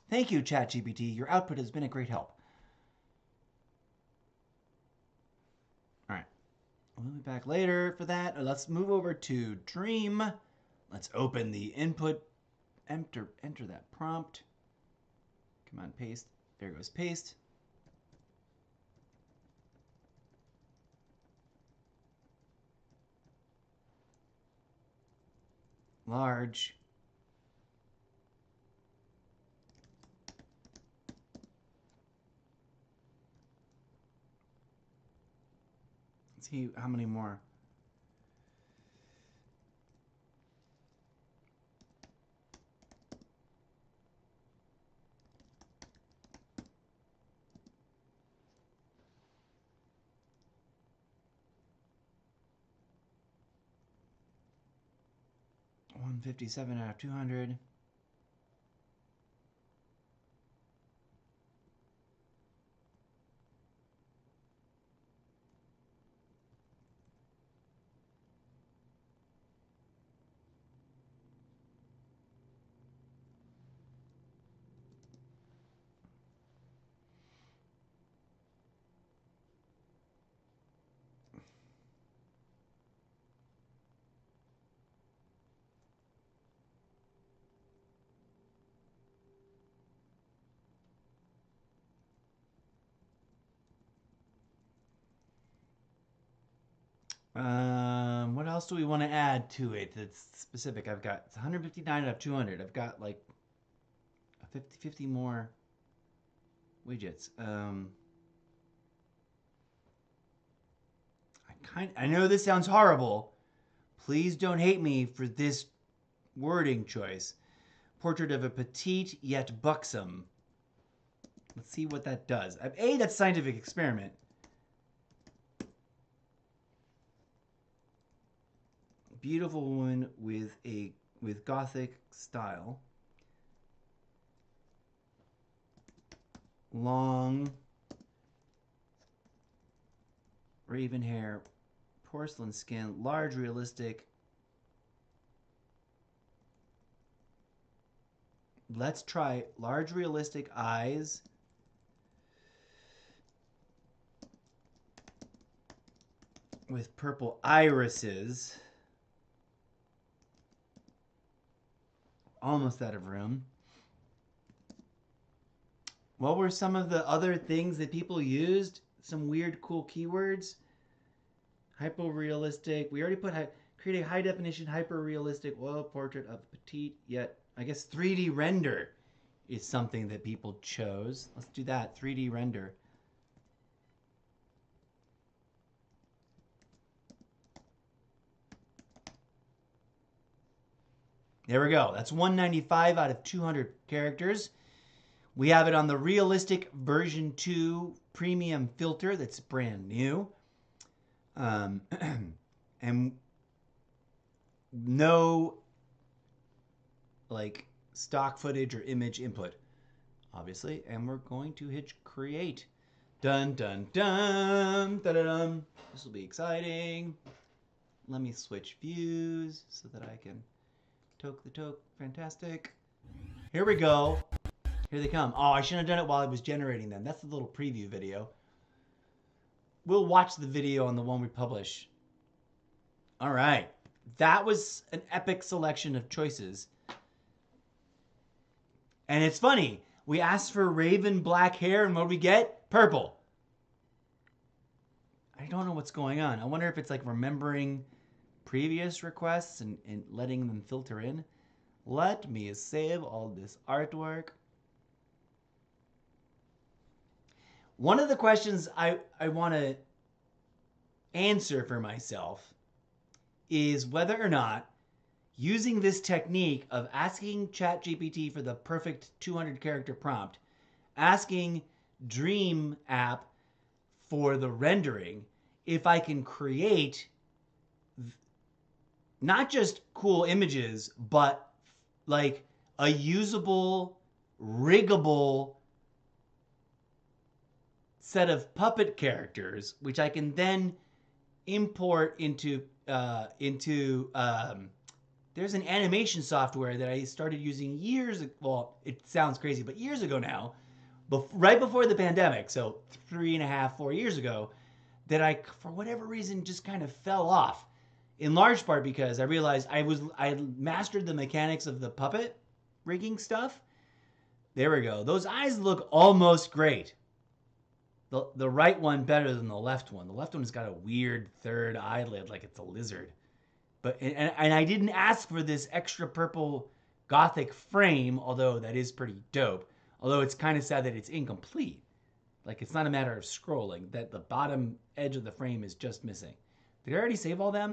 Thank you, ChatGPT. Your output has been a great help. All right. We'll be back later for that. Let's move over to Dream. Let's open the input. Enter that prompt. Come on, paste. There goes paste. Large. Let's see how many more. $157 out of 200. What else do we want to add to it that's specific? I've got 159 out of 200. I've got like 50 more widgets. I know this sounds horrible. Please don't hate me for this wording choice. Portrait of a petite yet buxom. Let's see what that does. A, that's scientific experiment. Beautiful woman with Gothic style. Long raven hair, porcelain skin, large realistic. Let's try large realistic eyes. With purple irises. Almost out of room. What were some of the other things that people used? Some weird, cool keywords. Hyper-realistic. We already put create a high-definition, hyper-realistic oil portrait of petite, yet I guess 3D render is something that people chose. Let's do that. 3D render. There we go. That's 195 out of 200 characters. We have it on the realistic version 2 premium filter that's brand new. And no like stock footage or image input, obviously. And we're going to hit create. Dun dun dun dun dun dun. This will be exciting. Let me switch views so that I can toke the toke. Fantastic. Here we go. Here they come. Oh, I shouldn't have done it while I was generating them. That's the little preview video. We'll watch the video on the one we publish. All right. That was an epic selection of choices. And it's funny. We asked for raven black hair, and what do we get? Purple. I don't know what's going on. I wonder if it's like remembering previous requests and letting them filter in. Let me save all this artwork. One of the questions I want to answer for myself is whether or not using this technique of asking ChatGPT for the perfect 200 character prompt, asking Dream app for the rendering, if I can create not just cool images, but like a usable, riggable set of puppet characters, which I can then import into there's an animation software that I started using years ago. Well, it sounds crazy, but years ago now, right before the pandemic, so 3.5, 4 years ago, that I, for whatever reason, just kind of fell off. In large part because I realized I mastered the mechanics of the puppet rigging stuff. There we go. Those eyes look almost great. The right one better than the left one. The left one has got a weird third eyelid like it's a lizard. But and I didn't ask for this extra purple Gothic frame, although that is pretty dope. Although it's kind of sad that it's incomplete. Like it's not a matter of scrolling, that the bottom edge of the frame is just missing. Did I already save all them?